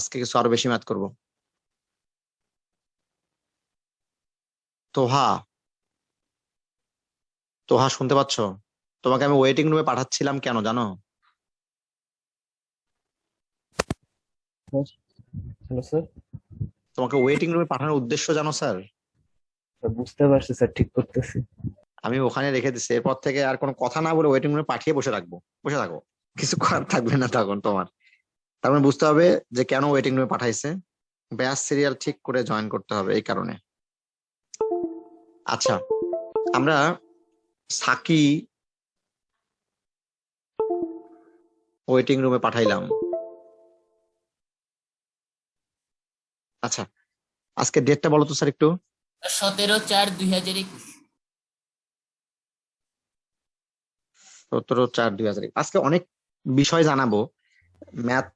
আজকে কিছু আরো বেশি ম্যাথ করব। তোহা তোহা শুনতে পাচ্ছ? তোমাকে আমি ওয়েটিং রুমে পাঠাচ্ছিলাম কেন জানো? Hello sir. তোমাকে ওয়েটিং রুমে পাঠানোর উদ্দেশ্য জানো স্যার? বুঝতে পারছি স্যার, ঠিক করতেছি। আমি ওখানে রেখে দিচ্ছি, এরপর থেকে আর কোনো কথা না বলে ওয়েটিং রুমে পাঠিয়ে বসে রাখবো। বসে থাকো, কিছু করার থাকবে না তখন তোমার। তার মানে বুঝতে হবে যে কেন ওয়েটিং রুমে পাঠাইছে। ব্যাচ সিরিয়াল ঠিক করে জয়েন করতে হবে এই কারণে। আচ্ছা, আমরা সাকি ওয়েটিং রুমে পাঠাইলাম। আচ্ছা, আজকে ডেটটা বলো তো স্যার একটু। 17/4/2021। 17/4/2021। আজকে অনেক বিষয় জানাবো। ম্যাথ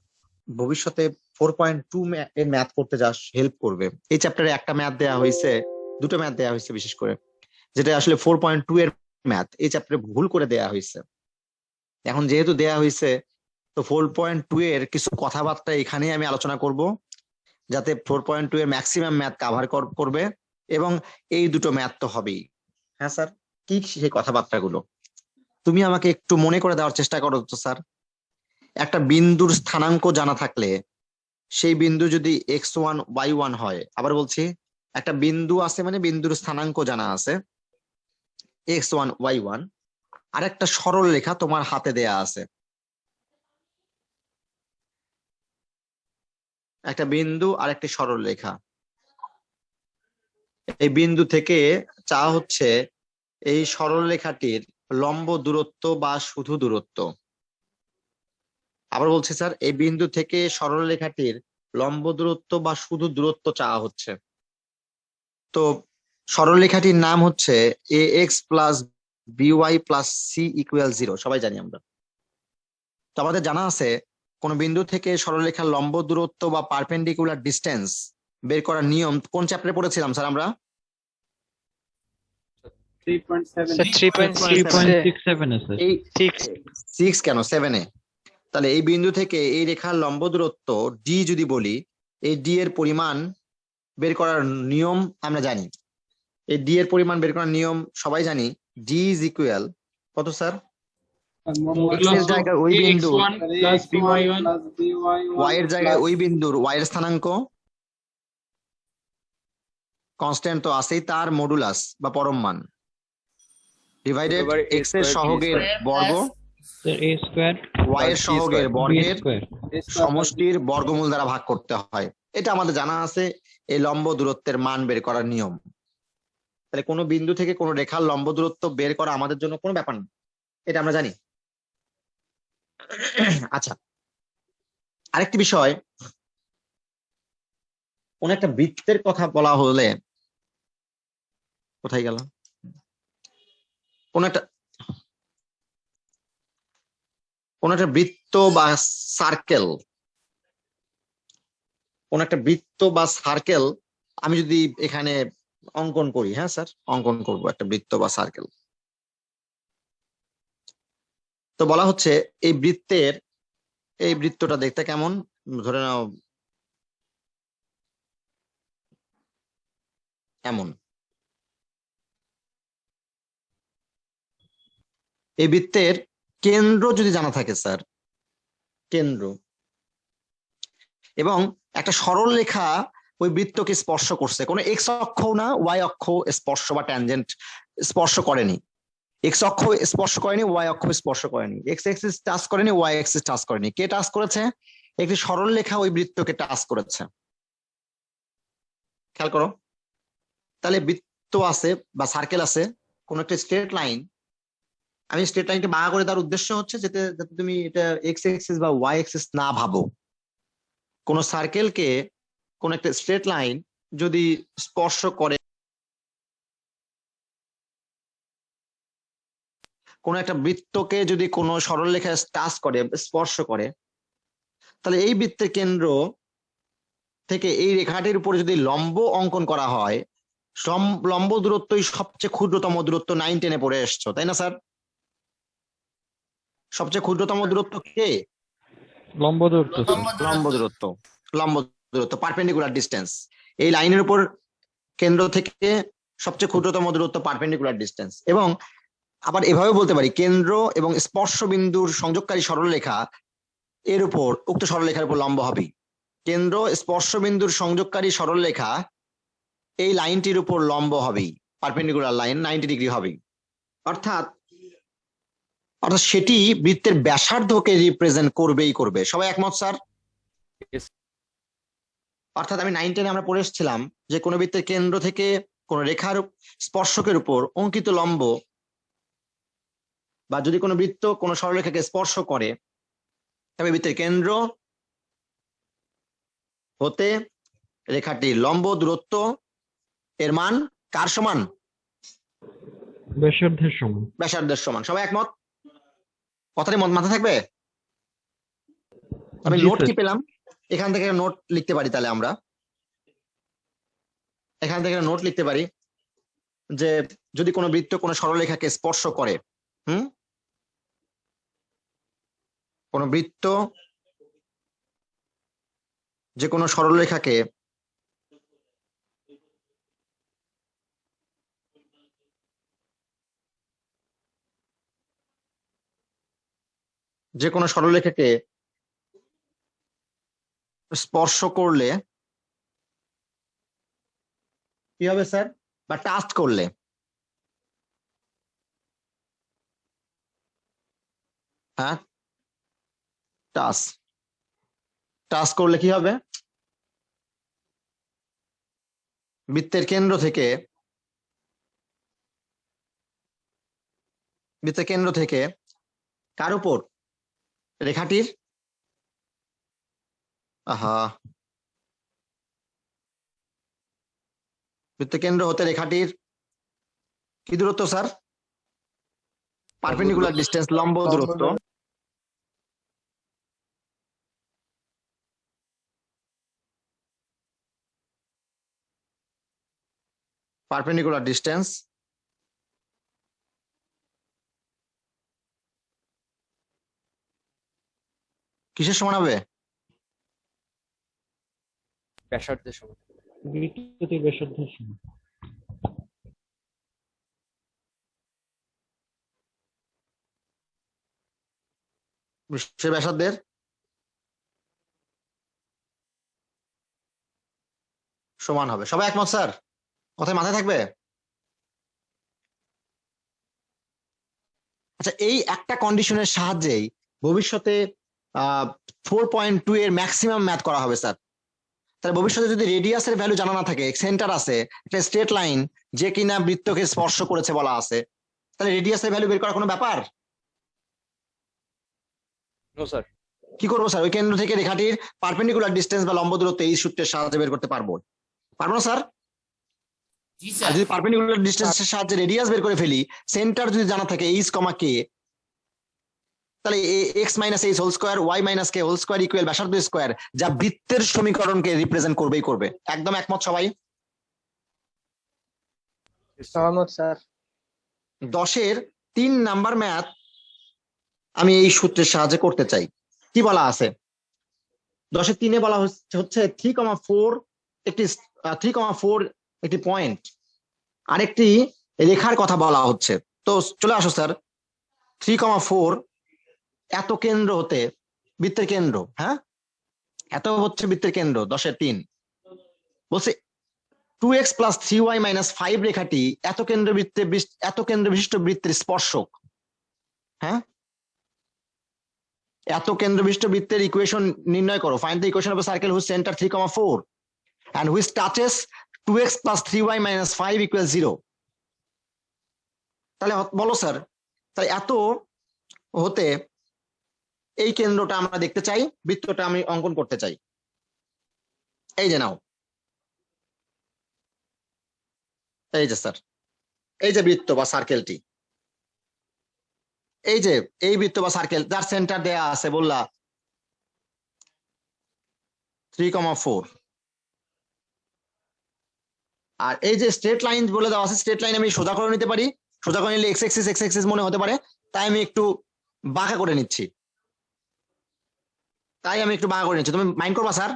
ভবিষ্যতে 4.2 এর ম্যাথ করতে যা হেল্প করবে। এই চ্যাপ্টারে একটা ম্যাথ দেওয়া হয়েছে, দুটো ম্যাথ দেওয়া হয়েছে বিশেষ করে, যেটা আসলে 4.2 এর ম্যাথ এই চ্যাপ্টারে ভুল করে দেয়া হয়েছে। এখন যেহেতু দেয়া হয়েছে, তো 4.2 এর কিছু কথাবার্তা এখানেই আমি আলোচনা করব, যাতে 4.2 এর ম্যাক্সিমাম ম্যাথ কাভার করবে। এবং এই দুটো ম্যাথ তো হবেই। হ্যাঁ স্যার, কি সেই কথাবার্তাগুলো তুমি আমাকে একটু মনে করে দেওয়ার চেষ্টা করো তো স্যার। একটা বিন্দুর স্থানাঙ্ক জানা থাকলে, সেই বিন্দু যদি x1 y1 হয়, আবার বলছি, একটা বিন্দু আছে মানে বিন্দুর স্থানাঙ্ক জানা আছে x1 y1, আর একটা সরল রেখা তোমার হাতে দেয়া আছে। একটা বিন্দু আর একটি সরল রেখা, এই বিন্দু থেকে চা হচ্ছে এই সরল রেখাটির লম্ব দূরত্ব বা শুধু দূরত্ব। আবার বলছি স্যার, এই বিন্দু থেকে সরল রেখাটির লম্ব দূরত্ব বা শুধু দূরত্ব চাওয়া হচ্ছে। তো সরল রেখাটির নাম হচ্ছে ax plus by plus C equal 0, সবাই জানি আমরা। তো আমাদের জানা আছে কোন বিন্দু থেকে সরলরেখার লম্ব দূরত্ব বা পারপেন্ডিকুলার ডিস্টেন্স বের করার নিয়ম কোন চ্যাপ্টারে পড়েছিলাম স্যার আমরা? 3.67 এই 6 কেন 7 এ? তাহলে এই বিন্দু থেকে এই রেখার লম্ব দূরত্ব ডি যদি বলি, এই ডি এর পরিমাণ বের করার নিয়ম আমরা জানি। এই ডি এর পরিমাণ বের করার নিয়ম সবাই জানি। ডি ইজ ইকুয়াল কত স্যার? এক্স এর জায়গায় ওই বিন্দু, ওয়াই এর জায়গায় ওই বিন্দুর ওয়াই এর স্থানাঙ্ক কনস্ট্যান্ট তো আছেই, তার মডুলাস বা পরম মান ডিভাইডেড এক্স এর সহগের বর্গ a square ওয়াই এর সহগের b বর্গের square সমষ্টির বর্গমূল দ্বারা ভাগ করতে হয়। এটা আমাদের জানা আছে এই লম্ব দূরত্বের মান বের করার নিয়ম। তাহলে কোনো বিন্দু থেকে কোনো রেখার লম্ব দূরত্ব বের করা আমাদের জন্য কোনো ব্যাপার না, এটা আমরা জানি। আচ্ছা, আরেকটি বিষয়, কোন একটা বৃত্তের কথা বলা হলে, কোথায় গেল, কোন একটা বৃত্ত বা সার্কেল, কোন একটা বৃত্ত বা সার্কেল আমি যদি এখানে অঙ্কন করি, হ্যাঁ স্যার অঙ্কন করব একটা বৃত্ত বা সার্কেল, তো বলা হচ্ছে এই বৃত্তটা দেখতে কেমন, ধরে নাও এমন। এই বৃত্তের কেন্দ্র যদি জানা থাকে স্যার, কেন্দ্র, এবং একটা সরল রেখা ওই বৃত্তকে স্পর্শ করছে, কোনো এক্স অক্ষ না ওয়াই অক্ষ স্পর্শ বা ট্যানজেন্ট স্পর্শ করেনি, এক্স অক্ষ স্পর্শ করেনি, ওয়াই অক্ষ স্পর্শ করেনি, এক্স এক্সিস টাচ করেনি, ওয়াই এক্সিস টাচ করেনি, কে টাচ করেছে? একটি সরল রেখা ওই বৃত্তকে টাচ করেছে। খেয়াল করো, তাহলে বৃত্ত আছে বা সার্কেল আছে, কোন একটা স্ট্রেট লাইন, আমি স্ট্রেট লাইনকে বাঁকা করে দেওয়ার উদ্দেশ্য হচ্ছে যাতে তুমি এটা এক্স এক্সিস বা ওয়াই এক্সিস না ভাবো। কোন সার্কেলকে কোন একটা স্ট্রেট লাইন যদি স্পর্শ করে, কোন একটা বৃত্তকে যদি কোনো সরল রেখায় টাচ করে স্পর্শ করে, তাহলে এই বৃত্তের কেন্দ্র থেকে এই রেখাটির উপরে যদি লম্ব অঙ্কন করা হয়, লম্ব দূরত্বই সবচেয়ে ক্ষুদ্রতম দূরত্ব 9-10-এ পড়ে এসছো তাই না স্যার? সবচেয়ে ক্ষুদ্রতম দূরত্ব কে? লম্ব দূরত্ব লম্ব দূরত্ব। লম্ব দূরত্ব, পারপেন্ডিকুলার ডিস্টেন্স। এই লাইনের উপর কেন্দ্র থেকে সবচেয়ে ক্ষুদ্রতম দূরত্ব পারপেন্ডিকুলার ডিস্টেন্স। এবং আবার এভাবে বলতে পারি, কেন্দ্র এবং স্পর্শ বিন্দুর সংযোগকারী সরলরেখা এর উপর, উক্ত সরলরেখার উপর লম্ব হবে। কেন্দ্র স্পর্শ বিন্দুর সংযোগকারী সরলরেখা এই লাইনটির উপর লম্ব হবেই, পারপেন্ডিকুলার লাইন 90 ডিগ্রি হবে। অর্থাৎ সেটি বৃত্তের ব্যাসার্ধকে রিপ্রেজেন্ট করবেই করবে। সবাই একমত স্যার? Yes. অর্থাৎ আমি 9 10 আমরা পড়ে এসেছিলাম যে কোন বৃত্তের কেন্দ্র থেকে কোন রেখার স্পর্শকের উপর অঙ্কিত লম্ব, বা যদি কোনো বৃত্ত কোন সরলরেখাকে স্পর্শ করে, তবে বৃত্তের কেন্দ্র হতে রেখাটির লম্ব দূরত্ব এর মান কার সমান? ব্যাসার্ধের সমান। ব্যাসার্ধের সমান। সবাই একমত? কথাটি মাথায় থাকবে? আমি জি, নোট স্যার। কি পেলাম? এখান থেকে নোট লিখতে পারি, তাহলে আমরা এখান থেকে নোট লিখতে পারি যে যদি কোনো বৃত্ত কোনো সরলরেখাকে স্পর্শ করে, কোন বৃত্ত যে কোনো সরলরেখাকে স্পর্শ করলে কি হবে স্যার? বা টাচ করলে, হ্যাঁ, টাচ করলে কি হবে? বৃত্তের কেন্দ্র থেকে কার উপর? রেখাটির বৃত্তের কেন্দ্র হতে রেখাটির কি দূরত্ব স্যার? পারপেন্ডিকুলার ডিস্টেন্স, লম্ব দূরত্ব। পারপেন্ডিকুলার ডিস্টেন্স কিসের সমান হবে? ব্যাসার্ধের সমান। বৃত্তটির ব্যাসার্ধের সমান। সে ব্যাসার্ধের সমান হবে। সবাই একমত স্যার? কথায় মাথায় থাকবে? আচ্ছা, এই একটা কন্ডিশনের সাহায্যেই ভবিষ্যতে 4.2 এর ম্যাক্সিমাম ম্যাথ করা হবে স্যার। তাহলে ভবিষ্যতে যদি রেডিয়াসের ভ্যালু জানা না থাকে, সেন্টার আছে, একটা স্ট্রেট লাইন যে কিনা বৃত্তকে স্পর্শ করেছে বলা আছে, তাহলে রেডিয়াসের ভ্যালু বের করা কোনো ব্যাপার? No sir. কি করবো স্যার? ওই কেন্দ্র থেকে রেখাটির পারপেন্ডিকুলার ডিস্টেন্স বা লম্ব দূরত্ব এই সূত্রের সাহায্যে বের করতে পারবো না স্যার? আর যদি পারপেন্ডিকুলার ডিস্টেন্সের সাহায্যে রেডিয়াস বের করে ফেলি, সেন্টার যদি জানা থাকে এইচ কমা কে, তাহলে x minus h whole square, y minus k whole square equal ব্যাসার্ধ স্কোয়ার, যা বৃত্তের সমীকরণকে রিপ্রেজেন্ট করবেই করবে। একদম একমত সবাই? সহমত স্যার। 10-এর 3 নাম্বার ম্যাথ আমি এই সূত্রের সাহায্যে করতে চাই। কি বলা আছে? 10-এর 3-এ বলা হচ্ছে 3,4 একটি পয়েন্ট, আরেকটি রেখার কথা বলা হচ্ছে। তো চলে আসো স্যার, 3,4 এত কেন্দ্র হতে বৃত্তের কেন্দ্র, হ্যাঁ, এত হচ্ছে বৃত্তের কেন্দ্র। 10-এর 3 বলছে 2x + 3y - 5 রেখাটি এত কেন্দ্র বিশিষ্ট বৃত্তের স্পর্শক। হ্যাঁ, এত কেন্দ্র বিশিষ্ট বৃত্তের ইকুয়েশন নির্ণয় করো। Find the equation of a circle whose centre 3,4 and which touches 2x + 3y - 5 = 0। তাহলে বলো স্যার, তাহলে এত হতে এই কেন্দ্রটা আমরা দেখতে চাই, বৃত্তটা আমি অঙ্কন করতে চাই। এই যে নাও, এই যে স্যার, এই যে বৃত্ত বা সার্কেলটি, এই যে এই বৃত্ত বা সার্কেল যার সেন্টার দেয়া আছে বললা 3,4, আর এই যে স্ট্রেট লাইন বলে দেওয়া আছে, স্ট্রেট লাইন আমি সোজা করে নিতে পারি। সোজা করে নিলে এক্স এক্সিস মনে হতে পারে, তাই আমি একটু বাঁকা করে নিচ্ছি। তুমি মাইন্ড করবা স্যার?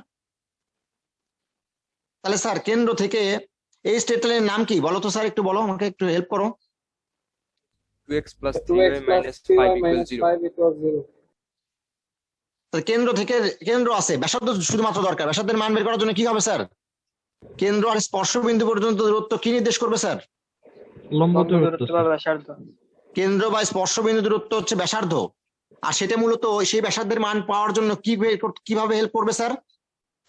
তাহলে স্যার কেন্দ্র থেকে এই স্ট্রেট লাইনের নাম কি বলো তো স্যার, একটু বলো আমাকে, একটু হেল্প করো। 2x plus 2x 3y plus minus 3y 5 equals minus 0. 5 equals 0. তাহলে কেন্দ্র থেকে, কেন্দ্র আছে, ব্যাসার্ধ শুধুমাত্র দরকার। ব্যাসার্ধের মান বের করার জন্য কি হবে স্যার? কেন্দ্র আর স্পর্শ বিন্দু পর্যন্ত দূরত্ব কি নির্দেশ করবে স্যার? লম্ব লম্ব দূরত্ব দূরত্ব বা ব্যাসার্ধ। কেন্দ্র বা স্পর্শ বিন্দু দূরত্ব হচ্ছে ব্যাসার্ধ, আর সেটা মূলত সেই ব্যাসার্ধের মান পাওয়ার জন্য কিভাবে হেল্প করবে স্যার?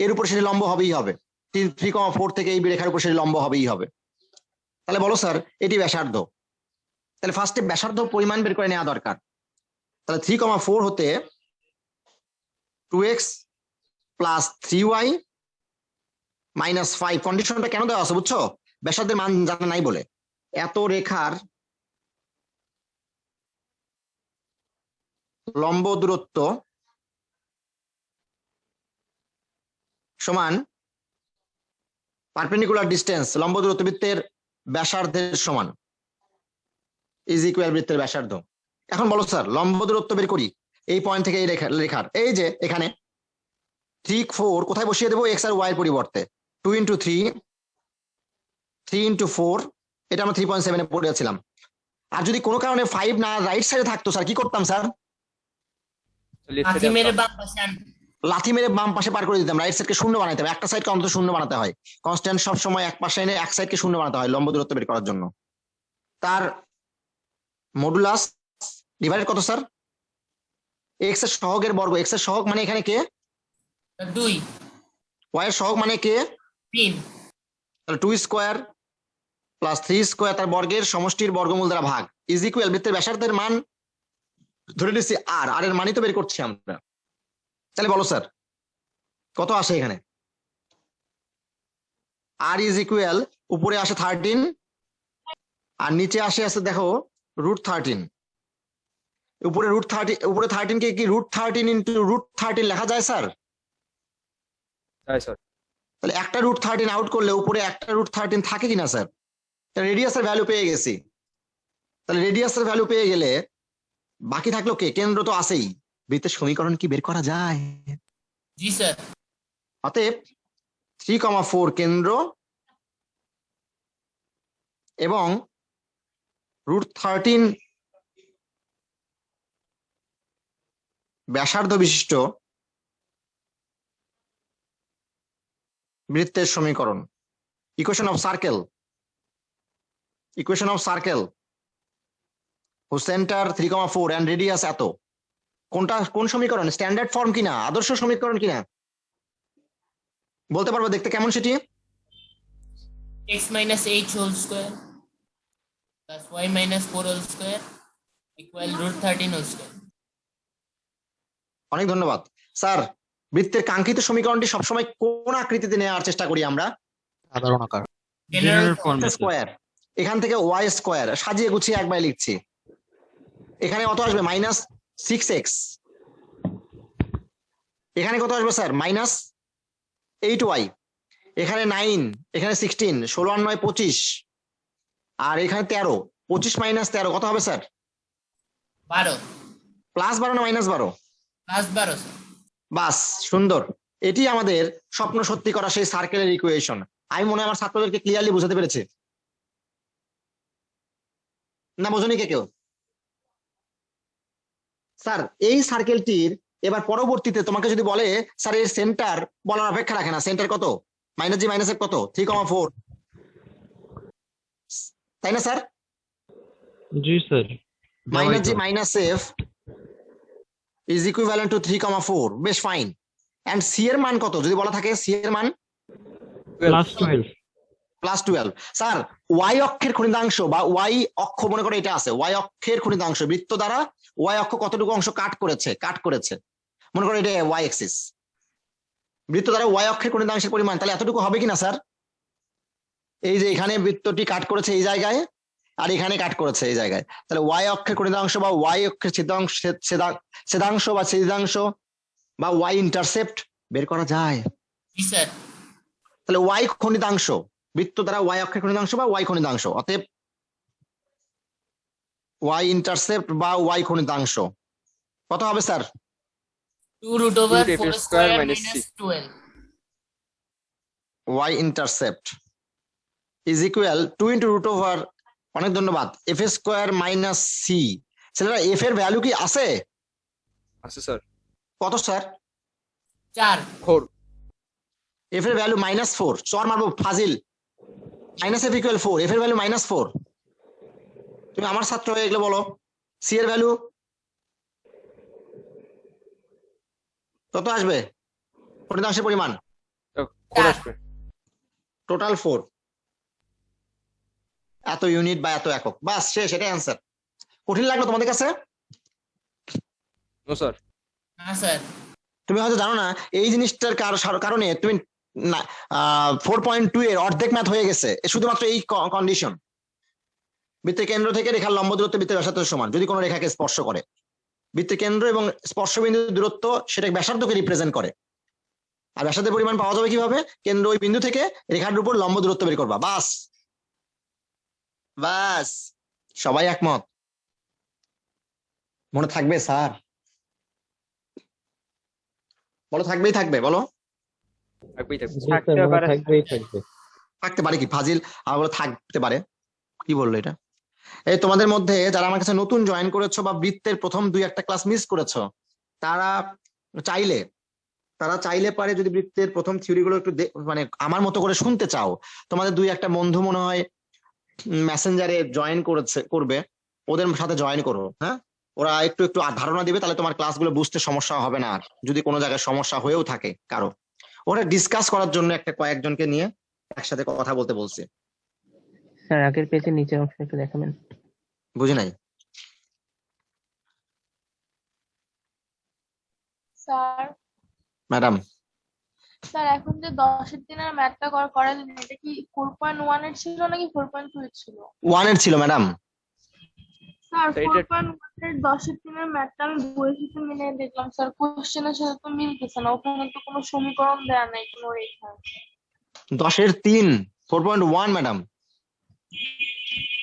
এর উপর সেটি লম্ব হবেই হবে। 3,4 থেকে এই রেখার উপর সেটি লম্ব হবেই হবে। তাহলে বলো স্যার এটি ব্যাসার্ধ। তাহলে ফার্স্টে ব্যাসার্ধ পরিমাণ বের করে নেওয়া দরকার। তাহলে 3,4 হতে 2x প্লাস 3y মাইনাস 5, কন্ডিশনটা কেন দেওয়া আছে বুঝছো? ব্যাসার্ধের মান জানা নাই বলে। এত রেখার লম্ব দূরত্ব সমান পারপেন্ডিকুলার ডিস্টেন্স, লম্ব দূরত্ব বৃত্তের ব্যাসার্ধের সমান, ইজ ইকুয়াল বৃত্তের ব্যাসার্ধ। এখন বলো স্যার লম্ব দূরত্ব বের করি এই পয়েন্ট থেকে এই রেখার, এই যে এখানে 3,4 কোথায় বসিয়ে দেবো? এক্স আর ওয়াই এর পরিবর্তে 2 ইন্টু 3, 3 ইন্টু 4, এটা আমরা 3.7 এ পড়েছিলাম। আর যদি কোনো কারণে 5 না রাইট সাইডে থাকতো স্যার কি করতাম স্যার? Left side এ লাথি মেরে বাম পাশে পার করে দিতাম, রাইট সাইডকে শূন্য বানাইতাম। একটা সাইডকে অন্তত শূন্য বানাতে হয়, কনস্ট্যান্ট সব সময় এক পাশে এনে এক সাইডকে শূন্য বানাতে হয় লম্ব দূরত্ব বের করার জন্য। তার মডুলাস ডিভাইডেড কত স্যার? এক্স এর সহগের বর্গ। এক্স এর সহগ মানে এখানে কে? 2 ওয়াই এর সহগ মানে কে? 3 তাহলে 2 স্কোয়ার প্লাস 3 স্কোয়ার তার বর্গের সমষ্টির বর্গমূল দ্বারা ভাগ, ইজ ইকুয়াল বৃত্তের ব্যাসার্ধের মান ধরে নিচ্ছি আর, আর এর মানই তো বের করছি আমরা। তাহলে বলো স্যার কত আসে এখানে? আর ইজ ইকুয়াল উপরে আসে 13 আর নিচে আসে দেখো √13। উপরে √13, উপরে 13 কে কি √13 ইন্টু √13 লেখা যায় স্যার? তাই স্যার। তাহলে একটা √13 আউট করলে উপরে একটা √13 থাকে কিনা স্যার? রেডিয়াসের ভ্যালু পেয়ে গেছি। তাহলে রেডিয়াসের ভ্যালু পেয়ে গেলে বাকি থাকলো কে? কেন্দ্র তো আছেই। বৃত্তের সমীকরণ কি বের করা যায়? জি স্যার। অতএব 3,4 কেন্দ্র এবং √13 ব্যাসার্ধ বিশিষ্ট বৃত্তের সমীকরণ, equation of circle, equation of circle whose center 3,4 and radius এত। কোনটা কোন সমীকরণ? স্ট্যান্ডার্ড ফর্ম কিনা, আদর্শ সমীকরণ কিনা বলতে পারবো? দেখতে কেমন সেটি? x minus h whole square plus y minus 4 whole square equal √13 whole square. অনেক ধন্যবাদ স্যার। বৃত্তের কাঙ্ক্ষিত সমীকরণটি সবসময় কোন আকৃতিতে নেওয়ার চেষ্টা করি আমরা? সাধারণ আকার, General general form. Form. Square. এখান থেকে ওয়াই স্কোয়ার সাজিয়ে গুছিয়ে একবার লিখছি। এখানে কত আসবে? -6x। এখানে কত আসবে স্যার? -8y। এখানে 9, এখানে 16, 16 আর 9 25, আর এখানে 13, 25 মাইনাস 13 কত হবে স্যার? 12 +12 না -12? plus 12 sir. বাস, সুন্দর। এটি আমাদের স্বপ্ন সত্যি করা সেই সার্কেলের ইকুয়েশন। আমি মনে হয় আমার ছাত্রদেরকে ক্লিয়ারলি বুঝাতে পেরেছি, না বোঝনি কে কেউ? স্যার এই সার্কেলটির এবার পরবর্তীতে তোমাকে যদি বলে স্যার এর সেন্টার বলার অপেক্ষা রাখে না, সেন্টার কত? -g -f কত? 3,4, তাই না স্যার? জি sir. -g -f is equivalent to 3,4, বেশ ফাইন। এন্ড সি এর মান কত যদি বলা থাকে? সি এর মান +12। +12। স্যার ওয়াই অক্ষের খণ্ডিতাংশ বা ওয়াই অক্ষ, মনে করো এটা আছে ওয়াই অক্ষের খণ্ডিতাংশ, বৃত্ত দ্বারা ওয়াই অক্ষ কতটুকু অংশ কাট করেছে, মনে করো এটা ওয়াই এক্সিস। বৃত্ত দ্বারা ওয়াই অক্ষের খণ্ডিতাংশের পরিমাণ তাহলে এতটুকু হবে কিনা স্যার? এই যে এখানে বৃত্তটি কাট করেছে এই জায়গায়, আর এখানে কাট করেছে এই জায়গায়, তাহলে ওয়াই অক্ষের খণ্ডিতাংশ বা ওয়াই অক্ষের ছেদাংশ বা ছেদিতাংশ বা ওয়াই ইন্টারসেপ্ট বের করা যায়। জি স্যার। তাহলে ওয়াই খণ্ডিতাংশ, বৃত্ত দ্বারা ওয়াই অক্ষের খণ্ডিতাংশ বা ওয়াই খণ্ডিতাংশ, অতএব ওয়াই ইন্টারসেপ্ট বা ওয়াই খণ্ডিতাংশ কত হবে sir? 2 √4 2 4 square square minus minus 12. Y intercept is equal 2 into root over, অনেক ধন্যবাদ, এফ স্কোয়ার মাইনাস সি। ছেলেরা এফ এর ভ্যালু কি আছে? আছে স্যার। কত স্যার? 4 4 এফ এর ভ্যালু -4, চর মারবো ফাজিল। মাইনাস এফ ইকুয়াল 4, এফ এর ভ্যালু -4। তুমি আমার ছাত্র হয়ে এগুলো বলো। সি এর ভ্যালু কত আসবে? পরিমাণের পরিমাণ 4 আসবে। টোটাল 4, এত ইউনিট বা এত একক, বাস শেষ, এটাই অ্যান্সার। কঠিন লাগলো তোমাদের কাছে? No sir. হ্যাঁ স্যার। তুমি হয়তো জানো না এই জিনিসটার কারণে তুমি 4.2 এর অর্ধেক ম্যাথ হয়ে গেছে শুধুমাত্র এই কন্ডিশন। বৃত্তের কেন্দ্র থেকে রেখার লম্ব দূরত্ব বৃত্তের ব্যাসার্ধের সমান যদি কোনো রেখাকে স্পর্শ করে। বৃত্তের কেন্দ্র এবং স্পর্শবিন্দুর দূরত্ব সেটা ব্যাসার্ধকে রিপ্রেজেন্ট করে। আর ব্যাসার্ধের পরিমাণ পাওয়া যাবে কিভাবে? কেন্দ্র ওই বিন্দু থেকে রেখার উপর লম্ব দূরত্ব বের করবা, বাস বাস। সবাই একমত? মনে থাকবে স্যার? বলো থাকবেই থাকবে, বলো থাকবেই থাকবে। জি স্যার, মনে থাকবেই থাকবে। থাকতে পারে কি ফাজিল, আর বলো থাকতে পারে, কি বললো এটা? এই তোমাদের মধ্যে যারা আমার কাছে নতুন জয়েন করেছো বা বৃত্তের প্রথম 2-1টা ক্লাস মিস করেছো, তারা চাইলে পারে যদি বৃত্তের প্রথম থিওরি গুলো একটু মানে আমার মতো করে শুনতে চাও, তোমাদের 2-1টা বন্ধু মনে হয় মেসেঞ্জারে জয়েন করবে, ওদের সাথে জয়েন করো। হ্যাঁ, ওরা একটু একটু ধারণা দিবে, তাহলে তোমার ক্লাসগুলো বুঝতে সমস্যা হবে না। আর যদি কোনো জায়গায় সমস্যা হয়েও থাকে কারো, ওরা ডিসকাস করার জন্য কয়েকজনকে নিয়ে একসাথে কথা বলতে বলছে। স্যার আগের পেজের নিচের অংশ একটু দেখাবেন। বুঝি নাই স্যার ম্যাডাম। স্যার এখন যে 10-এর দিনের ম্যাথটা করালেন এটা কি 4.1 এর ছিল নাকি 4.2 এর ছিল? 1 এর ছিল ম্যাডাম। স্যার তো এটা- 4.1 এর 10-এর দিনের ম্যাথটা আমি বইয়ের সাথে মিলিয়ে দেখলাম স্যার, কোশ্চেনের সাথে তো মিলতেছে না, ওখানে তো কোনো সমীকরণ দেয়া নাই কোনো রেখা। 10-এর 3 4.1 ম্যাডাম।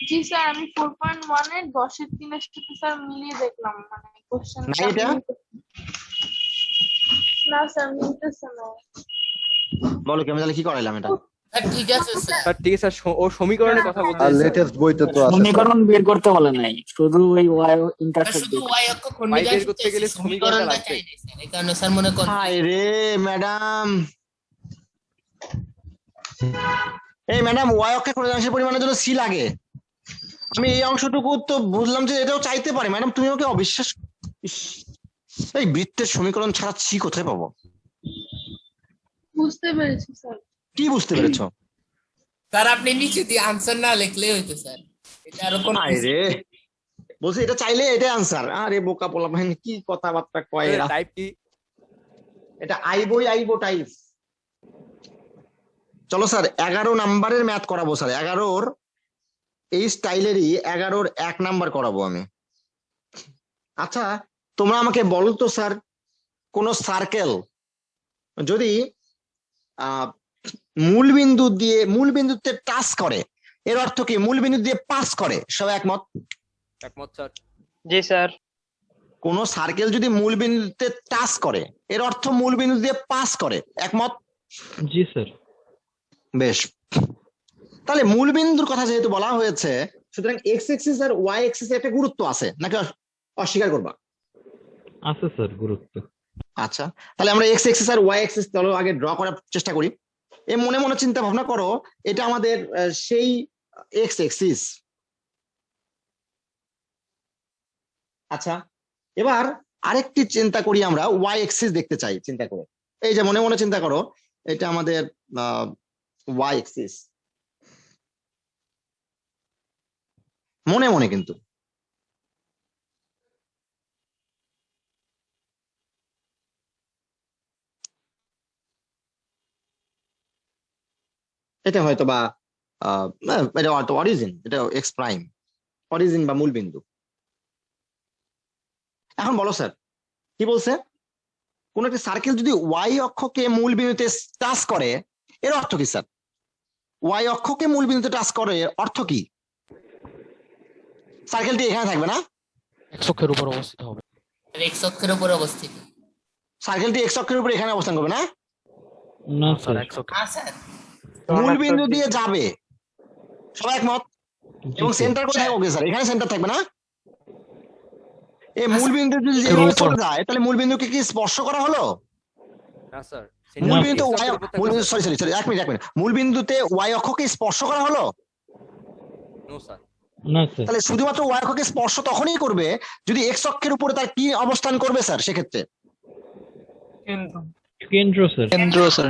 জি স্যার, আমি 4.1 এর 10-এর 3-এর সাথে স্যার মিলিয়ে দেখলাম, মানে কোশ্চেন না এটা? না স্যার মিলতেছে না। বলো কি, আমি তাহলে কি করাইলাম এটা? স্যার ঠিক আছে স্যার। স্যার ঠিক আছে স্যার, ও সমীকরণের কথা বলতে আর চাইছে। লেটেস্ট বইতে তো আছে সমীকরণ বের করতে বলে নাই, শুধু ওই ওয়াই স্যার ইন্টারসেপ্ট শুধু y অক্ষ y খণ্ডিকা বের করতে গেলে সমীকরণটা লাগবে। চাই নাই স্যার, এই কারণে স্যার মনে করেন হায় রে ম্যাডাম, এই ম্যাডাম ওয়াই অক্ষে কোণাংশের পরিমাণের জন্য সি লাগে। আমি এই অংশটুকু তো বুঝলাম যে এটাও চাইতে পারে। ম্যাডাম তুমি ওকে অবিশ্বাস, ইস, এই বৃত্তের সমীকরণ ছাড়া সি কোথায় পাবো? বুঝতে পেরেছি স্যার। কি বুঝতে পেরেছো? স্যার আপনি নিচে দিয়ে আনসার না লিখলেই হইতো স্যার, এটা আরো কোন হায় রে, বলছি এটা চাইলে এটাই আনসার। আরে বোকা পোলা ভাই, কি কথাবার্তা কয় এরা। টাইপ কি? এটা আইবো টাইপ। চলো স্যার 11 নাম্বারের ম্যাথ করাবো স্যার। 11-র এই স্টাইলেরই 11-র 1 নাম্বার করাবো আমি। আচ্ছা তোমরা আমাকে বলো তো স্যার, কোন সার্কেল যদি মূল বিন্দুতে টাচ করে, এর অর্থ কি? মূল বিন্দু দিয়ে পাস করে, সবাই একমত? একমত স্যার। জি স্যার। কোন সার্কেল যদি মূল বিন্দুতে টাচ করে, এর অর্থ মূল বিন্দু দিয়ে পাস করে, একমত? জি স্যার। বেশ, তাহলে মূল বিন্দুর কথা যেহেতু বলা হয়েছে, সুতরাং এক্স এক্সিস আর ওয়াই এক্সিস একটা গুরুত্ব আছে নাকি অস্বীকার করবা? আছে স্যার, গুরুত্ব। আচ্ছা তাহলে আমরা এক্স এক্সিস আর ওয়াই এক্সিস চলো আগে ড্র করার চেষ্টা করি। মনে মনে চিন্তা ভাবনা করো, এটা আমাদের সেই এক্স এক্সিস। আচ্ছা এবার আরেকটি চিন্তা করি, আমরা ওয়াই এক্সিস দেখতে চাই। চিন্তা করো, এই যে মনে মনে চিন্তা করো, এটা আমাদের ওয়াই এক্সিস। মনে মনে কিন্তু এটা হয়তো বা এটা অরিজিন, এটা এক্স প্রাইম, অরিজিন বা মূল বিন্দু। এখন বলো স্যার কি বলছে? কোন একটা সার্কেল যদি ওয়াই অক্ষকে মূল বিন্দুতে টাচ করে, এর অর্থ কি স্যার? ওয়াই অক্ষকে মূল বিন্দুতে টাচ করে এর অর্থ কি? সার্কেলটি এখানে থাকবে না, এক্স অক্ষের উপর অবস্থিত হবে। এক্স অক্ষের উপর অবস্থিত। সার্কেলটি এক্স অক্ষের উপর এখানে অবস্থান করবে না? না স্যার স্যার। এক্স অক্ষ হ্যাঁ স্যার। মূল বিন্দু দিয়ে যাবে, সবাই একমত? জি এবং স্যার। সেন্টার কোথায়? ওকে স্যার, এখানে সেন্টার থাকবে না? এই মূল বিন্দু যদি এর যেভাবে উপর। চলে যায় তাহলে মূল বিন্দুকে কি স্পর্শ করা হলো? না স্যার মূল না, বিন্দু X ওয়াই, অক্ষের উপর থাকবে, স্যার। সরি এক মিনিট মূল বিন্দুতে ওয়াই অক্ষকে স্পর্শ করা হলো? No sir. না স্যার। তাহলে শুধুমাত্র ওয়াই অক্ষকে স্পর্শ তখনই করবে যদি এক্স অক্ষের উপরে তার কি অবস্থান করবে স্যার সেক্ষেত্রে? কেন্দ্র স্যার। কেন্দ্র স্যার।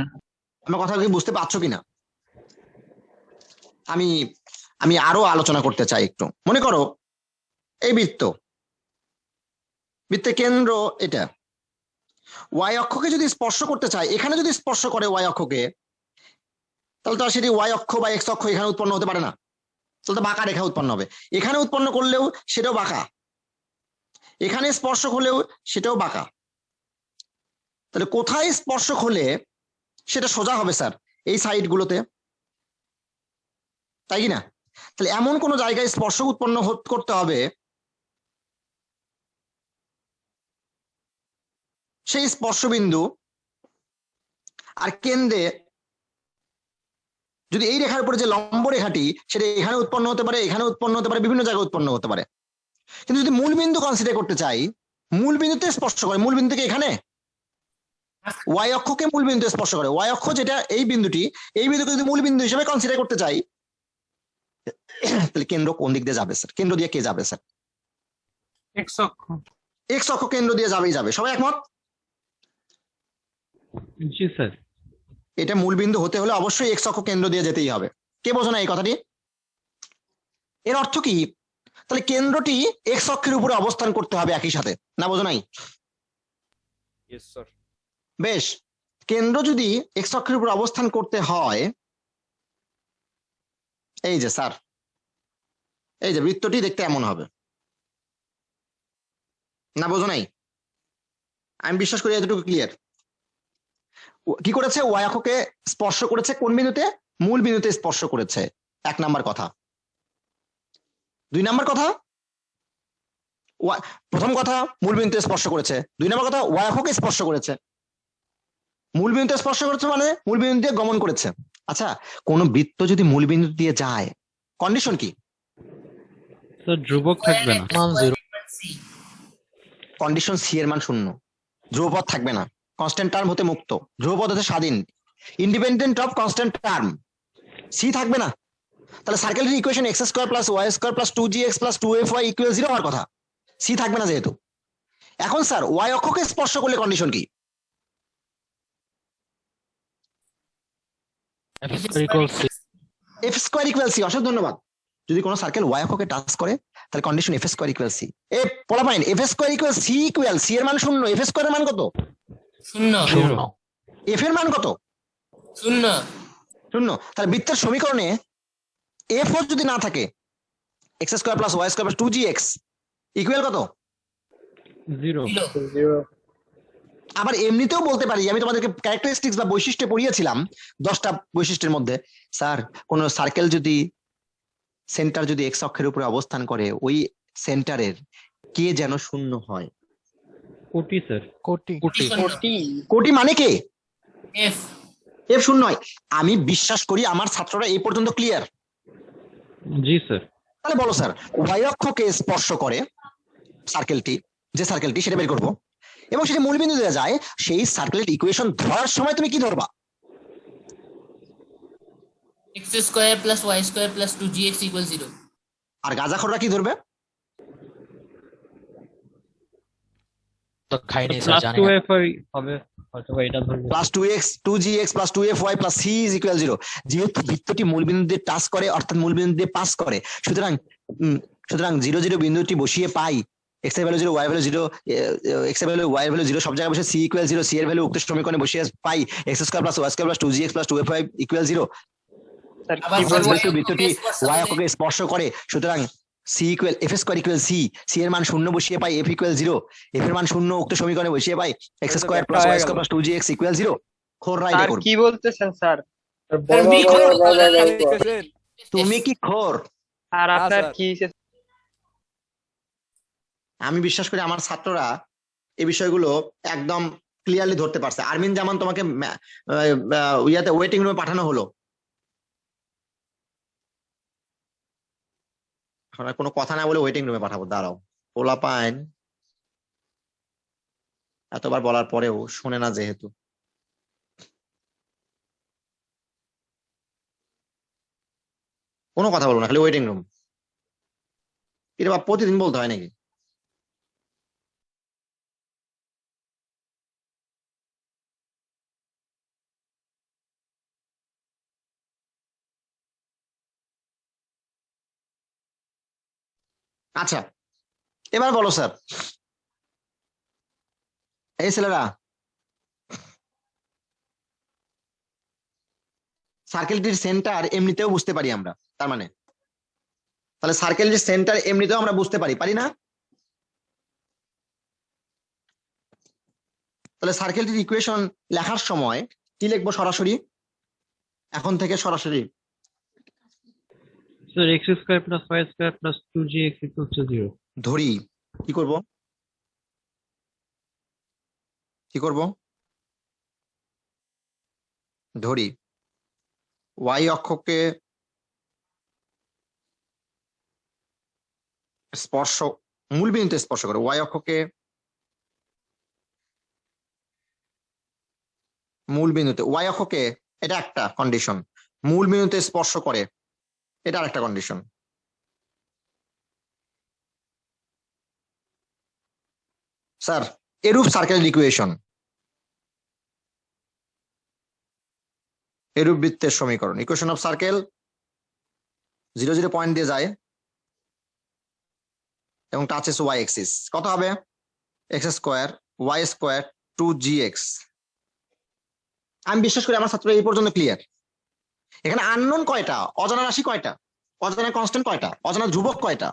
আমার কথা কি বুঝতে পারছো কিনা? আমি আমি আরো আলোচনা করতে চাই একটু। মনে করো এই বৃত্তের কেন্দ্র এটা, ওয়াই অক্ষকে যদি স্পর্শ করতে চায়, এখানে যদি স্পর্শ করে ওয়াই অক্ষকে, তাহলে তো আর সেটি ওয়াই অক্ষ বা এক্স অক্ষ এখানে উৎপন্ন হতে পারে না, তাহলে তো বাঁকা রেখা উৎপন্ন হবে। এখানে উৎপন্ন করলেও সেটাও বাঁকা, এখানে স্পর্শক হলেও সেটাও বাঁকা। তাহলে কোথায় স্পর্শক হলে সেটা সোজা হবে স্যার? এই সাইড গুলোতে, তাই কি না? তাহলে এমন কোন জায়গায় স্পর্শক উৎপন্ন করতে হবে সেই স্পর্শবিন্দু আর কেন্দ্রে যদি এই রেখার উপরে যে লম্ব রেখাটি সেটা এখানে উৎপন্ন হতে পারে, এখানে উৎপন্ন হতে পারে, বিভিন্ন জায়গায় উৎপন্ন হতে পারে। কিন্তু যদি মূল বিন্দু কনসিডার করতে চাই, মূল বিন্দুতে স্পর্শ করে, মূল বিন্দু থেকে এখানে ওয়াই অক্ষকে মূল বিন্দু স্পর্শ করে, ওয়াই অক্ষ যেটা এই বিন্দুটি, এই বিন্দুকে যদি মূল বিন্দু হিসেবে কনসিডার করতে চাই, তাহলে কেন্দ্র কোন দিক দিয়ে যাবে স্যার? কেন্দ্র দিয়ে কে যাবে স্যার? এক্স অক্ষ। এক্স অক্ষ কেন্দ্র দিয়ে যাবেই যাবে, সবাই একমত? জি স্যার। এটা মূল বিন্দু হতে হলে অবশ্যই এক্স অক্ষ কেন্দ্র দিয়ে যেতেই হবে। কে বোঝো না এই কথাটি? এর অর্থ কি? তাহলে কেন্দ্রটি এক্স অক্ষের উপরে অবস্থান করতে হবে একই সাথে, না বোঝো নাই? Yes sir. বেশ, কেন্দ্র যদি এক্স অক্ষের উপর অবস্থান করতে হয়, এই যে স্যার, এই যে বৃত্তটি দেখতে এমন হবে, না বোঝো নাই? আমি বিশ্বাস করি এতটুকু ক্লিয়ার। কি করেছে? ওয়াই অক্ষকে স্পর্শ করেছে কোন বিন্দুতে? মূল বিন্দুতে স্পর্শ করেছে, এক নাম্বার কথা। দুই নাম্বার কথা, প্রথম কথা মূল বিন্দুতে স্পর্শ করেছে, দুই নাম্বার কথা ওয়াই অক্ষকে স্পর্শ করেছে। মূল বিন্দুতে স্পর্শ করেছে মানে মূল বিন্দু দিয়ে গমন করেছে। আচ্ছা, কোন বৃত্ত যদি মূল বিন্দু দিয়ে যায়, কন্ডিশন কি? স্যার ধ্রুবক থাকবে না। মান 0। কন্ডিশন সি এর মান 0, ধ্রুবপদ থাকবে না, কনস্ট্যান্ট টার্ম হতে মুক্ত, ধ্রুবপদ হতে স্বাধীন, independent of constant term. C থাকবে না, তাহলে সার্কেলের equation X square plus Y square plus 2gx plus 2fy equal 0 হওয়ার কথা। সি থাকবে না যেহেতু। এখন স্যার ওয়াই অক্ষকে স্পর্শ করলে কন্ডিশন কি? f square equals 6। F square equal C. অসংখ্য ধন্যবাদ। যদি কোনো সার্কেল ওয়াই অক্ষকে টাচ করে তাহলে condition f square equal c. এ পড়া পাইন, f square equal c equal c এর মান 0, এফ স্কোয়ারের মান কত? 0 এফ এর মান কত? 0 0। তাহলে বৃত্তের সমীকরণে এফ যদি না থাকে, X square plus Y square plus 2gx equal কত? 0 আবার এমনিতেও বলতে পারি, আমি তোমাদেরকে ক্যারেক্টারিস্টিক্স বা বৈশিষ্ট্য পড়িয়েছিলাম 10টা বৈশিষ্ট্যের মধ্যে। স্যার কোন সার্কেল যদি সেন্টার যদি এক্স অক্ষের উপরে অবস্থান করে, ওই সেন্টারের কে যেন 0 হয়। কোটি স্যার। কোটি। কোটি মানে কে? f এফ 0 হয়। আমি বিশ্বাস করি আমার ছাত্ররা এই পর্যন্ত ক্লিয়ার। জি স্যার। তাহলে বলো স্যার, ওয়াই অক্ষকে স্পর্শ করে সার্কেলটি, যে সার্কেলটি সেটা বের করবো, এবং সেটা মূলবিন্দু দেওয়া যায়, সেই সার্কেলের ইকুয়েশন ধরার সময় তুমি কি ধরবা? x square plus y square plus 2gx equals 0 আর গাঁজাখোররা কি ধরবে? তো খাইনি স্যার, প্লাস জানি টু না। এফ হবে অথবা এটা ধরবে। Plus 2x 2gx plus 2fy plus c is equal 0। যেহেতু বৃত্তটি মূলবিন্দু দিয়ে টাচ করে অর্থাৎ মূলবিন্দু দিয়ে পাস করে, সুতরাং 0 0 বিন্দুটি বসিয়ে পাই x এর ভ্যালু 0, y এর ভ্যালু 0, x এর ভ্যালু y এর ভ্যালু 0 সব জায়গায় বসে c ইকুয়াল 0, c এর ভ্যালু উক্ত সমীকরণে বসিয়ে পাই x square plus y square plus 2gx plus 2fy equal 0। Sir আবার কি স্যার, বলবো? যেহেতু বৃত্তটি y অক্ষকে স্পর্শ করে, সুতরাং c equal f square equal c, c এর মান 0 বসিয়ে পাই f ইকুয়াল 0, f এর মান 0 উক্ত সমীকরণে বসিয়ে পাই x square plus y square plus 2gx equal 0। খোর রাইট স্যার করব। কি বলতেছেন স্যার? তুমি কি খোর? আর আপনার স্যার। কি আমি বিশ্বাস করি আমার ছাত্ররা এই বিষয়গুলো একদম ক্লিয়ারলি ধরতে পারছে। আরমিন জামান তোমাকে ইয়াতে ওয়েটিং রুমে পাঠানো হলো, এখন আর কোনো কথা না বলে ওয়েটিং রুমে পাঠাবো, দাঁড়াও। পোলাপাইন এতবার বলার পরেও শোনে না যেহেতু, কোনো কথা বলবো না, খালি ওয়েটিং রুম। এটা বা প্রতিদিন বলতে হয় নাকি? আচ্ছা এবার বলো স্যার, এই ছেলেরা সার্কেলটির সেন্টার এমনিতেও বুঝতে পারি আমরা, তার মানে তাহলে সার্কেলটির সেন্টার এমনিতেও আমরা বুঝতে পারি, পারি না? তাহলে সার্কেলটির ইকুয়েশন লেখার সময় কি লিখবো? সরাসরি এখন থেকে সরাসরি sir X square plus Y square plus 2gx equals to 0। ধরি। কি করব? কি করব? ধরি ওয়াই অক্ষকে স্পর্শ, মূল বিন্দুতে স্পর্শ করে, ওয়াই অক্ষকে মূল বিন্দুতে, ওয়াই অক্ষকে, এটা একটা কন্ডিশন, মূল বিন্দুতে স্পর্শ করে, এটা আরেকটা কন্ডিশন। স্যার এরূপ সার্কেল ইকুয়েশন, এরূপ বৃত্তের সমীকরণ, ইকুয়েশন অফ সার্কেল 0 0 পয়েন্ট দিয়ে যায় এবং টাচেস ওয়াই এক্সিস, কত হবে? X square Y square 2gx। আমি বিশ্বাস করি আমার ছাত্র এই পর্যন্ত ক্লিয়ার। এখানে আননোন কয়টা? অজানা রাশি কয়টা? অজানা কনস্ট্যান্ট কয়টা? অজানা ধ্রুবক কয়টা?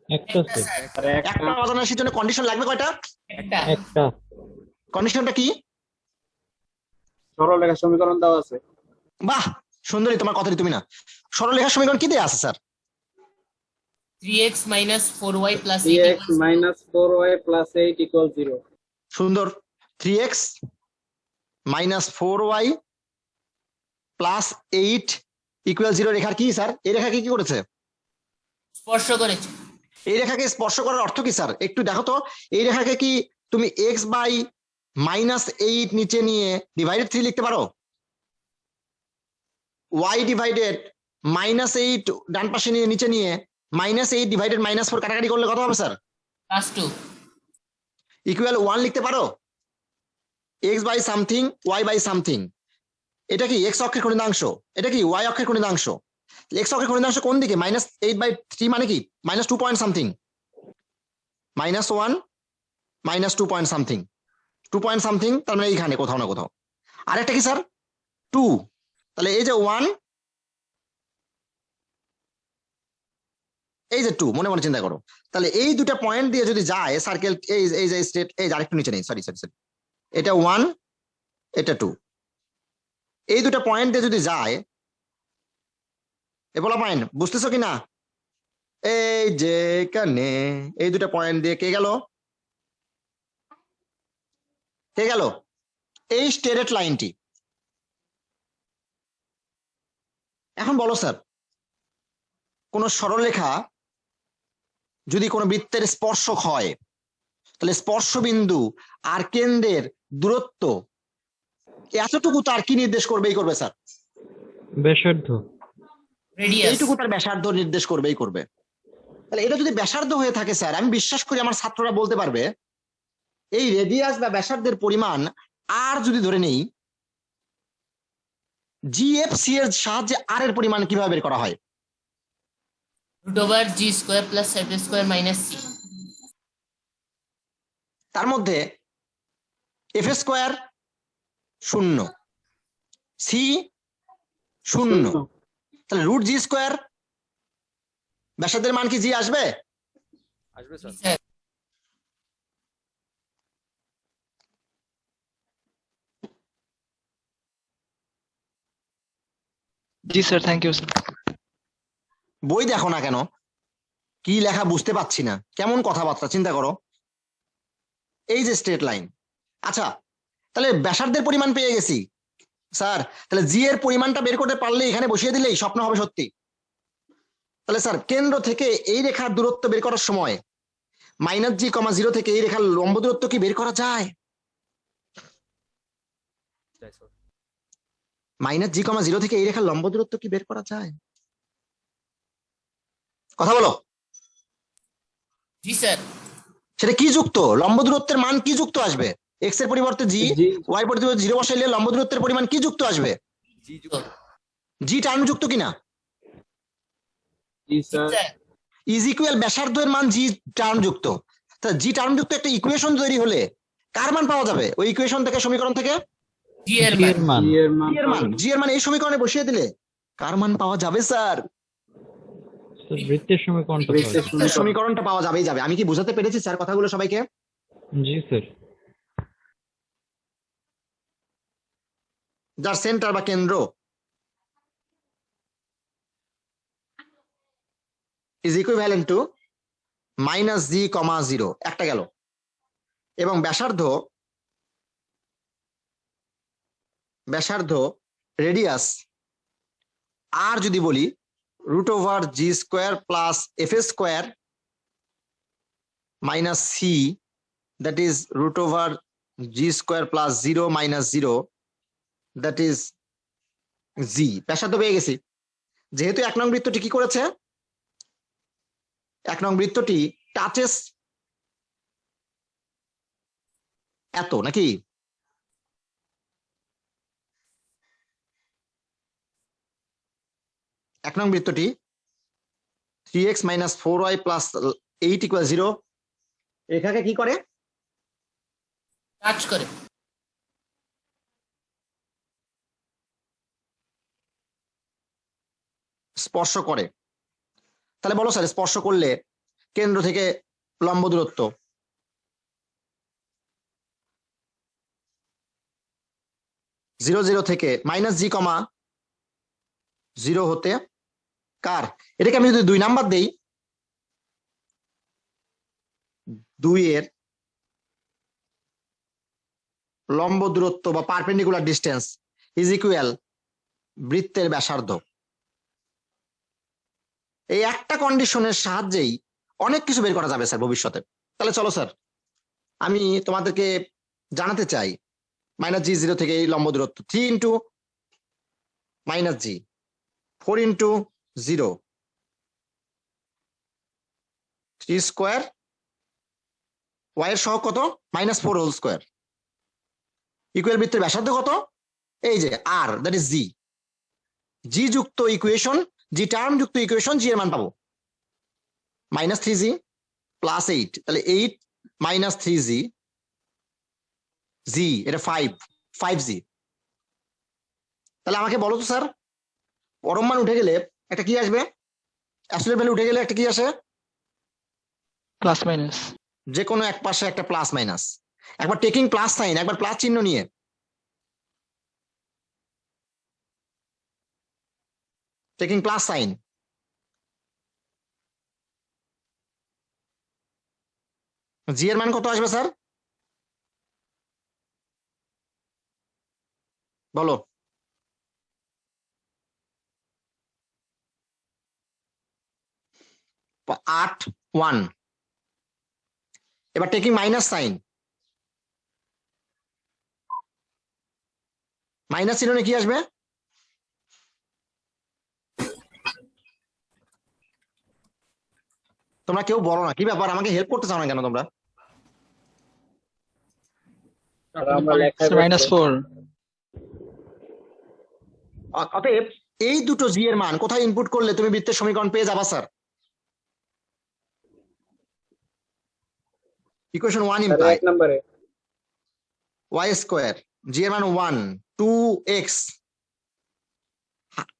একটা একটা স্যার, স্যার, একটা অজানা রাশির জন্য কন্ডিশন লাগবে কয়টা? একটা। একটা। কন্ডিশনটা কি? সরলরেখা সমীকরণ দেওয়া আছে। বাহ সুন্দরী, তোমার কথাটি তুমি না। সরলরেখার সমীকরণ কি দেয়া আছে sir? 3x minus 4y plus 8 3x equals minus 4y plus 8 equals 0. সুন্দর। 3x minus 4y plus 8 equal 0 রেখার কি স্যার? এই রেখাকে কি করেছে? স্পর্শ করেছে। এই রেখাকে স্পর্শ করার অর্থ কি স্যার? একটু দেখো তো, এই রেখাকে কি তুমি x বাই -8 নিচে নিয়ে ডিভাইডেড 3 লিখতে পারো? y ডিভাইডেড -8 ডান পাশে নিয়ে নিচে নিয়ে -8 ডিভাইডেড -4 কাটাকাটি করলে কত হবে স্যার? +2 ইকুয়াল 1 লিখতে পারো? x by something y by something, এটা কি x অক্ষের খণ্ডিতাংশ, এটা কি y অক্ষের খণ্ডিতাংশ। x অক্ষের খণ্ডিতাংশ কোন দিকে? -8/3 মানে কি? -2 point something, -1 -2 point something, 2 point something, তার মানে এইখানে কোথাও না কোথাও। আর একটা কি স্যার? 2। তাহলে এই যে 1, এই যে 2, মনে মনে চিন্তা করো। তাহলে এই দুটা পয়েন্ট দিয়ে যদি যায় সার্কেল, এই যে স্ট্রেট, এই যে আরেকটু নিচে নেই, সরি, এটা 1, এটা 2, এই দুটা পয়েন্ট দিয়ে যদি যায়, এ বলা পয়েন্ট বুঝতেছো কি না? এই যে এখানে এই দুটা পয়েন্ট দিয়ে কে গেল? কে গেল? এই স্ট্রেট লাইনটি। এখন বলো স্যার, কোন সরলরেখা যদি কোনো বৃত্তের স্পর্শক হয়, তাহলে স্পর্শ বিন্দু আর কেন্দ্রের দূরত্ব এতটুকু তার কি নির্দেশ করবেই করবে স্যার? ব্যাসার্ধ। রেডিয়াস। এইটুকু তার ব্যাসার্ধ নির্দেশ করবেই করবে। তাহলে এটা যদি ব্যাসার্ধ হয়ে থাকে স্যার, আমি বিশ্বাস করি আমার ছাত্ররা বলতে পারবে এই রেডিয়াস বা ব্যাসার্ধের পরিমাণ আর যদি ধরে নেই, জিএফসি এর সাহায্যে আর এর পরিমাণ কিভাবে বের করা হয়? √g square plus 7 square minus c। তার মধ্যে এফ স্কোয়ার 0, সি 0, তাহলে √g স্কোয়ার ব্যাসার্ধের মান কি জি আসবে? আসবে স্যার। স্যার জি স্যার, থ্যাংক ইউ স্যার। বই দেখো না কেন? কি লেখা বুঝতে পাচ্ছি না, কেমন কথাবার্তা, চিন্তা করো। এই যে স্ট্রেট লাইন, আচ্ছা তাহলে ব্যাসার্ধের পরিমাণ পেয়ে গেছি স্যার, তাহলে জি এর পরিমাণটা বের করতে পারলে এখানে বসিয়ে দিলেই স্বপ্ন হবে সত্যি। তাহলে স্যার কেন্দ্র থেকে এই রেখার দূরত্ব বের করার সময় -g,0 থেকে এই রেখার লম্ব দূরত্ব কি বের করা যায়? যাই স্যার। -g,0 থেকে এই রেখার লম্ব দূরত্ব কি বের করা যায়? কথা বলো। জি স্যার। সেটা কি যুক্ত? লম্ব দূরত্বের মান কি যুক্ত আসবে? x এর পরিবর্তে g, জি y পরিবর্তে 0 বসাইলে লম্ব দূরত্বের পরিমাণ কি যুক্ত আসবে? জি যুক্ত। g টার্ম যুক্ত কিনা? জি জি স্যার স্যার। ইজ ইকুয়াল ব্যাসার্ধের মান g টার্ম যুক্ত। তা g টার্ম যুক্ত একটা ইকুয়েশন তৈরি হলে কার মান পাওয়া যাবে? ওই ইকুয়েশন থেকে, সমীকরণ থেকে জি এর জি মান। এর মান জি এর মান g এর মান, g এর মান এই সমীকরণে বসিয়ে দিলে কার মান পাওয়া যাবে স্যার? তো বৃত্তের সমীকরণটা পাওয়া বৃত্তের যাবে। সমীকরণটা পাওয়া যাবেই যাবে। আমি কি বোঝাতে পেরেছি স্যার কথাগুলো সবাইকে? জি স্যার। যার সেন্টার বা কেন্দ্র ইজ ইকুইভ্যালেন্ট টু -g,0 একটা গেল, এবং ব্যাসার্ধ রেডিয়াস আর যদি বলি √g² plus f² minus c, that is √g² plus 0 minus 0, that is g। ব্যাসার্ধ পেয়ে গেছি। যেহেতু 1 নং বৃত্তটি কি করেছে, 1 নং বৃত্তটি টাচেস এত নাকি? এক নং বৃত্তটি 3x - 4y + 8 = 0 রেখাকে কি করে? টাচ করে। স্পর্শ করে। তাহলে বলো স্যার, স্পর্শ করলে কেন্দ্র থেকে লম্ব দূরত্ব -0 থেকে -g,0 হতে কার? এটাকে আমি যদি 2 নাম্বার দেই, 2 এর লম্ব দূরত্ব বা পারপেন্ডিকুলার ডিস্টেন্স ইজ ইকুয়াল বৃত্তের ব্যাসার্ধ। এই একটা কন্ডিশনের সাহায্যেই অনেক কিছু বের করা যাবে স্যার ভবিষ্যতে। তাহলে চলো স্যার, আমি তোমাদেরকে জানাতে চাই -g,0 থেকে এই লম্ব দূরত্ব 3 × -g, 4 × 0, 3² y এর সহগ কত? -4 হোল স্কয়ার ইকুয়াল বৃত্তের ব্যাসার্ধ কত? এই যে r, দ্যাট ইজ g যুক্ত ইকুয়েশন, g টার্ম যুক্ত ইকুয়েশন, g এর মান পাবো -3g + 8, তাহলে 8 - 3g, g এটা 5g। তাহলে আমাকে বলো তো স্যার, পরম মান উঠে গেলে একটা কি আসবে? অ্যাবসলিউট ভ্যালু উঠে গেলে একটা কি আসে? Plus minus. যে কোনো এক পাশে একটা প্লাস মাইনাস, একবার টেকিং প্লাস সাইন, একবার প্লাস চিহ্ন নিয়ে। টেকিং প্লাস সাইন, জি এর মান কত আসবে স্যার? বলো। 8 1। এবার টেকিং মাইনাস সাইন, মাইনাস চিহ্ন নিয়ে কি আসবে? তোমরা কেউ বলো না, কি ব্যাপার? আমাকে হেল্প করতে চাও না কেন তোমরা? আর আমরা লেখা -4। অতএব এই দুটো জি এর মান কোথায় ইনপুট করলে তুমি বৃত্তের সমীকরণ পেয়ে যাবা স্যার? ইকুয়েশন 1 ইমপ্লাই 1 নম্বরে y², জি এর মান 1 2x,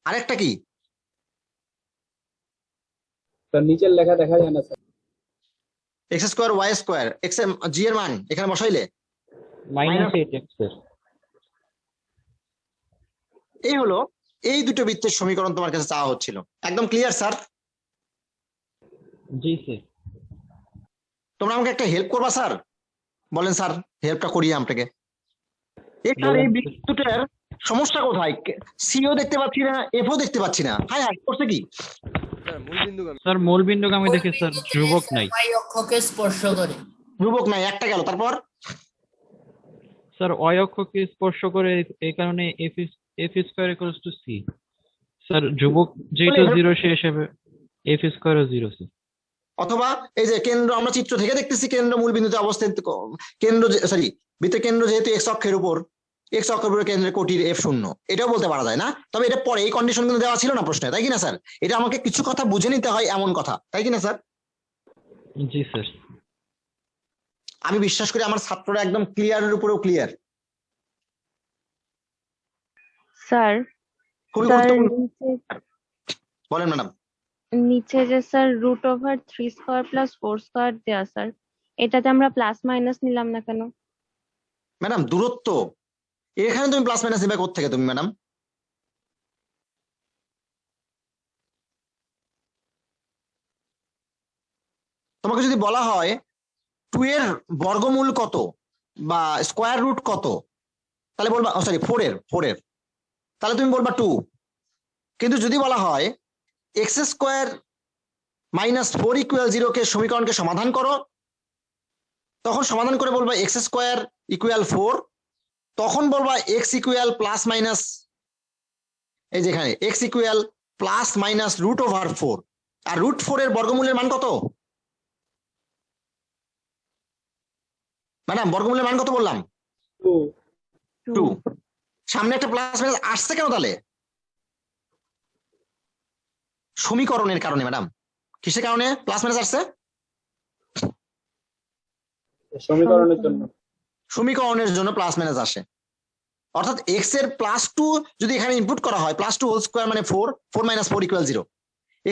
আরেকটা কি? তো নিচের লেখা দেখা যায় না স্যার। x² y², x এর জি এর মান এখানে বসাইলে -8x স্যার। এই হলো এই দুটো বৃত্তের সমীকরণ তোমার কাছে চাওয়া হচ্ছিল। একদম ক্লিয়ার স্যার? জি স্যার। তোমরা আমাকে একটা হেল্প করবা স্যার? বলেন স্যার, হেল্পটা করি আপনাকে। এখানে এই বৃত্তটার সমস্যা কোথায়? সিও দেখতে পাচ্ছি না, এফও দেখতে পাচ্ছি না। হাই হাই করছে কি? স্যার মূলবিন্দুগামী। স্যার মূল বিন্দুগামী দেখে স্যার ধ্রুবক নাই। y অক্ষকে স্পর্শ করে। ধ্রুবক নাই, একটা গেল, তারপর স্যার y অক্ষকে স্পর্শ করে, এই কারণে f square equals to c। Sir ধ্রুবক যেহেতু 0 সে হিসেবে f স্কয়ার ও 0 স্যার। অথবা এই যে কেন্দ্র, আমরা চিত্র থেকে দেখতেছি কেন্দ্র মূল বিন্দুতে অবস্থিত, কেন্দ্র সরি বৃত্তের কেন্দ্র যেহেতু x অক্ষের উপর, x অক্ষের উপরে কেন্দ্রের কোটির f শূন্য, এটাও বলতে পারা যায় না। তবে এটা পরে এই কন্ডিশন কিন্তু দেওয়া ছিল না প্রশ্নে, তাই কিনা স্যার? এটা আমাকে কিছু কথা বুঝে নিতে হয় এমন কথা, তাই কিনা স্যার? জি স্যার। আমি বিশ্বাস করি আমার ছাত্ররা একদম ক্লিয়ারের উপরেও ক্লিয়ার। স্যার খুবই স্যার গুরুত্বপূর্ণ। বলেন ম্যাডাম। নিচে যে স্যার √3² প্লাস 4² দেয়া স্যার, এটাতে আমরা প্লাস মাইনাস নিলাম না কেন? ম্যাডাম দূরত্ব, এখানে তুমি প্লাস মাইনাস নেবে কোথা থেকে তুমি ম্যাডাম? তোমাকে যদি বলা হয় 2 এর বর্গমূল কত বা স্কোয়ার রুট কত, তাহলে বলবা সরি 4 এর, তাহলে তুমি বলবা 2। কিন্তু যদি বলা হয় x² - 4 = 0 কে সমীকরণকে সমাধান করো, তখন সমাধান করে বলবা x² = 4, তখন বলবা x = প্লাস মাইনাস, এই যেখানে x = প্লাস মাইনাস √/4, আর √4 এর বর্গমূলের মান কত ম্যাডাম? বর্গমূলের মান কত বললাম? 2। সামনে একটা প্লাস মাইনাস আসছে কেন তাহলে? সমীকরণের কারণে ম্যাডাম। কিসের কারণে প্লাস মাইনাস আসছে? সমীকরণের জন্য। সমীকরণের জন্য প্লাস মাইনাস আসে। অর্থাৎ x এর +2 যদি এখানে ইনপুট করা হয়, +2 হোল স্কয়ার মানে 4, 4 - 4 = 0।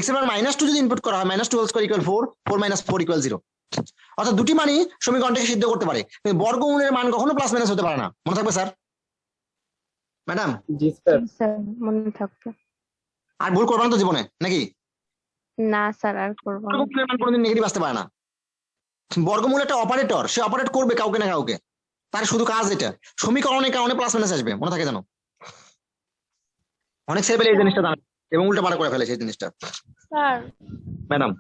x এর মান -2 যদি ইনপুট করা হয়, -2 হোল স্কয়ার = 4, 4 - 4 = 0। অর্থাৎ দুটি মানই সমীকরণটাকে সিদ্ধ করতে পারে, কিন্তু বর্গমূলের মান কখনো প্লাস মাইনাস হতে পারে না। মনে থাকবে স্যার? ম্যাডাম জি স্যার। স্যার মনে থাকবে। আর ভুল করবে না তো জীবনে নাকি? না স্যার আর করবো না। বর্গমূলের মান কোনোদিন নেগেটিভ আসতে পারে না। বর্গমূল একটা অপারেটর, সে অপারেট করবে কাউকে না কাউকে, তার শুধু কাজ এটা। সমীকরণের কারণে প্লাস মাইনাস আসবে, মনে থাকে জানো? অনেক ছেলেপেলে এই জিনিসটা জানে এবং উল্টা পাল্টা করে ফেলে সেই জিনিসটা। স্যার ম্যাডাম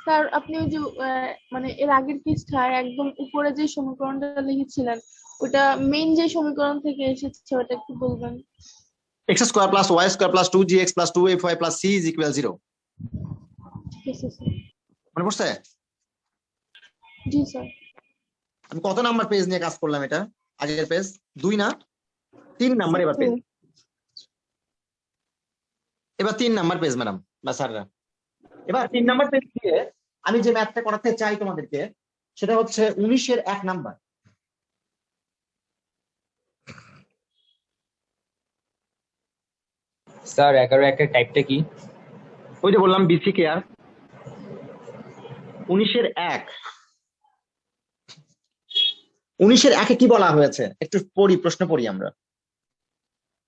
স্যার আপনি ওই যে মানে এর আগের পৃষ্ঠায় একদম উপরে যে সমীকরণটা লিখেছিলেন, ওটা মেইন যে সমীকরণ থেকে এসেছে ওটা একটু বলবেন? x² + y² + 2gx + 2fy + c = 0। ঠিক আছে স্যার। মনে পড়ছে? জি স্যার। আমি কত নাম্বার পেজ নিয়ে কাজ করলাম? এটা আগের পেজ 2 না 3 নাম্বার, এবার পেজ, এবার 3 নাম্বার পেজ ম্যাডাম বা স্যাররা। এবার 3 নাম্বার পেজ দিয়ে আমি যে ম্যাথটা করাতে চাই তোমাদেরকে, সেটা হচ্ছে 19 এর 1 নাম্বার। স্যার 11 টাইপটা কি? ওই যে বললাম বিসি কেয়ার। 19 এর 1, 19 এর 1-এ কি বলা হয়েছে একটু পড়ি, প্রশ্ন পড়ি আমরা।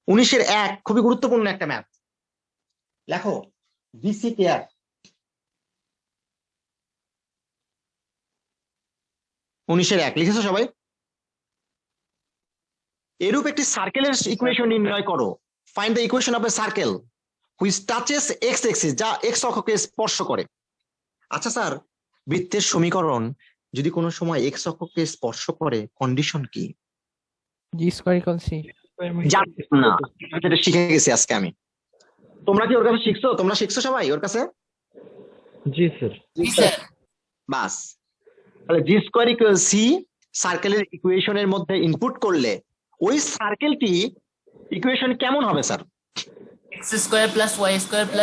19 এর 1 খুবই গুরুত্বপূর্ণ একটা ম্যাথ। লেখো বিসি কেয়ার। 19 এর 1 লিখেছো সবাই? এরূপ একটি সার্কেলের ইকুয়েশন নির্ণয় করো। Find the equation of A circle which touches x axis, যা এক্স অক্ষকে স্পর্শ করে। আচ্ছা স্যার, বৃত্তের সমীকরণ যদি কোনো সময় এক্স অক্ষকে স্পর্শ করে, কন্ডিশন কি? g² = c। জানি না, এটা শিখে গেছি আজকে আমি। তোমরা কি ওর কাছে শিখছো? তোমরা শিখছো সবাই ওর কাছে? জি স্যার। জি জি স্যার। স্যার। বাস, তাহলে g² = c সার্কেলের ইকুয়েশনের মধ্যে ইনপুট করলে ওই সার্কেলটি ইকুয়েশন কেমন হবে sir? x² + y²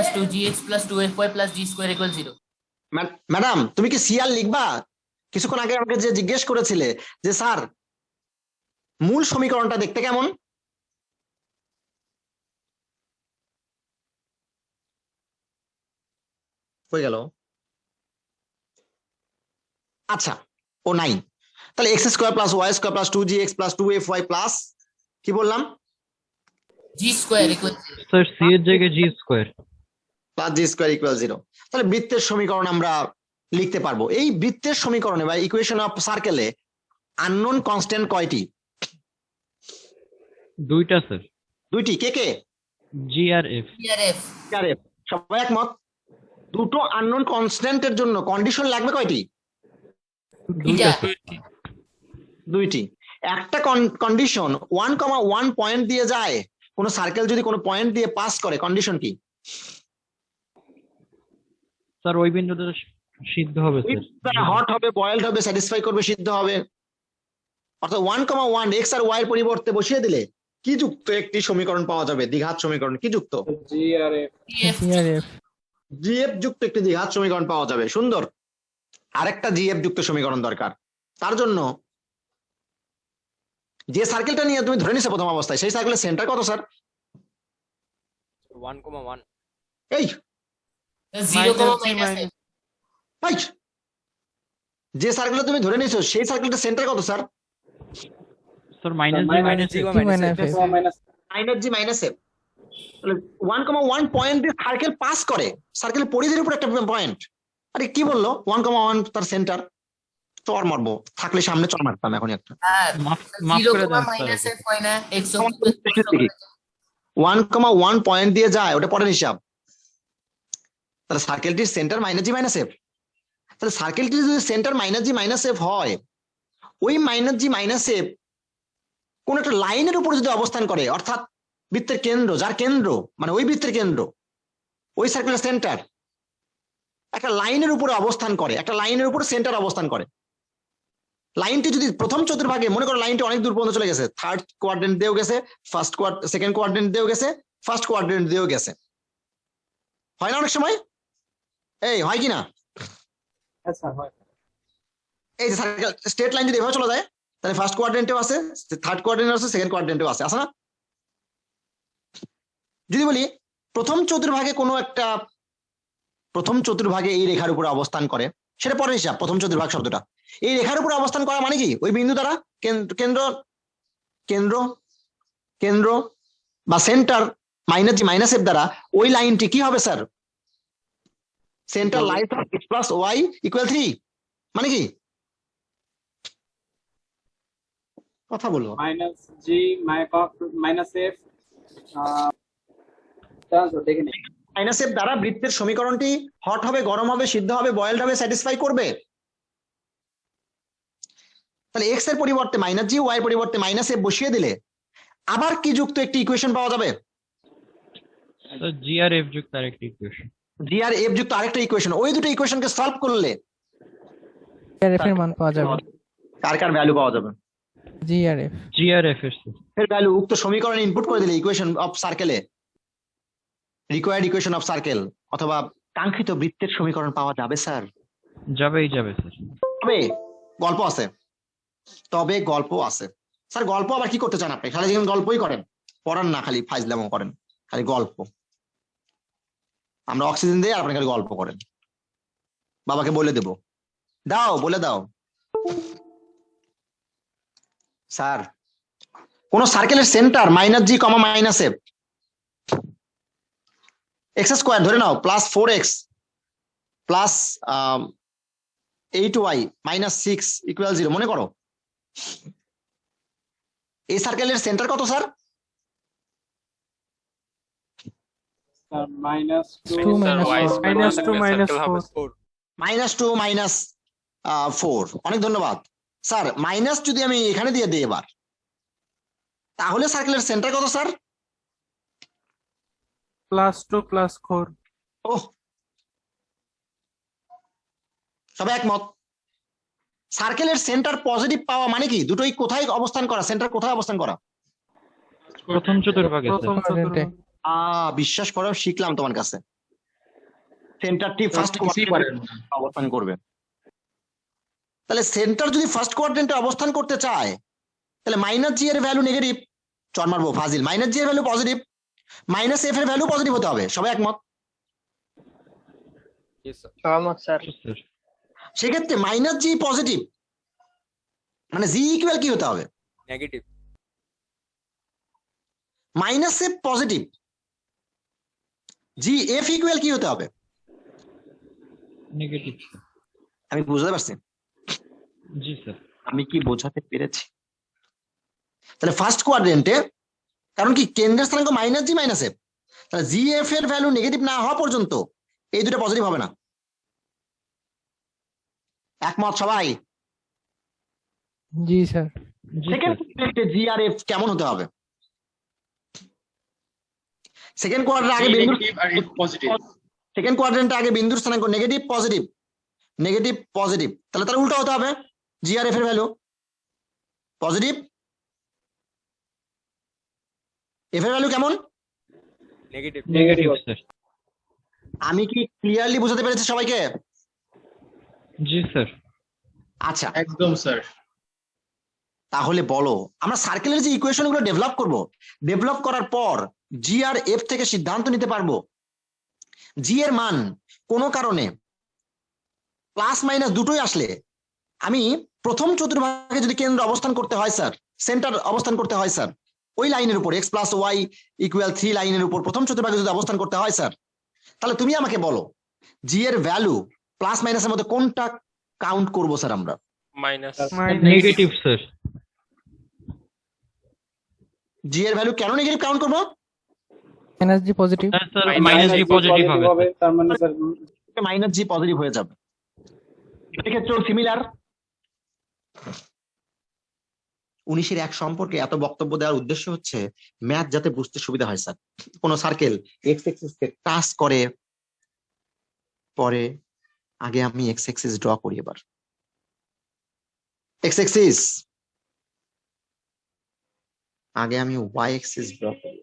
+ 2gx + 2fy + g² = 0। Madam তুমি কি সি আর লিখবা? কিছুক্ষণ আগে আমাকে যে জিজ্ঞেস করেছিলে যে স্যার মূল সমীকরণটা দেখতে কেমন, হয়ে গেল। আচ্ছা ও নাই, তাহলে x² + y² + 2gx + 2fy plus কি বললাম g² = 0। স্যার c এর জায়গায় g স্কয়ার। Plus g² = 0। তাহলে বৃত্তের সমীকরণ আমরা লিখতে পারবো। এই বৃত্তের সমীকরণে বা ইকুয়েশন অফ সার্কেলে আননোন কনস্ট্যান্ট কয়টি? 2টা স্যার, 2টি। কে কে? g আর f। g আর f। আরে সবাই একমত? দুটো আননোন কনস্ট্যান্টের জন্য কন্ডিশন লাগবে কয়টি? দুইটা দুইটি। একটা কন্ডিশন 1,1 পয়েন্ট দিয়ে যায়, কোন সার্কেল যদি কোনো পয়েন্ট দিয়ে পাস করে, কন্ডিশন কি? স্যার ওই বিন্দুটা সিদ্ধ হবে স্যার। হট হবে, বয়েলড হবে, স্যাটিসফাই করবে, সিদ্ধ হবে। অর্থাৎ 1,1 এক্স আর ওয়াই এর পরিবর্তে বসিয়ে দিলে কি যুক্ত একটি সমীকরণ পাওয়া যাবে? দ্বিঘাত সমীকরণ। কি যুক্ত? জি আর এফ। CRF জিএফ যুক্ত একটি দ্বিঘাত সমীকরণ পাওয়া যাবে। সুন্দর। আরেকটা জিএফ যুক্ত সমীকরণ দরকার। তার জন্য যে সার্কেলটা নিয়ে তুমি ধরে নিছো প্রথম অবস্থায়, সেই সার্কেলের সেন্টার কত স্যার? 1,1. এই 0, ভাই, যে সার্কেলটা তুমি ধরে নিছো সেই সার্কেলটার সেন্টার কত স্যার? স্যার মাইনাস জি minus G minus F minus minus জি মাইনাস এফ। 1,1 পয়েন্ট দিয়ে সার্কেল পাস করে, সার্কেলের পরিধির উপর একটা পয়েন্ট। আরে কি বললো? 1,1 তার সেন্টার। চর মারবো, থাকলে সামনে চর মারতাম এখন একটা। মাফ করে দেন মাইনাস স্যার। এফ হয় না, x অক্ষ 1,1 পয়েন্ট দিয়ে যায়, ওটা পরের হিসাব। তাহলে সার্কেলটির সেন্টার মাইনাস জি মাইনাস এফ। তাহলে সার্কেলটির যদি সেন্টার মাইনাস জি মাইনাস এফ হয়, ওই মাইনাস জি মাইনাস এফ কোন একটা লাইনের উপর যদি অবস্থান করে, অর্থাৎ বৃত্তের কেন্দ্র, যার কেন্দ্র মানে ওই বৃত্তের কেন্দ্র, ওই সার্কেলের সেন্টার একটা লাইনের উপরে অবস্থান করে, একটা লাইনের উপর সেন্টার অবস্থান করে। লাইনটি যদি প্রথম চতুর্ভাগে, মনে করো লাইনটি অনেক দূর পর্যন্ত চলে গেছে, থার্ড কোয়াড্রেন্ট দিয়েও গেছে, সেকেন্ড কোয়াড্রেন্ট দিয়েও গেছে, ফার্স্ট কোয়াড্রেন্ট দিয়েও গেছে, হয় না অনেক সময়? এই হয় কি না? হ্যাঁ স্যার হয়। এই যে সার্কেল স্ট্রেট লাইন যদি এভাবে চলে যায়, তাহলে ফার্স্ট কোয়াড্রেন্টেও আছে, থার্ড কোয়াড্রেন্টে আছে, সেকেন্ড কোয়াড্রেন্টেও আছে, আছে না? যদি বলি প্রথম চতুর্ভাগে কোনো একটা, প্রথম চতুর্ভাগে এই রেখার উপরে অবস্থান করে, সেটা পরের হিসাব। প্রথম চতুর্ভাগ শব্দটা এই রেখার উপরে অবস্থান করা মানে কি? ওই বিন্দু দ্বারা কেন্দ্র কেন্দ্র কেন্দ্র বা সেন্টার মাইনাস জি মাইনাস এফ দ্বারা ওই লাইনটি কি হবে স্যার? Centre line X plus Y equal 3, মানে কি? কথা বলবো। মাইনাস জি মাইনাস এফ দেখে নিই। মাইনাস এফ দ্বারা বৃত্তের সমীকরণটি হট হবে, গরম হবে, সিদ্ধ হবে, বয়েলড হবে, স্যাটিসফাই করবে। তাহলে এক্স এর পরিবর্তে মাইনাস জি, ওয়াই এর পরিবর্তে মাইনাস এফ বসিয়ে দিলে আবার কি যুক্ত একটি ইকুয়েশন পাওয়া যাবে? স্যার জি আর এফ যুক্ত আরেকটি ইকুয়েশন। জি আর এফ যুক্ত আরেকটা ইকুয়েশন। ওই দুটো ইকুয়েশনকে সলভ করলে CRF এর মান পাওয়া যাবে। কার কার ভ্যালু পাওয়া যাবে? GRF জি আর এফ এর এর ভ্যালু উক্ত সমীকরণে ইনপুট করে দিলে ইকুয়েশন অফ সার্কেলে, রিকোয়ার্ড ইকুয়েশন অফ সার্কেল অথবা কাঙ্ক্ষিত বৃত্তের সমীকরণ পাওয়া যাবে স্যার। যাবেই যাবে স্যার। তবে গল্প আছে, তবে গল্প আছে স্যার। গল্প আবার কি করতে চান আপনি? খালি যেমন গল্পই করেন, পড়ান না, খালি ফাইজলামো করেন, খালি গল্প। আমরা অক্সিজেন দিই আর আপনি খালি গল্প করেন। বাবাকে বলে দেব, দাও বলে দাও। স্যার কোন সার্কেলের centre minus g comma minus f, x square ধরে নাও plus 4x plus 8y minus 6 equal 0 মনে করো। এই সার্কেলের সেন্টার কত স্যার? Minus 2 minus 4 -2 -4। অনেক ধন্যবাদ স্যার। মাইনাস যদি আমি এখানে দিয়ে দিই এবার, তাহলে সার্কেলের সেন্টার কত স্যার? +2 +4 ও সবাই একমত? সার্কেলের সেন্টার পজিটিভ পাওয়া মানে কি? দুটোই কোথায় অবস্থান করা? সেন্টার কোথায় অবস্থান করা? প্রথম চতুর্ভাগে স্যার। quadrant-এ। বিশ্বাস করো, শিখলাম তোমার কাছে। সেন্টারটি ফার্স্ট অবস্থান করবে। তাহলে সেন্টার যদি ফার্স্ট কোয়াড্রেন্টে অবস্থান করতে চায়, তাহলে মাইনাস জি এর ভ্যালু নেগেটিভ, চর মারবো ফাজিল। মাইনাস জি এর ভ্যালু পজিটিভ, মাইনাস এফ এর ভ্যালু পজিটিভ হতে হবে। সবাই একমত? Yes, sir. স্যার সেক্ষেত্রে মাইনাস জি পজিটিভ মানে জি ইকুয়াল কি হতে হবে? Negative. মাইনাস এফ পজিটিভ, জি এফ ইকুয়াল কি হতে হবে? নেগেটিভ। আমি বুঝতে পারছি? জি স্যার। আমি কি বোঝাতে পেরেছি? তাহলে ফার্স্ট কোয়াড্রেন্টে, কারণ কি কেন্দ্রের স্থানাঙ্ক মাইনাস জি মাইনাস এফ, তাহলে জি এফ এর ভ্যালু নেগেটিভ না হওয়া পর্যন্ত এই দুটো পজিটিভ হবে না। একমত সবাই? জি স্যার। সেকেন্ড কোয়াড্রেন্টে জি আর এফ কেমন হতে হবে? সেকেন্ড কোয়াড্রেন্টে আগে বিন্দু সেকেন্ড কোয়াড্রেন্টে আগে বিন্দুর স্থানাঙ্ক নেগেটিভ পজিটিভ নেগেটিভ পজিটিভ, তাহলে তার উল্টো হতে হবে। জি আর এফ এর ভ্যালু পজিটিভ, এফ এর ভ্যালু কেমন? নেগেটিভ। Negative sir. আমি কি ক্লিয়ারলি বুঝাতে পেরেছি সবাইকে? জি স্যার। আচ্ছা, একদম স্যার। তাহলে বলো আমরা সার্কেলের যে ইকুয়েশন গুলো ডেভেলপ করব, ডেভেলপ করার পর জি আর এফ থেকে সিদ্ধান্ত নিতে পারবো জি এর মান কোনো কারণে প্লাস মাইনাস দুটোই আসলে আমি প্রথম চতুর্ভাগে যদি কেন্দ্র অবস্থান করতে হয় স্যার, সেন্টার অবস্থান করতে হয় স্যার, ওই লাইনের উপর এক্স প্লাস ওয়াই ইকুয়াল 3 লাইনের উপর প্রথম চতুর্ভাগে যদি অবস্থান করতে হয় স্যার, তাহলে তুমি আমাকে বলো জি এর ভ্যালু প্লাস মাইনাসের মধ্যে কোনটা কাউন্ট করবো স্যার আমরা? মাইনাস। Negative sir. জি এর ভ্যালু কেন নেগেটিভ কাউন্ট করবো? মাইনাস জি পজিটিভ। স্যার মাইনাস জি পজিটিভ হবে। তার মানে স্যার মাইনাস জি পজিটিভ হয়ে যাবে। এক্ষেত্রেও সিমিলার। 19-এর 1 সম্পর্কে এত বক্তব্য দেওয়ার উদ্দেশ্য হচ্ছে ম্যাথ যাতে বুঝতে সুবিধা হয় স্যার। কোন সার্কেল এক্স এক্সিস কে টাচ করে পরে আগে আমি এক্স এক্সিস ড্র করি। এবার এক্স এক্সিস আগে আমি ওয়াই এক্সিস ড্র করি।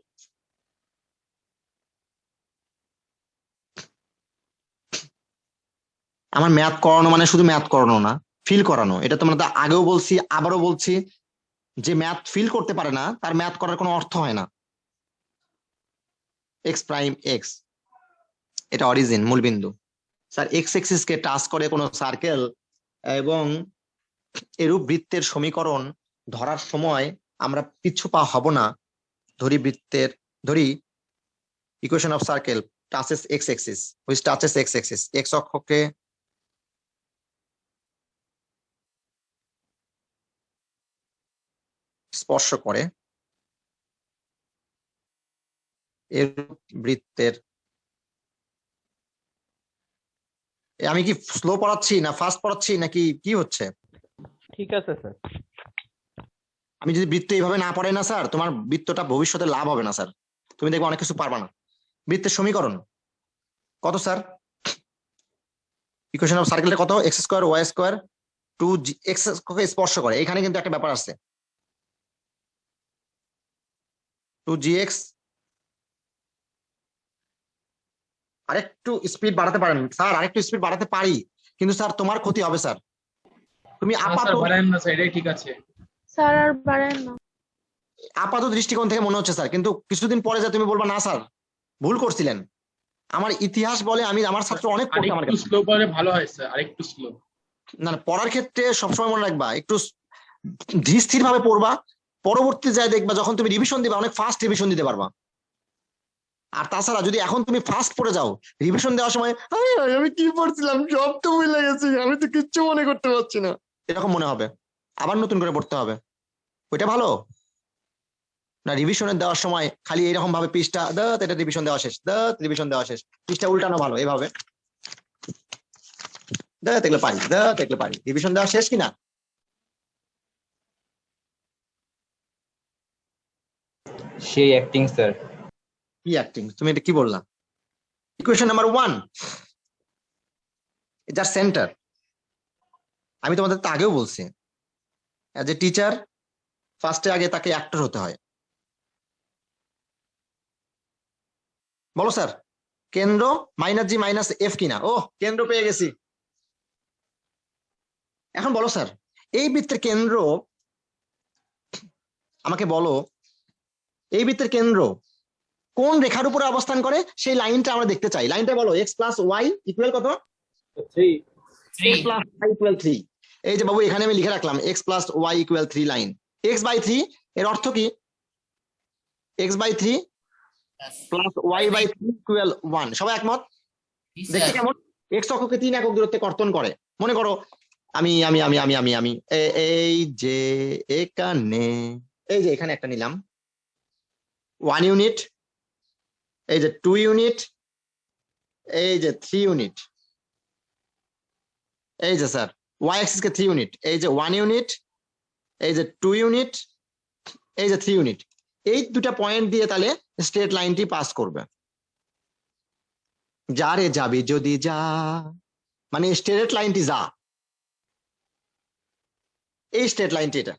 আমার ম্যাথ করানো মানে শুধু ম্যাথ করানো না, ফিল করানো। এটা তোমরা তো আগেও বলছি, আবারও বলছি, যে ম্যাথ ফিল করতে পারে না তার ম্যাথ করার কোনো অর্থ হয় না। এক্স প্রাইম এক্স, এটা অরিজিন, মূলবিন্দু স্যার। এক্স এক্সিস কে টাচ করে কোনো সার্কেল এবং এরূপ বৃত্তের সমীকরণ ধরার সময় আমরা পিছু পা হব না। ধরি equation of circle touches x axis, which touches x axis, x অক্ষকে স্পর্শ করে এর বৃত্তের। আমি কি স্লো পড়াচ্ছি না ফাস্ট পড়াচ্ছি নাকি কি হচ্ছে? ঠিক আছে স্যার। আমি যদি বৃত্ত এইভাবে না পড়াই না স্যার, তোমার বৃত্তটা ভবিষ্যতে লাভ হবে না স্যার। তুমি দেখবে অনেক কিছু পারবা না। বৃত্তের সমীকরণ কত স্যার? ইকুয়েশন অফ সার্কেলটা কত? X square Y square 2 x কে স্পর্শ করে। এখানে কিন্তু একটা ব্যাপার আছে, 2gx। আরেকটু স্পিড বাড়াতে পারেন স্যার? আরেকটু স্পিড বাড়াতে পারি, কিন্তু স্যার তোমার ক্ষতি হবে স্যার। তুমি স্যার আর বাড়ান না। আপাত দৃষ্টিকোণ থেকে মনে হচ্ছে স্যার, কিন্তু কিছুদিন পরে যা তুমি বলবা না স্যার ভুল করছিলেন। আমার ইতিহাস বলে আমি আমার ছাত্র অনেক পড়তে আমার কাছে। স্লো পড়লে ভালো হয় স্যার, আরেকটু স্লো। না না, পড়ার ক্ষেত্রে সবসময় মনে রাখবা একটু ধীর স্থির ভাবে পড়বা। পরবর্তী যায় দেখবা যখন তুমি রিভিশন দিবা অনেক ফাস্ট রিভিশন দিতে পারবা। আর তাছাড়া যদি এখন তুমি ফাস্ট পড়ে যাও, রিভিশন দেওয়ার সময় আমি কি পড়ছিলাম সব তো ভুলে গেছি, আমি তো কিচ্ছু মনে করতে পারছি না, এরকম মনে হবে। আবার নতুন করে পড়তে হবে। ওইটা ভালো না রিভিশনের দেওয়ার সময় খালি এরকম ভাবে পৃষ্ঠা এটা রিভিশন দেওয়া শেষ, রিভিশন দেওয়া শেষ, পৃষ্ঠা উল্টানো ভালো। এইভাবে দেখলে পারি, দেখলে পারি, রিভিশন দেওয়া শেষ কিনা। সেই অ্যাক্টিং স্যার। কি অ্যাক্টিং? তুমি এটা কি বললা? ইকুয়েশন নাম্বার 1 যার সেন্টার, আমি তোমাদের তো আগেও বলছি অ্যাজ এ টিচার ফার্স্টে আগে তাকে অ্যাক্টর হতে হয়। বলো স্যার কেন্দ্র মাইনাস জি মাইনাস এফ কিনা? ও কেন্দ্র পেয়ে গেছি। এখন বলো স্যার এই বৃত্তের কেন্দ্র, আমাকে বলো এই বৃত্তের কেন্দ্র কোন রেখার উপরে অবস্থান করে সেই লাইনটা আমরা দেখতে চাই। লাইনটা বলো এক্স প্লাস ওয়াই ইকুয়াল কত? 3। X plus Y equal 3। এই যে বাবু এখানে আমি লিখে রাখলাম X plus Y equal 3 line. X by 3 এর অর্থ কি? X by 3 plus Y by 3 equal 1। সবাই একমত? দেখতে কেমন? এক্স অক্ষকে 3 একক দূরত্বে কর্তন করে। মনে করো আমি আমি আমি আমি আমি আমি এই যে এখানে একটা নিলাম 1 ইউনিট, এই যে 2 ইউনিট, এই যে 3 ইউনিট, এই যে স্যার ওয়াই অ্যাক্সিস কে 3 ইউনিট, এই যে 1 ইউনিট, এই যে 2 ইউনিট, এই যে 3 ইউনিট, এই দুটা পয়েন্ট দিয়ে তাহলে স্ট্রেট লাইনটি পাস করবে। যা রে যাবি যদি যা, মানে স্ট্রেট লাইনটি যা, এই স্ট্রেট লাইনটি এটা।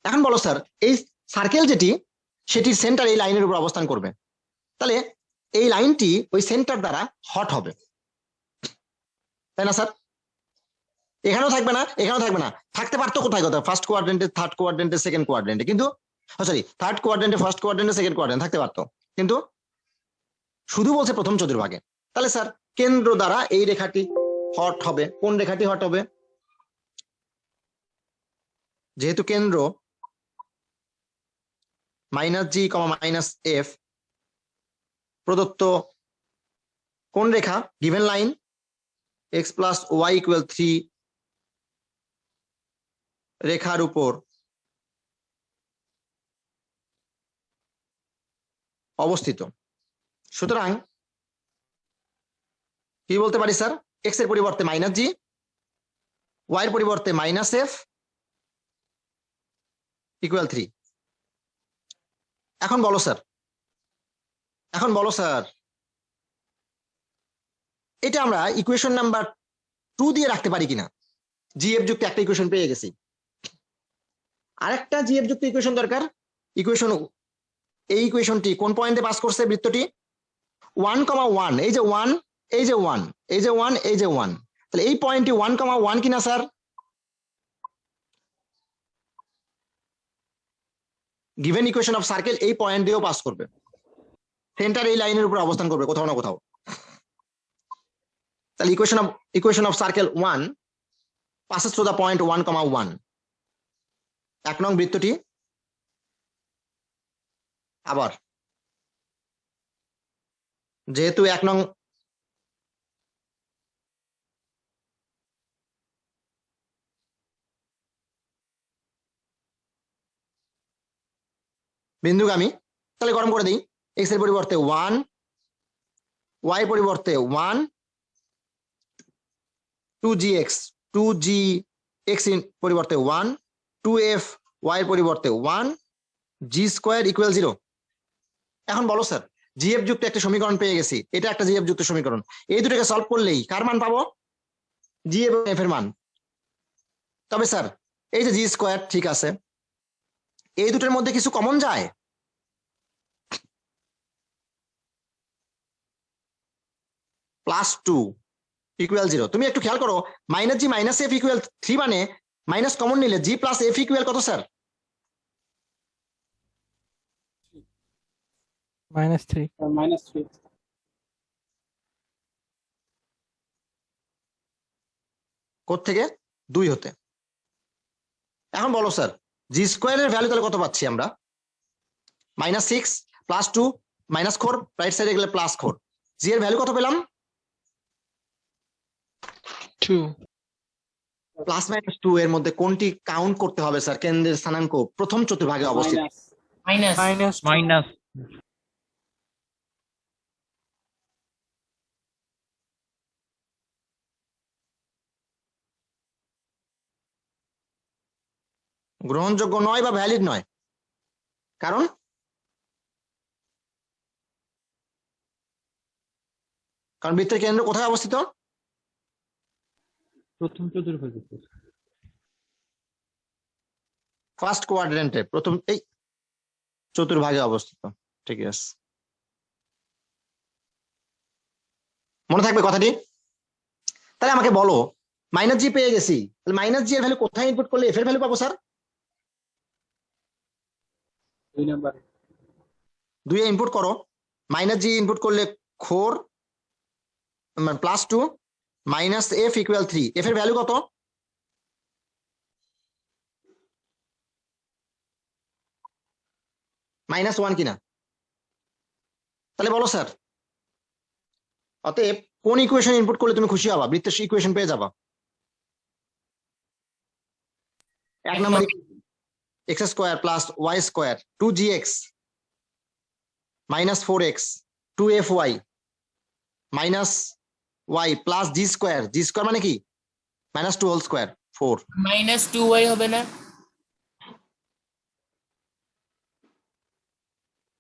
এখন বলো স্যার এই সার্কেল যেটি সেটির সেন্টার এই লাইনের উপর অবস্থান করবে, তাহলে এই লাইনটি ওই সেন্টার দ্বারা হট হবে, তাই না স্যার? এখানেও থাকবে না, এখানেও থাকবে না, থাকতে পারতো কোথায় কোথায়, ফার্স্ট কোয়াড্রেন্টে, থার্ড কোয়াড্রেন্টে, সেকেন্ড কোয়াড্রেন্টে, কিন্তু সরি থার্ড কোয়াড্রেন্টে, ফার্স্ট কোয়াড্রেন্টে, সেকেন্ড কোয়াড্রেন্টে থাকতে পারতো, কিন্তু শুধু বলছে প্রথম চতুর্ভাগে। তাহলে স্যার কেন্দ্র দ্বারা এই রেখাটি হট হবে। কোন রেখাটি হট হবে? যেহেতু কেন্দ্র -g, -f প্রদত্ত কোন রেখা, গিভেন লাইন x + y = 3 রেখার উপর অবস্থিত। সুতরাং কি বলতে পারি স্যার, x এর পরিবর্তে -g, y এর পরিবর্তে -f = 3। এখন বলো স্যার, এখন বলো স্যার, এটা আমরা ইকুয়েশন নাম্বার 2 দিয়ে রাখতে পারি কিনা? জিএফ যুক্ত একটা ইকুয়েশন পেয়ে গেছি, আরেকটা জিএফ যুক্ত ইকুয়েশন দরকার। ইকুয়েশন, এই ইকুয়েশনটি কোন পয়েন্টে পাস করছে বৃত্তটি? 1,1, এই যে 1, এই যে 1, এই যে 1, এই যে 1, তাহলে এই পয়েন্টটি 1,1 কিনা sir? Given equation of circle এই পয়েন্ট দিয়েও পাস করবে, সেন্টার এই লাইনের উপর অবস্থান করবে কোথাও না কোথাও। তাহলে equation of circle 1 passes through the point 1,1। 1 নং বৃত্তটি আবার যেহেতু 1 নং বিন্দুগামী, তাহলে গরম করে দিই। x এর পরিবর্তে 1, y এর পরিবর্তে 1, 2gx, 2gx এর পরিবর্তে 1, 2f y এর পরিবর্তে 1, g² = 0। এখন বলো স্যার, জিএফ যুক্ত একটা সমীকরণ পেয়ে গেছি, এটা একটা জিএফ যুক্ত সমীকরণ, এই দুটোকে সলভ করলেই কার মান পাবো? জি এবং এফ এর মান। তবে স্যার এই যে g², ঠিক আছে, এই দুটোর মধ্যে কিছু কমন যায়? +2 = 0। তুমি একটু খেয়াল করো, -g -f = 3 মানে মাইনাস কমন নিলে g + f = কত স্যার? -3 -3 কোত্থেকে? 2 হতে। এখন বলো স্যার g² এর ভ্যালু তাহলে কত পাচ্ছি আমরা? -6 +2 -4, রাইট সাইডে গেলে +4, g এর ভ্যালু কত পেলাম? 2 +-2 এর মধ্যে কোনটি কাউন্ট করতে হবে স্যার? কেন্দ্রের স্থানাঙ্ক প্রথম চতুর্ভাগে অবস্থিত। মাইনাস গ্রহণযোগ্য নয় বা ভ্যালিড নয়, কারণ বৃত্তের কেন্দ্র কোথায় অবস্থিত? প্রথম চতুর্ভাগে। ফার্স্ট কোয়াড্রেন্টে, প্রথম এই চতুর্ভাগে অবস্থিত। ঠিক আছে, মনে থাকবে কথাটি। তাহলে আমাকে বলো, -g পেয়ে গেছি, তাহলে -g এর ভ্যালু কোথায় ইনপুট করলে f এর ভ্যালু পাবো স্যার? 2 নাম্বার 2 এ ইনপুট করো, -g ইনপুট করলে 4 +2 -f = 3, f এর ভ্যালু কত? -1 কিনা? তাহলে বলো স্যার, অতএব কোন ইকুয়েশন ইনপুট করলে তুমি খুশি হবা, বৃত্তের ইকুয়েশন পেয়ে যাবা? 1 number x² + y² 2gx minus 4x 2fy minus y plus g square মানে কি minus 2 whole square 4 minus 2y হবে না?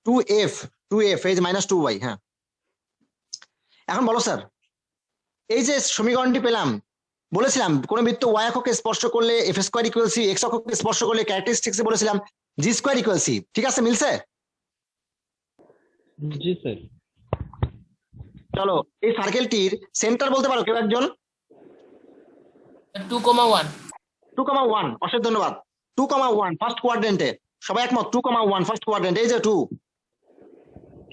2f এই যে মাইনাস 2y। হ্যাঁ, এখন বলো স্যার, এই যে সমীকরণটি পেলাম, বলেছিলাম কোন বৃত্ত y অক্ষকে স্পর্শ করলে f square equal c, x অক্ষকে স্পর্শ করলে ক্যারেক্টারিস্টিক্সে বলেছিলাম g স্কয়ার ইকুয়াল c। ঠিক আছে, মিলছে? জি স্যার। চলো এই সার্কেলটির সেন্টার বলতে পারো কেউ একজন? 2,1 2,1, অশেষ ধন্যবাদ। 2,1 ফার্স্ট কোয়াড্রেন্টে, সবাই একমত? 2,1 ফার্স্ট কোয়াড্রেন্ট, এই যে 2,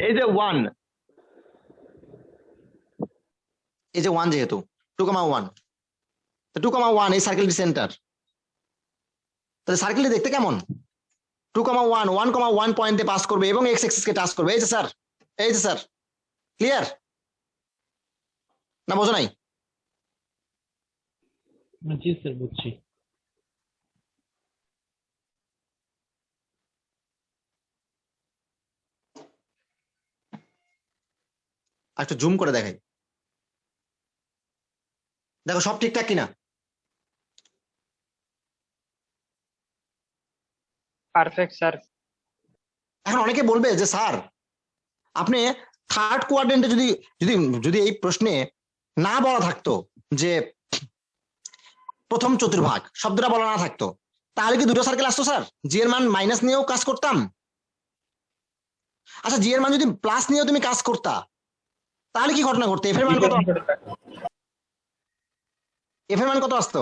এই যে 1, এই যে 1, যেহেতু 2,1, তো 2,1 এই সার্কেলটি সেন্টার। তাহলে সার্কেলটি দেখতে কেমন? 2,1 1,1 পয়েন্টে পাস করবে এবং এক্স এক্সিস কে টাচ করবে। এই যে স্যার, এই যে স্যার, ক্লিয়ার না? বোঝো নাই? জি স্যার, বুঝছি। আর একটু জুম করে দেখাই, দেখো সব ঠিকঠাক কিনা। Perfect sir. এখন অনেকে বলবে যে স্যার আপনি থার্ড কোয়াড্রেন্টে যদি যদি যদি এই প্রশ্নে না বলা থাকতো যে প্রথম চতুর্ভাগ শব্দটা বলা না থাকতো, তাহলে কি দুটো সার্কেল আসতো স্যার? জি এর মান মাইনাস নিয়েও কাজ করতাম। আচ্ছা, জি এর মান যদি প্লাস নিয়েও তুমি কাজ করতা, তাহলে কি ঘটনা ঘটতো? এফ এর মান কত? এফ এর মান কত আসতো?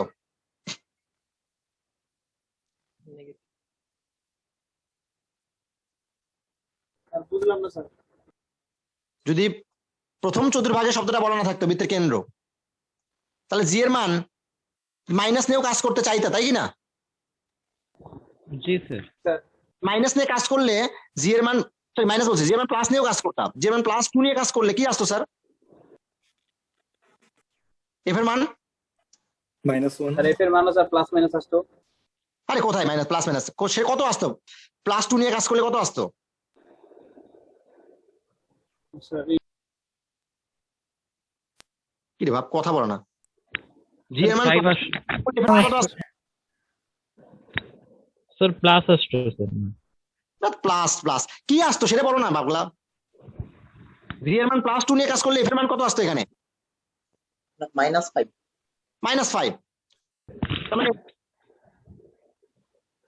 বুঝলাম না স্যার। যদি প্রথম চতুর্ভাগে শব্দটা বলা না থাকতো বৃত্তের কেন্দ্র, তাহলে জি এর মান মাইনাস নিয়েও কাজ করতে চাইতা, তাই কি না? জি স্যার। মাইনাস নিয়ে কাজ করলে জি এর মান, মাইনাস বলছি, জি এর মান প্লাস নিয়েও কাজ করতাম। জি এর মান প্লাস 2 নিয়ে কাজ করলে কি আসতো স্যার? এফ এর মান -1 স্যার, এফ এর মান স্যার প্লাস মাইনাস আসতো। আরে কোথায় মাইনাস প্লাস মাইনাস, সে কত আসতো? প্লাস 2 নিয়ে কাজ করলে কত আসতো? স্যার কি রে বাপ, কথা বলো না। জি এর মান স্যার প্লাস আসতো স্যার। প্লাস প্লাস কি আসতো সেটা বলো না বাবলা। জি এর মান প্লাস 2 নিয়ে কাজ করলে এফ এর মান কত আসতো এখানে? -5 -5। তার মানে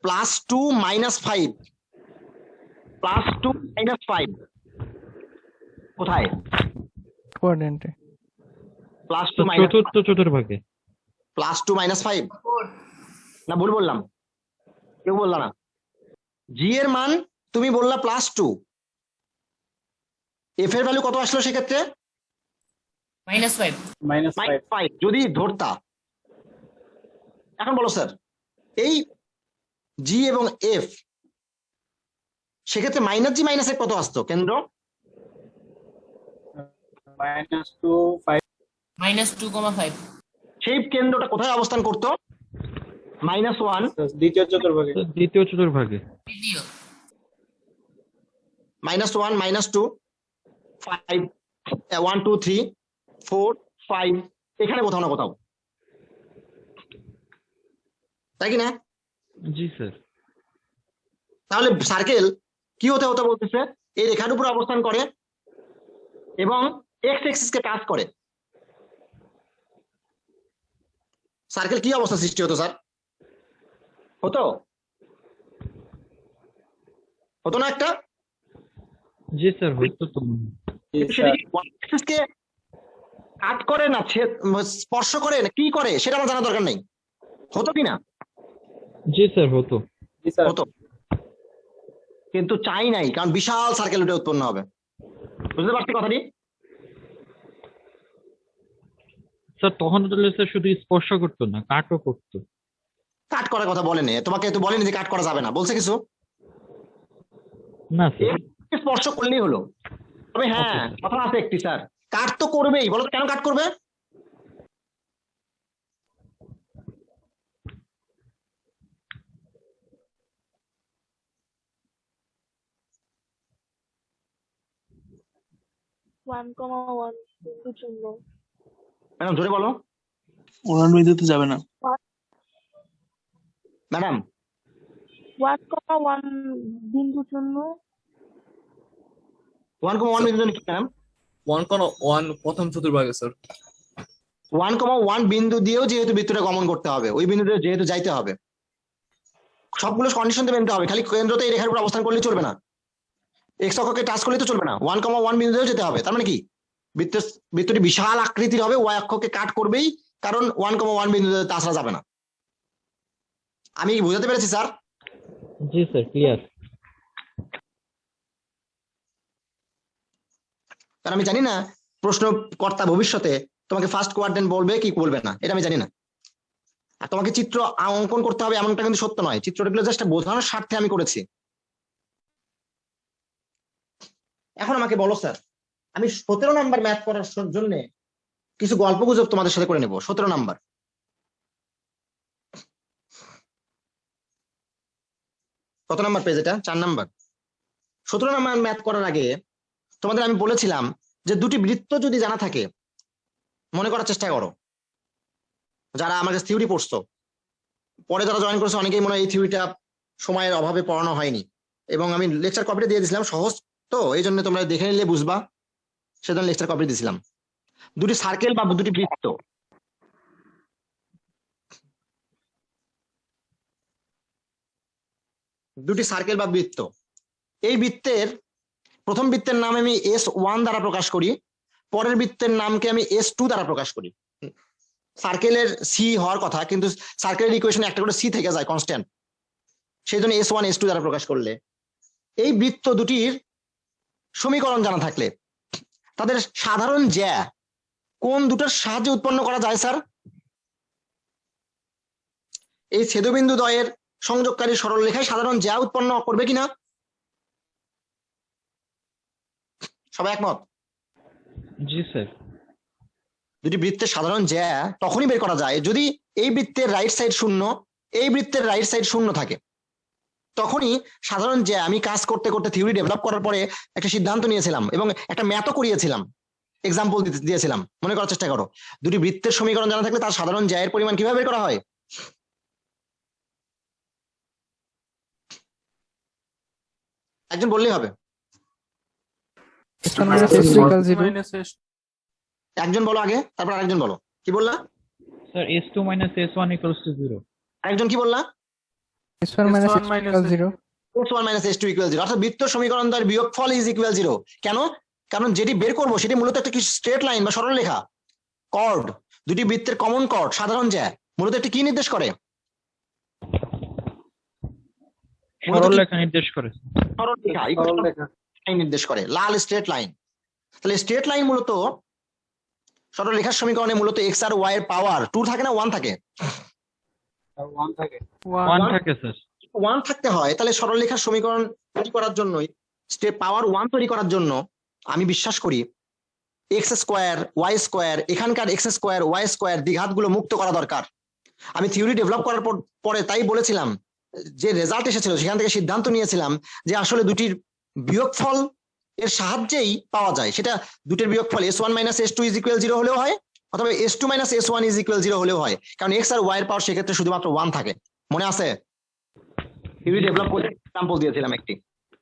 +2 -5, +2 -5 কোথায়? কোয়াড্রেন্টে। +2 চতুর্থ চতুর্ভাগে। +2 -5 না ভুল বললাম? কেউ বললা না? জি এর মান তুমি বললা +2, এফ এর ভ্যালু কত আসলো সেক্ষেত্রে? -5 -5 যদি ধরতা। এখন বলো স্যার, এই জি এবং এফ সেক্ষেত্রে মাইনাস জি মাইনাস এফ কত আসতো কেন্দ্র? -2,5 সেই কেন্দ্রটা কোথায় অবস্থান করতো? -1 দ্বিতীয় চতুর্ভাগে। দ্বিতীয় চতুর্ভাগে। দ্বিতীয় -1 -2 5 1 2 3 4 5 এখানে কোথাও না কোথাও, তাই কি না? জি স্যার। তাহলে সার্কেল কি হতে হতে বলতেছে? এই রেখার উপর অবস্থান করে এবং এক্স এক্সিস কে টাচ করে। সার্কেল কি অবস্থা সৃষ্টি হতো স্যার? হতো হতো না একটা? জি স্যার, হয়তো তো। সেটা কি এক্সিস কে কাট করে না স্পর্শ করে না কি করে সেটা আমার জানা দরকার নেই, হতো কি না? জি স্যার, হতো। হতো, কিন্তু চাই নাই, কারণ বিশাল সার্কেল উঠে উৎপন্ন হবে। বুঝতে পারছি কথাটি? স্যার তখন তাহলে স্যার শুধু স্পর্শ করতো না, কাটও করতো। কাট করার কথা বলেনি তোমাকে, তো বলেনি যে কাট করা যাবে না, বলছে কিছু? না স্যার। স্পর্শ করলেই হলো। তবে হ্যাঁ, কথা আছে একটি স্যার, কাট তো করবেই। বলো তো কেন কাট করবে? 1,1 বিন্দু চিহ্ন। ম্যাডাম জোরে বলো ওরান বিন্দুতে যাবে না। ম্যাডাম। 1,1 বিন্দু চিহ্ন। 1,1 বিন্দু কি ম্যাডাম? 1,1 প্রথম চতুর্ভাগে স্যার। 1,1 বিন্দু দিয়েও যেহেতু বৃত্তটা গমন করতে হবে, ওই বিন্দুতে যেহেতু যাইতে হবে, সবগুলো কন্ডিশন তো মেনতে হবে, খালি কেন্দ্রতে এই রেখার উপর অবস্থান করলেই চলবে না, এক্স অক্ষকে টাচ করলে তো চলবে না, 1,1 বিন্দুতেও যেতে হবে। তার মানে কি বৃত্তটি বিশাল আকৃতির হবে, ওয়াই অক্ষকে কাট করবেই, কারণ 1,1 বিন্দুতে তাছাড়া যাবে না। আমি কি বুঝাতে পেরেছি স্যার? জি স্যার, ক্লিয়ার। কারণ আমি জানি না প্রশ্নকর্তা ভবিষ্যতে তোমাকে ফার্স্ট কোয়াড্রেন্ট বলবে কি বলবে না, এটা আমি জানি না। আর তোমাকে চিত্র অঙ্কন করতে হবে এমনটা কিন্তু সত্য নয়, চিত্রগুলো জাস্ট বোঝানোর স্বার্থে আমি করেছি। এখন আমাকে বলো স্যার, আমি 17 নাম্বার ম্যাথ করার জন্য কিছু গল্প গুজব তোমাদের সাথে করে নেব। 17 নাম্বার, কত নাম্বার পেজ এটা? 4 নাম্বার। 17 নাম্বার ম্যাথ করার আগে তোমাদের আমি বলেছিলাম যে দুটি বৃত্ত যদি জানা থাকে, মনে করার চেষ্টা করো। যারা আমার কাছে থিওরি পড়ছো, পরে যারা জয়েন করেছে অনেকেই মনে হয় এই থিওরিটা সময়ের অভাবে পড়ানো হয়নি, এবং আমি লেকচার কপিটা দিয়ে দিয়েছিলাম, সহজ তো এই জন্য তোমরা দেখে নিলে বুঝবা, সেজন্য লেকচার কপি দিয়েছিলাম। দুটি সার্কেল বা দুটি বৃত্ত, দুটি সার্কেল বা বৃত্ত, এই বৃত্তের প্রথম বৃত্তের নাম আমি S1 দ্বারা প্রকাশ করি, পরের বৃত্তের নামকে আমি S2 দ্বারা প্রকাশ করি। সার্কেলের সি হওয়ার কথা, কিন্তু সার্কেলের ইকুয়েশনে একটা করে সি থেকে যায় কনস্ট্যান্ট, সেই জন্য S1 S2 দ্বারা প্রকাশ করলে এই বৃত্ত দুটির সমীকরণ জানা থাকলে তাদের সাধারণ জ্যা কোন দুটোর সাহায্যে উৎপন্ন করা যায় স্যার? এই ছেদবিন্দু দ্বয়ের সংযোগকারী সরলরেখায় সাধারণ জ্যা উৎপন্ন করবে কিনা? সবাই একমত? জি স্যার। দুটি বৃত্তের সাধারণ জ্যা তখনই বের করা যায় যদি এই বৃত্তের রাইট সাইড শূন্য, এই বৃত্তের রাইট সাইড শূন্য থাকে, তখনই সাধারণ জ্যা। আমি কাজ করতে করতে থিওরি ডেভেলপ করার পরে একটা সিদ্ধান্ত নিয়েছিলাম এবং একটা ম্যাথও করিয়েছিলাম, এক্সাম্পল দিয়েছিলাম, মনে করার চেষ্টা করো। দুটি বৃত্তের সমীকরণ জানা থাকলে তার সাধারণ জ্যা এর পরিমাণ কিভাবে বের করা হয়? একজন বললেই হবে। একজন বলো আগে, তারপর আরেকজন বলো। কি বললা স্যার? S2 - S1 = 0। আরেকজন কি বললা? S1 - S2 S1 - S2 = 0, অর্থাৎ বৃত্ত সমীকরণ দ্বয়ের বিয়োগফল ইজ ইকুয়াল 0। কেন? কারণ যেটি বের করবো সেটি মূলত একটা কি স্ট্রেট লাইন বা সরলরেখা, কর্ড। দুটি বৃত্তের কমন কর্ড, সাধারণ জ্যা মূলত একটি কি নির্দেশ করে? সরলরেখা নির্দেশ করে। সরলরেখা নির্দেশ করে, লাল স্ট্রেট লাইন। তাহলে স্ট্রেট লাইন মূলত সরলরেখার সমীকরণে মূলত এক্স আর ওয়াই এর পাওয়ার 2 থাকে না 1 থাকে? 1 থাকে। 1 থাকে স্যার। 1 থাকতে হয়, তাহলে সরলরেখার সমীকরণ তৈরি করার জন্যই স্টেপ পাওয়ার 1 তৈরি করার জন্য আমি বিশ্বাস করি এক্স স্কোয়ার ওয়াই স্কোয়ার, এখানকার এক্স স্কোয়ার ওয়াই স্কোয়ার দ্বিঘাতগুলো মুক্ত করা দরকার। আমি থিওরি ডেভেলপ করার পরে তাই বলেছিলাম, যে রেজাল্ট এসেছিল সেখান থেকে সিদ্ধান্ত নিয়েছিলাম যে আসলে দুটির বিয়োগফল এর সাহায্যেই পাওয়া যায়। সেটা দুটির বিয়োগফল S1 - S2 = 0 হলেও হয়, অথবা S2 - S1 = 0 হলেও হয়, কারণ এক্স আর ওয়াই এর পাওয়ার সেক্ষেত্রে শুধুমাত্র 1 থাকে। মনে আছে? থিওরি ডেভেলপ করে এক্সাম্পল দিয়েছিলাম একটি।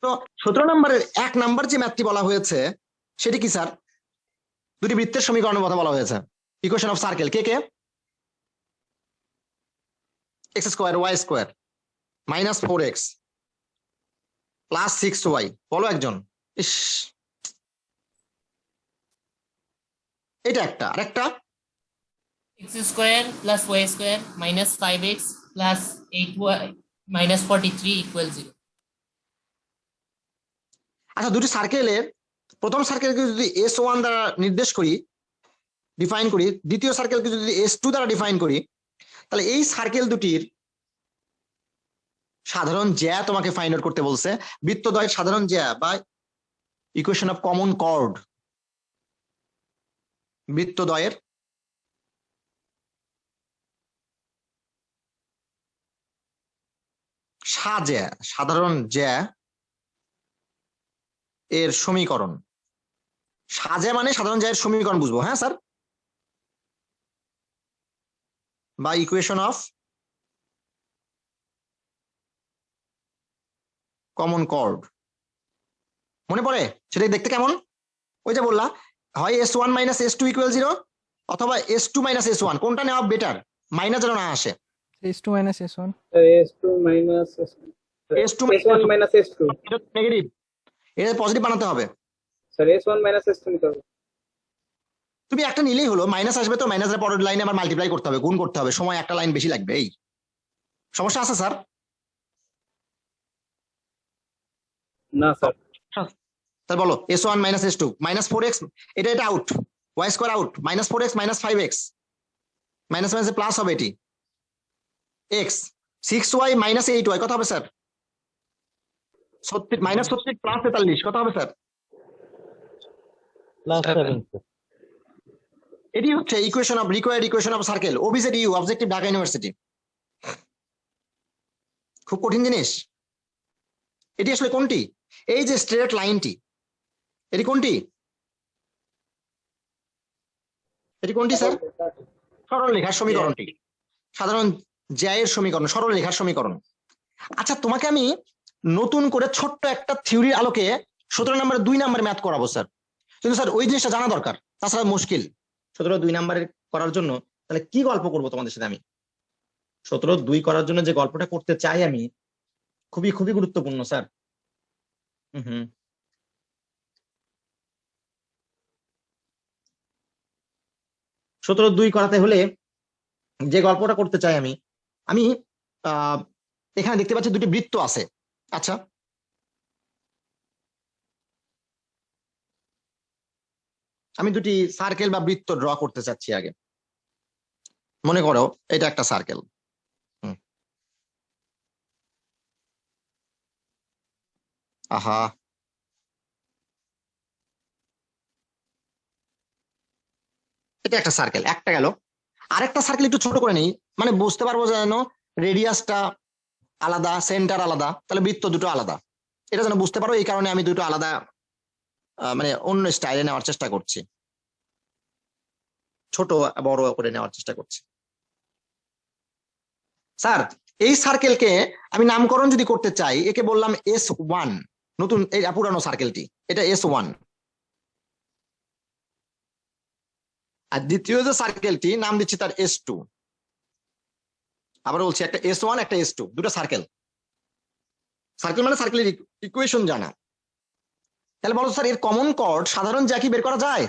তো 17 নম্বরের 1 নাম্বার যে ম্যাথটি বলা হয়েছে সেটি কি স্যার? দুটি বৃত্তের সমীকরণের কথা বলা হয়েছে, ইকুয়েশন অফ সার্কেল। কে কে? X square Y square -4x + 6y, বলো একজন। ইস, এটা একটা। আরেকটা x² + y² -5x + 8y - 43 = 0। আচ্ছা, দুটি সার্কেলের প্রথম সার্কেলকে যদি S1 দ্বারা নির্দেশ করি, ডিফাইন করি, দ্বিতীয় সার্কেলকে যদি S2 দ্বারা ডিফাইন করি, তাহলে এই সার্কেল দুটির সাধারণ জ্যা তোমাকে ফাইন্ড আউট করতে বলছে। বৃত্তদ্বয়ের সাধারণ জ্যা বা ইকুয়েশন অফ কমন কর্ড, বৃত্তদ্বয়ের সাধারণ জ্যা এর সমীকরণ সাজে মানে সাধারণ জ্যায়ের সমীকরণ বুঝবো, হ্যাঁ স্যার, বা ইকুয়েশন অফ কমন কর্ড। মনে পড়ে সেটা দেখতে কেমন? ওই যে বললা, হয় S1 মাইনাস S2 ইকুয়াল 0 অথবা S2 মাইনাস S1, কোনটা নেওয়া বেটার? মাইনাস যেন না আসে। S2 minus S1. S2 minus S2 S1 minus S2 negative, এটা পজিটিভ বানাতে হবে। স্যার S1 minus S2 নিতে হবে। তুমি একটা নিলেই হলো, মাইনাস আসবে তো মাইনাসের পরের লাইনে আবার মাল্টিপ্লাই করতে হবে, গুণ করতে হবে, সময় একটা লাইন বেশি লাগবে। এই সমস্যা আছে স্যার? না স্যার। স্যার বলো, S1 minus S2 minus 4x, এটা out, y square out, minus 4x minus 5x, minus মাইনাসে প্লাস হবে, এটি x, 6y মাইনাস 8y, কত হবে স্যার? মাইনাস 36 প্লাস 43, কত হবে স্যার? এটি হচ্ছে equation of required equation of circle, OBZU, objective Dhaka university. খুব কঠিন জিনিস। এটি আসলে কোনটি? এই যে স্ট্রেট লাইনটি, এটি কোনটি? এটি কোনটি স্যার? সরলরেখার সমীকরণটি, সাধারণ জ্যায়ের সমীকরণ, সরলরেখার সমীকরণ। আচ্ছা, তোমাকে আমি নতুন করে ছোট্ট একটা থিওরির আলোকে 17 নম্বরে 2 নম্বর ম্যাথ করাবো স্যার, কিন্তু স্যার ওই জিনিসটা জানা দরকার, তাছাড়া মুশকিল। 17 2 নম্বরের করার জন্য তাহলে কি গল্প করবো তোমাদের সাথে আমি? 17 2 করার জন্য যে গল্পটা করতে চাই আমি, খুবই খুবই গুরুত্বপূর্ণ স্যার। হুম 17 2 করাতে হলে যে গল্পটা করতে চাই আমি, আমি এখানে দেখতে পাচ্ছি দুটি বৃত্ত আছে। আচ্ছা, আমি দুটি সার্কেল বা বৃত্ত ড্র করতে চাচ্ছি। আগে মনে করো এটা একটা সার্কেল, আহা, এটা একটা সার্কেল, একটা গেল। আরেকটা সার্কেল একটু ছোট করে নেই, মানে বুঝতে পারবো যেন রেডিয়াসটা আলাদা, সেন্টার আলাদা, তাহলে বৃত্ত দুটো আলাদা, এটা যেন বুঝতে পারো। এই কারণে আমি দুটো আলাদা মানে অন্য স্টাইলে নেওয়ার চেষ্টা করছি, ছোট বড় করে নেওয়ার চেষ্টা করছি। স্যার এই সার্কেলকে আমি নামকরণ যদি করতে চাই, একে বললাম S1, নতুন এই পুরানো সার্কেলটি, এটা S1। আর দ্বিতীয় যে সার্কেলটি নাম দিচ্ছি তার S2। আবার বলছি, একটা S1 একটা S2, দুটো সার্কেল। সার্কেল মানে সার্কেলের ইকুয়েশন জানা। তাহলে বলো স্যার, এর কমন কর্ড সাধারণ জ্যা কি বের করা যায়?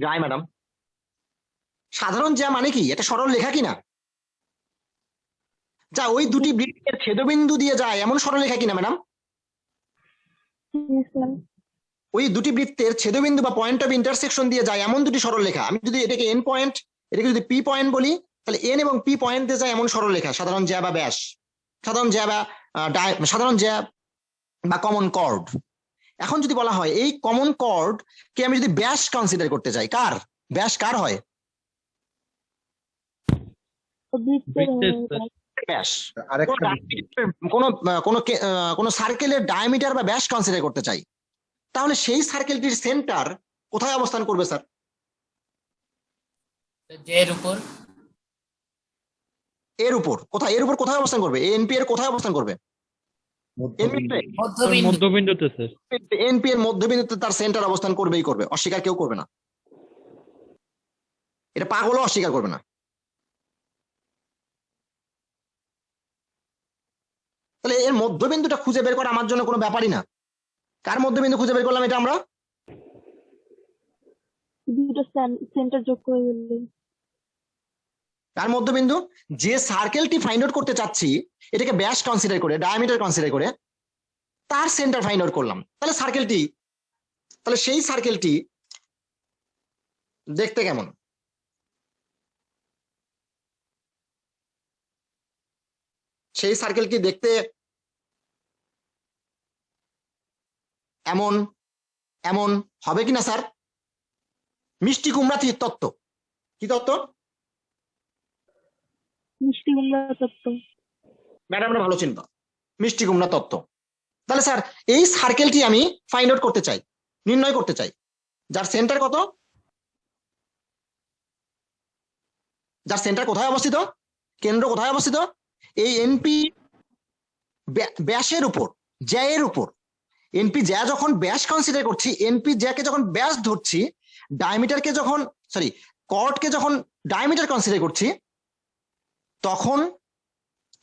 যায় ম্যাডাম। সাধারণ জ্যা মানে কি? এটা সরল রেখা কিনা? যা ওই দুটি বৃত্তের ছেদবিন্দু দিয়ে যায় এমন সরলরেখা কিনা ম্যাডাম? ওই দুটি বৃত্তের ছেদবিন্দু বা পয়েন্ট অফ ইন্টারসেকশন দিয়ে যায় এমন দুটি সরলরেখা। আমি যদি এটাকে এন পয়েন্ট, এটাকে যদি পি পয়েন্ট বলি, তাহলে এন এবং পি পয়েন্ট দিয়ে যায় এমন সরলরেখা সাধারণ জ্যা বা ব্যাস, সাধারণ জ্যা বা সাধারণ জ্যা বা কমন কর্ড। এখন যদি বলা হয় এই কমন কর্ড কে আমি যদি ব্যাস কনসিডার করতে চাই, কার ব্যাস কার হয়? ব্যাস। কোন সার্কেলের ডায়ামিটার বা ব্যাস কনসিডার করতে চাই, তাহলে সেই সার্কেলটির সেন্টার কোথায় অবস্থান করবে স্যার? এর উপর। এর উপর কোথায়? এর উপর কোথায় অবস্থান করবে? এনপি এর কোথায় অবস্থান করবে? মধ্যবিন্দুতে স্যার। এনপি এর মধ্যবিন্দুতে তার সেন্টার অবস্থান করবেই করবে, অস্বীকার কেউ করবে না। এটা পাগলও অস্বীকার করবে না। তাহলে এর মধ্যবিন্দুটা খুঁজে বের করা আমার জন্য কোনো ব্যাপারই না। কার মধ্যবিন্দু খুঁজে বের করলাম এটা আমরা? দুটো সেন্টার যোগ করে দিলেন। কার মধ্যবিন্দু? যে সার্কেলটি ফাইন্ড আউট করতে চাচ্ছি, এটাকে ব্যাস কনসিডার করে, ডায়ামিটার কনসিডার করে তার সেন্টার ফাইন্ড আউট করলাম। তাহলে সার্কেলটি, তাহলে সেই সার্কেলটি দেখতে কেমন? সেই সার্কেলটি দেখতে এমন এমন হবে কিনা স্যার? মিষ্টি কুমড়া তত্ত্ব। কি তত্ত্ব? মিষ্টি কুমড়া তত্ত্ব। ম্যাডামরা ভালো চিন্তা, মিষ্টি কুমড়া তত্ত্ব। তাহলে স্যার এই সার্কেলটি আমি ফাইন্ড আউট করতে চাই, নির্ণয় করতে চাই, যার সেন্টার কত, যার সেন্টার কোথায় অবস্থিত, কেন্দ্র কোথায় অবস্থিত, এই এনপি ব্যাসের উপর, জ্যায়ের উপর। এনপি জ্যা যখন ব্যাস কনসিডার করছি, এনপি জ্যাকে যখন ব্যাস ধরছি, ডায়ামিটারকে যখন কর্ডকে যখন ডায়ামিটার কনসিডার করছি, তখন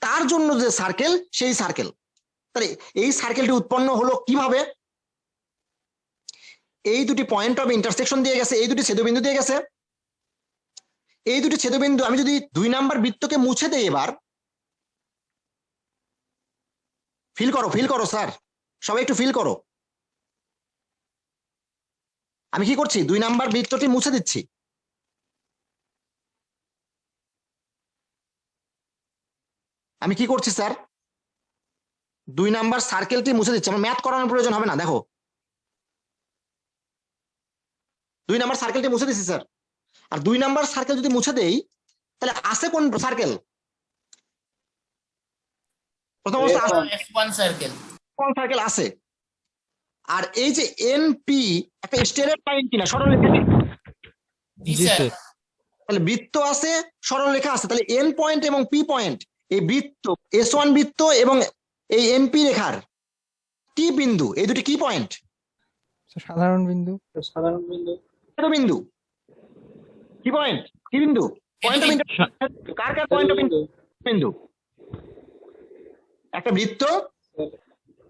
তার জন্য যে সার্কেল, সেই সার্কেল। তাহলে এই সার্কেলটি উৎপন্ন হলো কিভাবে? এই দুটি পয়েন্ট অফ ইন্টারসেকশন দিয়ে গেছে, এই দুটি ছেদবিন্দু দিয়ে গেছে। এই দুটি ছেদবিন্দু আমি যদি 2 নাম্বার বৃত্তকে মুছে দেই, এবার ফিল করো স্যার, সবাই একটু ফিল করো। আমি কি করছি? 2 নাম্বার বৃত্তটি মুছে দিচ্ছি। আমি কি করছি স্যার? 2 নাম্বার সার্কেলটি মুছে দিচ্ছি। আমার ম্যাথ করানোর প্রয়োজন হবে না, দেখো 2 নাম্বার সার্কেলটি মুছে দিচ্ছি স্যার। আর 2 নাম্বার সার্কেল যদি মুছে দেই, তাহলে আছে কোন সার্কেল? প্রথম অবস্থা F1 সার্কেল, কোন সার্কেল আছে? আর এই যে এনপি একটা স্ট্রেট লাইন কিনা, সরলরেখা? জি জি স্যার। স্যার। তাহলে বৃত্ত আছে, সরলরেখা আছে। তাহলে এন পয়েন্ট এবং পি পয়েন্ট, এই বৃত্ত S1 বৃত্ত এবং এই এনপি রেখার কি বিন্দু, এই দুটি কি পয়েন্ট? সাধারণ বিন্দু। সাধারণ বিন্দু। বিন্দু কি পয়েন্ট, কি বিন্দু? Point of car car point of বিন্দু? একটা বৃত্ত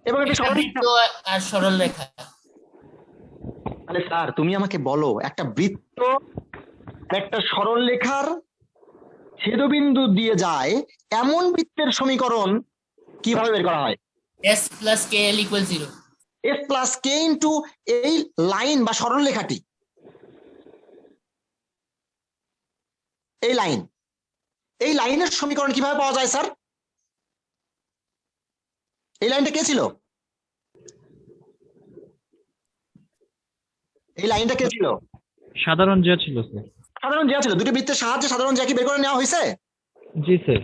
এবং একটা সরলরেখা। বৃত্ত আর সরল রেখা। তাহলে স্যার তুমি আমাকে বলো, একটা বৃত্ত আর একটা সরলরেখার ছেদবিন্দু দিয়ে যায় এমন বৃত্তের সমীকরণ কিভাবে বের করা হয়? S plus KL equals 0. S plus k into এই লাইন বা সরলরেখাটি, এই লাইনের সমীকরণ কিভাবে পাওয়া যায় স্যার? এই লাইনটা কে ছিল? এই লাইনটা কে ছিল? সাধারণ জ্যা ছিল স্যার। সাধারণ জ্যা ছিল। দুটি বৃত্তের সাহায্যে সাধারণ জ্যা কি বের করে নেওয়া হয়েছে? জি স্যার।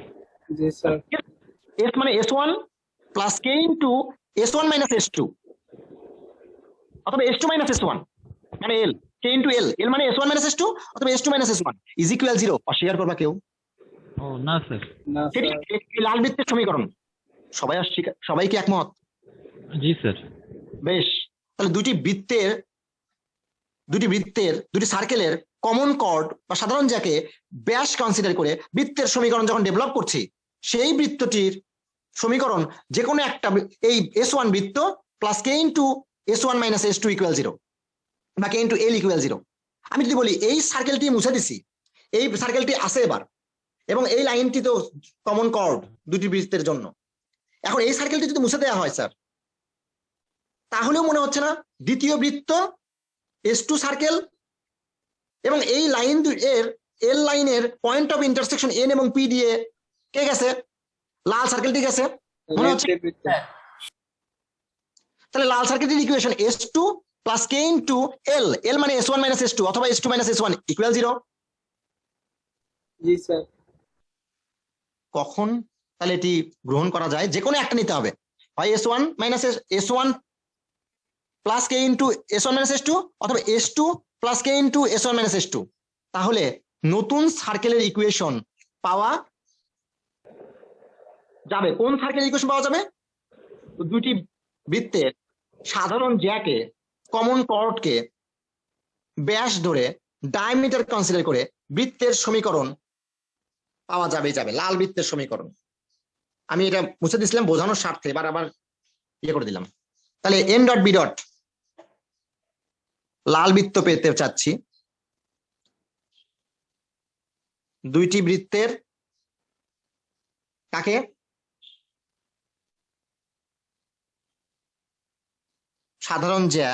জি স্যার। S মানে S1 plus k into S1 minus S2 অথবা S2 মাইনাস S1 মানে L, কে ইন্টু L, L মানে S1 মাইনাস S2 অথবা S2 minus S1 is equal 0। অস্বীকার করবা কেউ? ও না স্যার। না সেটি স্যার। এই লাল বৃত্তের সমীকরণ। সবাই কি একমত? জি স্যার। বেশ, তাহলে দুটি সার্কেলের কমন কর্ড বা সাধারণ জ্যাকে ব্যাস কনসিডার করে বৃত্তের সমীকরণ যখন ডেভেলপ করছি, সেই বৃত্তটির সমীকরণ যে কোনো একটা, এই S1 বৃত্ত plus k into S1 minus S2 equal 0 বা কে ইন্টু L ইকুয়াল 0। আমি যদি বলি এই সার্কেলটি মুছে দিছি, এই সার্কেলটি আছে এবার, এবং এই লাইনটি তো কমন কর্ড দুটি বৃত্তের জন্য। এখন এই সার্কেলটি যদি মুছে দেওয়া হয় স্যার, তাহলেও মনে হচ্ছে না দ্বিতীয় বৃত্ত S2 সার্কেল এবং এই লাইন এর এল লাইনের পয়েন্ট অফ ইন্টারসেকশন N এবং P দিয়ে কে গেছে? লাল সার্কেলটি গেছে মনে হচ্ছে। তাহলে লাল সার্কেলটির equation S2 plus k into L, L মানে S1 মাইনাস S2 অথবা S2 মাইনাস S1 ইকুয়াল 0। জি স্যার। কখন তাহলে এটি গ্রহণ করা যায়? যে কোনো একটা নিতে হবে, হয় S1 minus S1 plus k into S1 minus S2 অথবা S2 plus k into S1 minus S2। তাহলে নতুন সার্কেলের ইকুয়েশন পাওয়া যাবে। কোন সার্কেলের ইকুয়েশন পাওয়া যাবে? দুটি বৃত্তের সাধারণ জ্যাকে, কমন কর্ডকে ব্যাস ধরে ডায়ামিটার কনসিডার করে বৃত্তের সমীকরণ পাওয়া যাবে। লাল বৃত্তের সমীকরণ। আমি এটা মুছে দিয়েছিলাম বোঝানোর স্বার্থে, এবার আবার ইয়ে করে দিলাম। তাহলে এন ডট বি ডট, লাল বৃত্ত পেতে চাচ্ছি। দুইটি বৃত্তের কাকে? সাধারণ জ্যা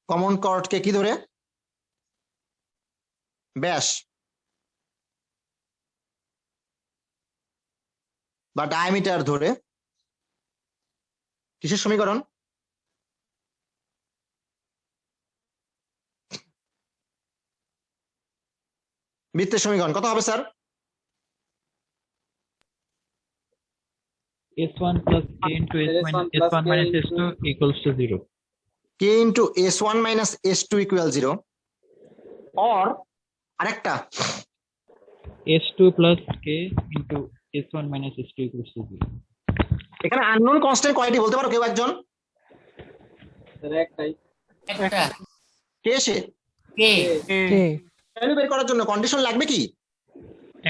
কমন কর্ডকে কি ধরে? ব্যাস বা ডায়ামিটার ধরে কিসের সমীকরণ? বৃত্তের সমীকরণ কত হবে sir? S1 plus K into S1 minus S2 equals to 0. K into S1 minus S2 equal 0 or আরেকটা S2 plus K into S1 minus S2 equals to 0. এখানে আননোন কনস্ট্যান্ট কয়টি বলতে পারো কেউ একজন? স্যার একটাই। একটা কে সে? কে কে ভ্যালু বের করার জন্য কন্ডিশন লাগবে কি?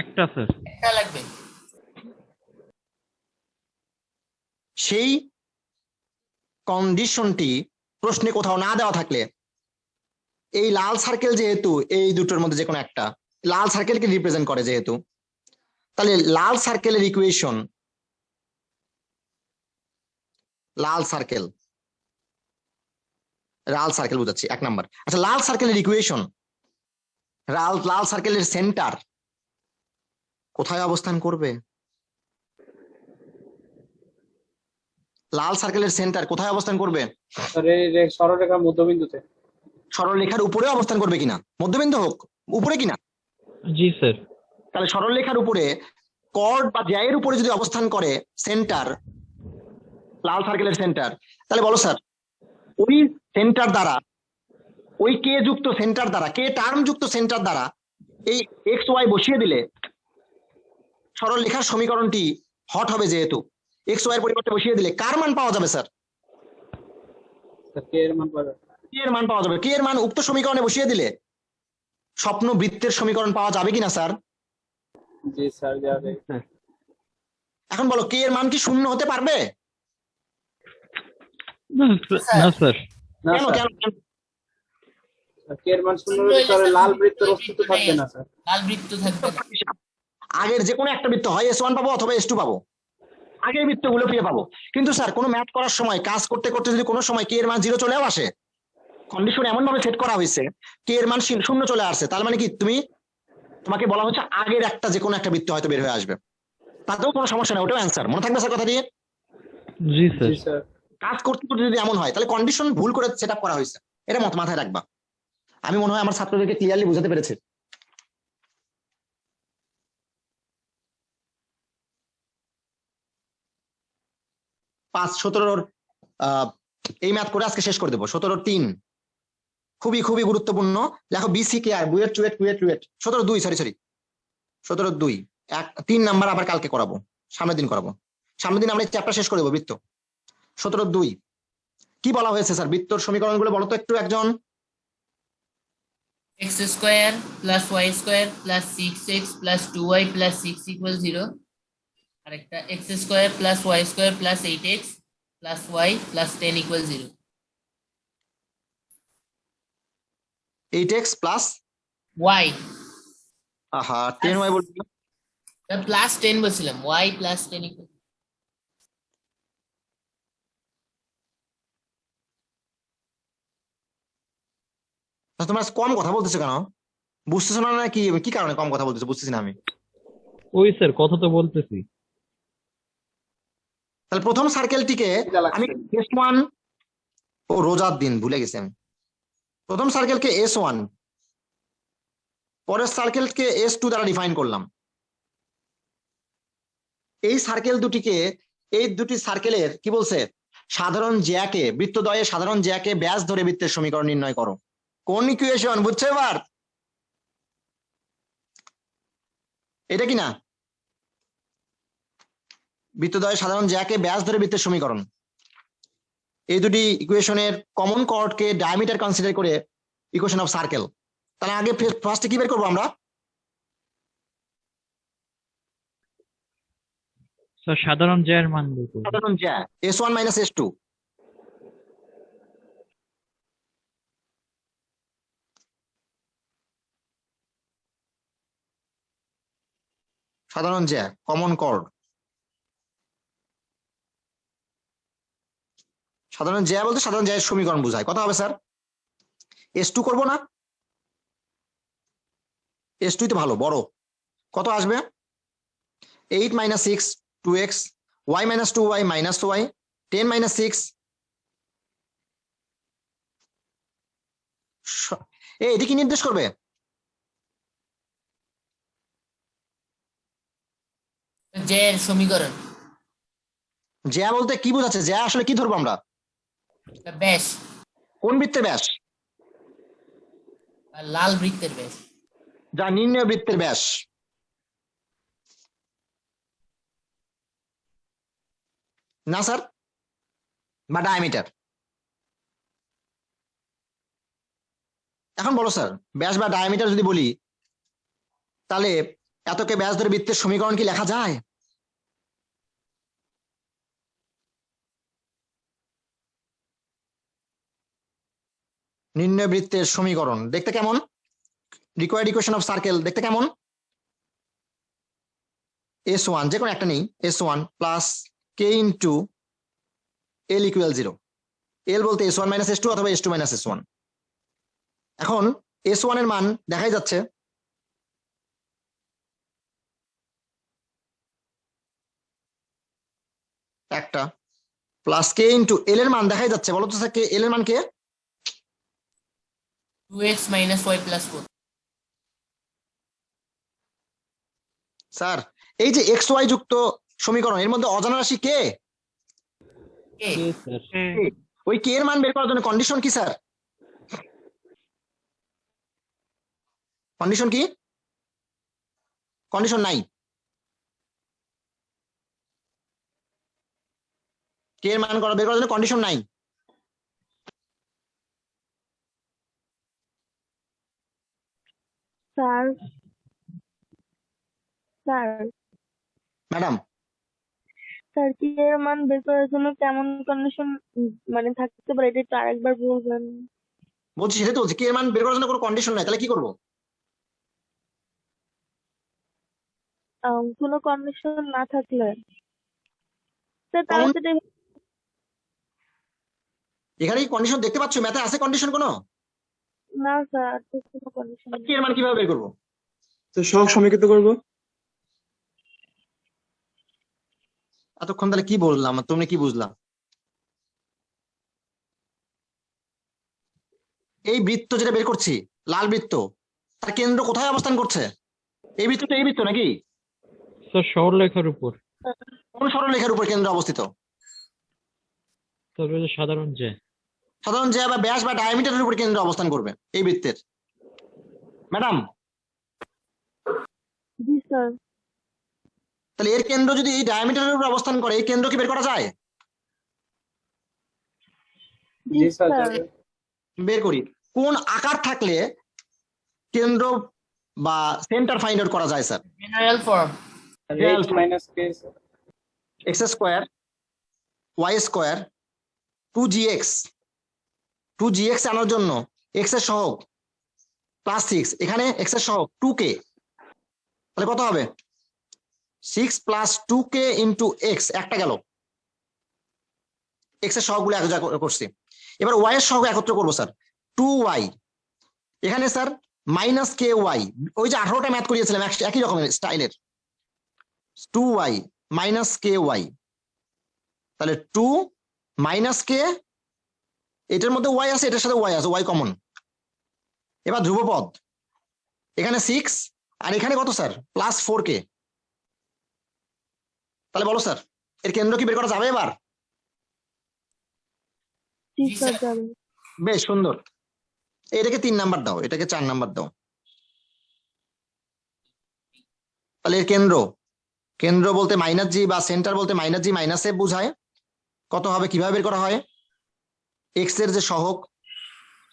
একটা স্যার। একটা লাগবে। সেই কন্ডিশনটি প্রশ্নে কোথাও না দেওয়া থাকলে এই লাল সার্কেল যেহেতু এই দুটোর মধ্যে যে কোনো একটা লাল সার্কেলকে রিপ্রেজেন্ট করে যেহেতু, তাহলে লাল সার্কেলের ইকুয়েশন লাল সার্কেল বুঝাচ্ছি 1 নাম্বার। আচ্ছা, লাল সার্কেলের ইকুয়েশন লাল সার্কেলের সেন্টার কোথায় অবস্থান করবে? লাল সার্কেলের সেন্টার কোথায় অবস্থান করবে? স্যার এই সরলরেখার মধ্যবিন্দুতে। সরলরেখার উপরে অবস্থান করবে কিনা? মধ্যবিন্দু হোক উপরে কিনা? জি স্যার। তাহলে সরলরেখার উপরে কর্ড বা জ্যায়ের উপরে যদি অবস্থান করে সেন্টার, লাল সার্কেলের সেন্টার, তাহলে বলো স্যার ওই সেন্টার দ্বারা, ওই কে যুক্ত সেন্টার দ্বারা, কে টার্ম যুক্ত সেন্টার দ্বারা এই এক্স ওয়াই বসিয়ে দিলে সরলরেখার সমীকরণটি হট হবে। যেহেতু এক্স ওয়াই এর পরিবর্তে বসিয়ে দিলে কার মান পাওয়া যাবে স্যার? কে এর মান পাওয়া যাবে। কে এর মান পাওয়া যাবে। কে এর মান উক্ত সমীকরণে বসিয়ে দিলে স্বপ্ন বৃত্তের সমীকরণ পাওয়া যাবে কিনা স্যার? জি স্যার যাবে। এখন বলো কে এর মান কি শূন্য হতে পারবে? না স্যার। না কেন স্যার, কেন? কে এর মান শূন্য হলে তাহলে লাল বৃত্তের অস্তিত্ব থাকবে না স্যার। লাল বৃত্ত থাকবে না। আগের যে কোনো একটা বৃত্ত হয় S1 পাবো অথবা S2 পাবো, আগের বৃত্তগুলো ফিরে পাবো। কিন্তু স্যার কোনো ম্যাথ করার সময় কাজ করতে করতে যদি কোনো সময় কে এর মান 0 চলেও আসে, কন্ডিশন এমন ভাবে সেট করা হয়েছে কে এর মান শূন্য চলে আসছে, তার মানে কি তোমাকে বলা হচ্ছে আগের একটা যে কোনো একটা বৃত্ত হয়তো বের হয়ে আসবে, তাতেও কোনো সমস্যা নেই, ওটাও অ্যান্সার। মনে থাকবে স্যার কথা দিয়ে? জি স্যার। জি স্যার। কাজ করতে করতে যদি এমন হয় তাহলে কন্ডিশন ভুল করে সেট আপ করা হয়েছে, এটা মাথায় রাখবা। আমি মনে হয় আমার ছাত্রদেরকে ক্লিয়ারলি বুঝাতে পেরেছি। পাঁচ 17 এই ম্যাথ করে আজকে শেষ করে দেবো। 17-3 খুবই খুবই গুরুত্বপূর্ণ। দেখো বিসি কে আর বুয়েট চুয়েট 17-2 সরি 17-2 3 নাম্বার আবার কালকে করাবো, সামনের দিন করাবো। সামনের দিন আমরা চ্যাপ্টার শেষ করে দেবো বৃত্ত। 17-2 কি বলা হয়েছে স্যার? বৃত্তর সমীকরণগুলো বলো তো একটু একজন। x square plus y square plus 6x plus 2y plus 6 equal 0। আরেকটা x square plus y square plus 8x plus y plus 10 equal 0। 8x plus y আহা 10y বলছিল, প্লাস 10 বলছিলাম, y প্লাস 10 ইকুয়াল। তোমরা কম কথা বলতেছো কেন? বুঝতেছো না নাকি? কি কারণে কম কথা বলতেছো বুঝতেছি না আমি। ওই স্যার কথা তো বলতেছি। তাহলে প্রথম সার্কেলটিকে আমি S1, ও রোজার দিন ভুলে গেছি আমি। প্রথম সার্কেলকে S1, পরের সার্কেলকে S2 দ্বারা ডিফাইন করলাম। এই সার্কেল দুটিকে, এই দুটি সার্কেলের কি বলছে? সাধারণ জ্যাকে, বৃত্তদ্বয়ের সাধারণ জ্যাকে ব্যাস ধরে বৃত্তের সমীকরণ নির্ণয় করো। কোন ইকুয়েশন বুঝছো এবার? এটা কি না? বৃত্তদ্বয়ের সাধারণ জ্যাকে ব্যাস ধরে বৃত্তের সমীকরণ। এই দুটি ইকুয়েশনের কমন কর্ডকে ডায়ামিটার কনসিডার করে ইকুয়েশন অফ সার্কেল। তাহলে আগে ফার্স্টে কি বের করবো আমরা? স্যার সাধারণ জ্যার মান বের করব। সাধারণ জ্যা S1 মাইনাস S2। সাধারণ জ্যা কমন কর্ড। সাধারণ জ্যা বলতে সাধারণ জ্যায়ের সমীকরণ বোঝায়। কত হবে স্যার? S2 করবো না? S2 তো ভালো বড়। কত আসবে? 8 minus 6 2x, y minus 2y minus y, 10 minus 6 এটি কি নির্দেশ করবে? জে এর সমীকরণ। জ্যা বলতে কি বোঝাচ্ছে? জ্যা আসলে কি ধরবো আমরা? ব্যাস। কোন বৃত্তের ব্যাস? আর লাল বৃত্তের ব্যাস। যা নির্ণয় বৃত্তের ব্যাস। না স্যার, বা ডায়ামিটার। এখন বলো স্যার, ব্যাস বা ডায়ামিটার যদি বলি, তাহলে এতকে ব্যাস ধরে বৃত্তের সমীকরণ কি লেখা যায়? নির্ণয় বৃত্তের সমীকরণ দেখতে কেমন? রিকোয়ার্ড ইকুয়েশন অফ সার্কেল দেখতে কেমন? S1 যে কোনো একটা নেই, S1 plus k into L equal 0। এল বলতে S1 মাইনাস S2 অথবা S2 মাইনাস S1। এখন S1 এর মান দেখাই যাচ্ছে, একটা, প্লাস কে ইন্টু এল এর মান দেখাই যাচ্ছে। বলো তো স্যার, কে এল এর মান কে? 2x minus y plus 4। Sir এই যে এক্স ওয়াই যুক্ত সমীকরণ, এর মধ্যে অজানা রাশি কে? এ স্যার ওই কে এর মান বের করার জন্য কন্ডিশন কি স্যার? কন্ডিশন কি? কন্ডিশন নাই। কে এর মান বের করার জন্য কন্ডিশন নাই। স্যার ম্যাডাম, স্যার কি এর মান বের করার জন্য কেমন কন্ডিশন মানে থাকতে পারে, এটা একটু আরেকবার বলবেন? বলছি সেটা তো বলছি, কে এর মান বের করার জন্য কোনো কন্ডিশন নাই, তাহলে কি করবো? কোনো কন্ডিশন না থাকলে স্যার তাহলে সেটা এখানে কি কন্ডিশন দেখতে পাচ্ছ? ম্যাথে আছে কন্ডিশন কোনো? না স্যার, তো কোনো কন্ডিশন কে এর মান কিভাবে বের করবো? তো সহগ সমীকৃত করবো। এতক্ষণ তাহলে কি বললাম, তুমি কি বুঝলাম? এই বৃত্ত যেটা বের করছি, লাল বৃত্ত, তার কেন্দ্র কোথায় অবস্থান করছে? এই বৃত্তটা এই বৃত্ত নাকি? স্যার সরলরেখার উপর। কোন সরলরেখার উপর কেন্দ্র অবস্থিত? তবে সাধারণ যে সাধারণ জ্যা বা ব্যাস বা ডায়ামিটারের উপর কেন্দ্র অবস্থান করবে এই বৃত্তের। ম্যাডাম, জি স্যার। তাহলে এর কেন্দ্র যদি এই ডায়ামিটারের উপর অবস্থান করে, এই কেন্দ্র কি বের করা যায়? জি জি স্যার, স্যার। যাবে। বের করি। কোন আকার থাকলে কেন্দ্র বা সেন্টার ফাইন্ড আউট করা যায় sir? General form. H minus k, X square Y square 2gx 2gx আনার জন্য এক্স এর সহগ প্লাস 6, এখানে এক্স এর সহগ 2k, তাহলে কত হবে? 6 প্লাস 2k ইন্টু এক্স, একটা গেল। এক্স এর সহগগুলো একত্র করছি। এবার ওয়াই এর সহগ একত্র করবো স্যার, 2y। এখানে স্যার মাইনাস কে ওয়াই, ওই যে 18টা ম্যাথ করিয়েছিলাম একই রকমের স্টাইলের, 2y মাইনাস কে ওয়াই, তাহলে 2 মাইনাস কে, এটার মধ্যে ওয়াই আছে, এটার সাথে ওয়াই আছে, ওয়াই কমন। এবার ধ্রুবপদ, এখানে 6 আর এখানে কত স্যার? Plus 4k। তাহলে বলো স্যার, এর কেন্দ্র কি বের করা যাবে এবার? জি স্যার, যাবে। বেশ সুন্দর। এটাকে 3 নাম্বার দাও, এটাকে 4 নাম্বার দাও। তাহলে এর কেন্দ্র বলতে মাইনাস জি বা সেন্টার বলতে মাইনাস জি মাইনাস এফ বোঝায়। কত হবে, কিভাবে বের করা হয়? এক্স এর যে সহগ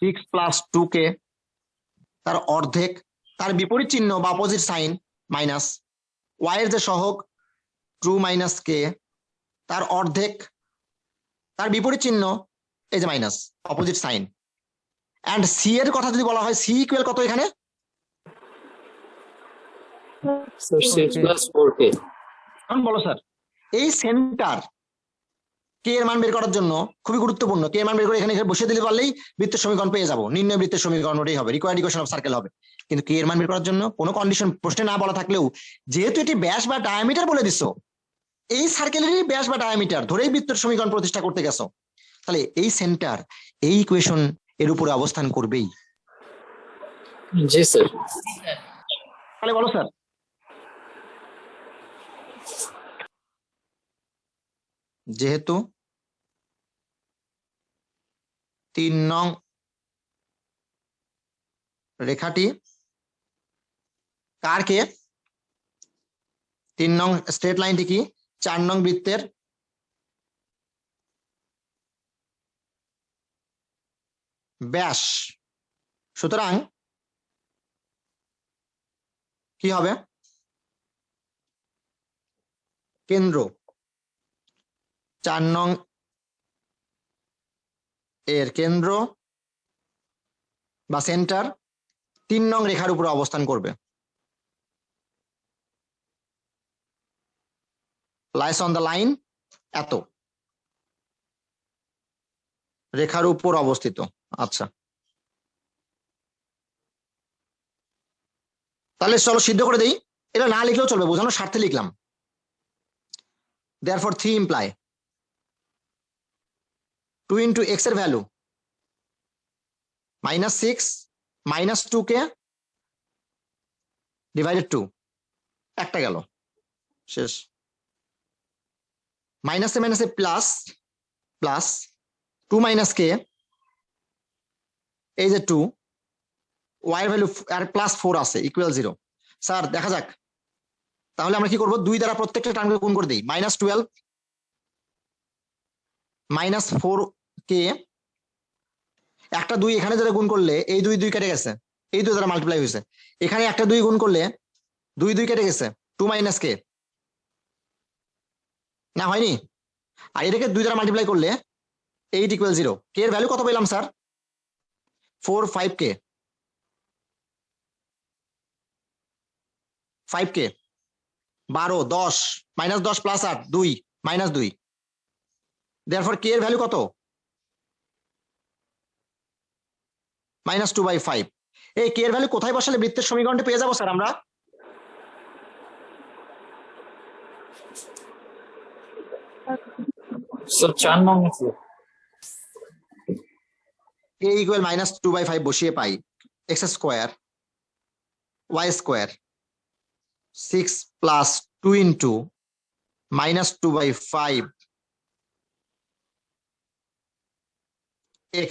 6 প্লাস 2k, তার অর্ধেক, তার বিপরীত চিহ্ন বা অপোজিট সাইন মাইনাস। ওয়াই এর যে সহগ 2 মাইনাস কে, তার অর্ধেক, তার বিপরীত চিহ্ন এই যে minus, opposite sign. And C এর কথা যদি বলা হয়, সি ইকুয়াল কত এখানে? 6 plus 4k। এখন বলো স্যার, এই সেন্টার কে এর মান বের করার জন্য খুবই গুরুত্বপূর্ণ। কে এর মান বের করে এখানে বসিয়ে দিতে পারলেই বৃত্তের সমীকরণ পেয়ে যাবো, নির্ণয় বৃত্তের সমীকরণ ওটাই হবে, রিকোয়ার্ড ইকুয়েশন অফ সার্কেল হবে। কিন্তু কে এর মান বের করার জন্য কোনো কন্ডিশন প্রশ্নে না বলা থাকলেও, যেহেতু এটি ব্যাস বা ডায়ামিটার বলে দিছো, এই সার্কেলেরই ব্যাস বা ডায়ামিটার ধরেই বৃত্তের সমীকরণ প্রতিষ্ঠা করতে গেছো, তাহলে এই সেন্টার এই ইকুয়েশন এর উপরে অবস্থান করবেই। জি স্যার। তাহলে বলো স্যার, যেহেতু 3 নং রেখাটি কার কে 3 নং স্ট্রেট লাইনটি কি 4 নং বৃত্তের ব্যাস, সুতরাং কি হবে কেন্দ্র 4 নং এর কেন্দ্র বা সেন্টার 3 নং রেখার উপরে অবস্থান করবে। লাইস অন দ্য লাইন এত রেখার উপর অবস্থিত। আচ্ছা, তাহলে চলো সিদ্ধ করে দেই। এটা না লিখলেও চলবে, বোঝানোর স্বার্থে লিখলাম। therefore 3 imply 2 into x এর ভ্যালু -6 -2k divided 2 একটা গেল শেষ। মাইনাসে মাইনাসে প্লাস প্লাস 2 - k এই যে 2 y এর ভ্যালু আর প্লাস 4 আছে ইকুয়াল 0। স্যার দেখা যাক, তাহলে আমরা কি করব 2 দ্বারা প্রত্যেকটা টার্মকে গুণ করে দেই। -12 -4k একটা 2 এখানে যারা গুণ করলে এই 2 2 কেটে গেছে, এই 2 দ্বারা মাল্টিপ্লাই হয়েছে। এখানে একটা 2 গুণ করলে 2 2 কেটে গেছে 2 - k না হয়নি। আর এটাকে 2 দ্বারা মাল্টিপ্লাই করলে 8 = 0। k এর ভ্যালু কত পেলাম sir 4 5k 5k 12 10 -10 + 8 2 -2 therefore k এর ভ্যালু কত -2/5। এই k এর ভ্যালু কোথায় বসালে বৃত্তের সমীকরণটা পেয়ে যাব স্যার আমরা? স্যার 4 নং আছে। k = -2/5 বসিয়ে পাই x square y square 6 + 2 into -2/5 x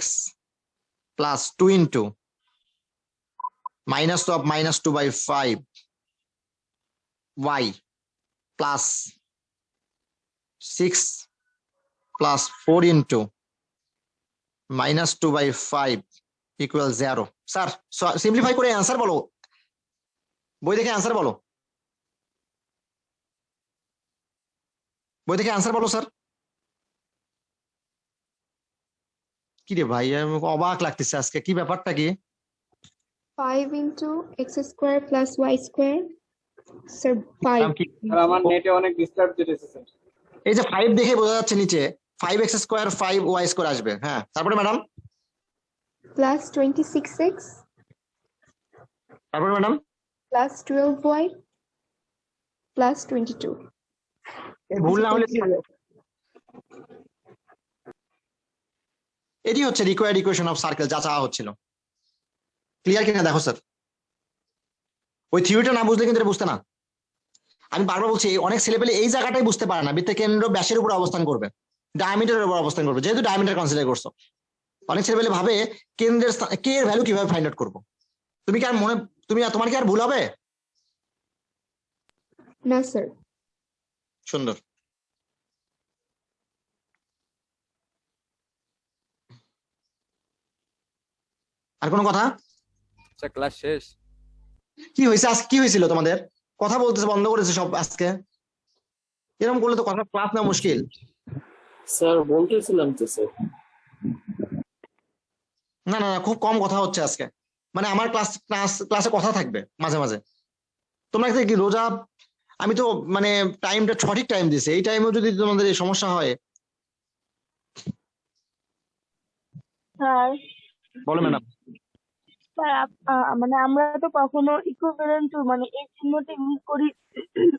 plus 2 into minus of -2/5 y plus 6 plus 4 into -2/5 equal 0। Sir simplify করে অ্যান্সার বলো, বই দেখে অ্যান্সার বলো, বই দেখে অ্যান্সার বলো স্যার। কি রে ভাই, আমি অবাক লাগতেছে আজকে, কি ব্যাপারটা কি? 5 into x square plus y square. Sir, 5. Sir আমার নেটে অনেক ডিস্টার্ব দিতেছে স্যার। এই যে 5 দেখে বোঝা যাচ্ছে নিচে 5x স্কয়ার 5y স্কয়ার আসবে। হ্যাঁ, তারপরে ম্যাডাম Plus 26x তারপরে ম্যাডাম plus 12y plus 22. ভুল না হলে এটি হচ্ছে রিকোয়ার্ড ইকুয়েশন অফ সার্কেল যা চাওয়া হচ্ছিল। ক্লিয়ার কিনা দেখো স্যার, ওই থিওরিটা না বুঝলে কিন্তু এটা বুঝতে না। আমি বারবার বলছি অনেক ছেলেপেলে এই জায়গাটাই বুঝতে পারে না, বৃত্তের কেন্দ্র ব্যাসের উপর অবস্থান করবে, ডায়ামিটারের উপর অবস্থান করবে, যেহেতু ডায়ামিটার কনসিডার করছো। অনেক ছেলেপেলে ভাবে কেন্দ্রের কে এর ভ্যালু কিভাবে ফাইন্ড আউট করবো। তুমি কি আর তোমার কি আর ভুল হবে? No, sir. সুন্দর। আর কোনো কথা? স্যার ক্লাস শেষ। কি হয়েছে আজকে, কি হয়েছিল তোমাদের? কথা বলতেছে বন্ধ করেছে সব আজকে, এরকম করলে তো কথা ক্লাস না মুশকিল। স্যার বলতেছিলাম তো স্যার। না না না, খুব কম কথা হচ্ছে আজকে। মানে আমার ক্লাসে কথা থাকবে মাঝে মাঝে। তোমরা কি রোজা, আমি তো মানে টাইমটা সঠিক টাইম দিছি, এই টাইমেও যদি তোমাদের এই সমস্যা হয়। স্যার বলো ম্যাডাম। স্যার মানে আমরা তো কখনো ইকুইভ্যালেন্ট মানে এই চিহ্নটা ইউজ করি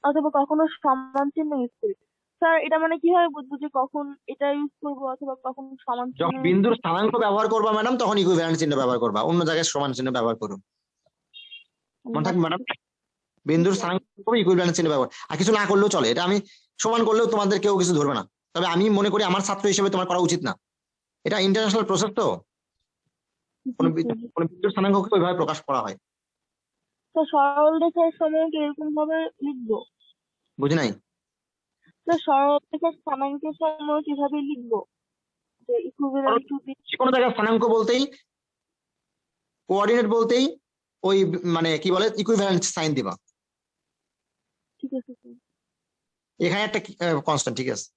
অথবা কখনো সমান চিহ্ন ইউজ করি। স্যার এটা মানে কিভাবে বুঝবো যে কখন এটা ইউজ করবো অথবা কখন সমান চিহ্ন? যখন বিন্দুর স্থানাঙ্ক ব্যবহার করবা ম্যাডাম তখন ইকুইভ্যালেন্ট চিহ্ন ব্যবহার করবা, অন্য জায়গায় সমান চিহ্ন ব্যবহার করো। মনে থাকবে ম্যাডাম, বিন্দুর স্থানাঙ্ক ইকুইভ্যালেন্ট চিহ্ন ব্যবহার। আর কিছু না করলেও চলে, এটা আমি সমান করলেও তোমাদের কেউ কিছু ধরবে না, তবে আমি মনে করি আমার ছাত্র হিসেবে তোমার করা উচিত না। এটা ইন্টারন্যাশনাল প্রসেস তো, কোনো বৃত্তের স্থানাঙ্ককে ওইভাবে প্রকাশ করা হয়। তো সরল রেখার সময়কে এরকম ভাবে লিখবো? বুঝি নাই। তো সরল রেখার স্থানাঙ্কের সময় কিভাবে লিখবো? যে ইকুইভ্যালেন্ট টু দি যে কোনো জায়গায় স্থানাঙ্ক বলতেই, কোঅর্ডিনেট বলতেই ওই মানে কি বলে ইকুইভ্যালেন্ট সাইন দিবা। ঠিক আছে স্যার। এখানে একটা কনস্ট্যান্ট, ঠিক আছে।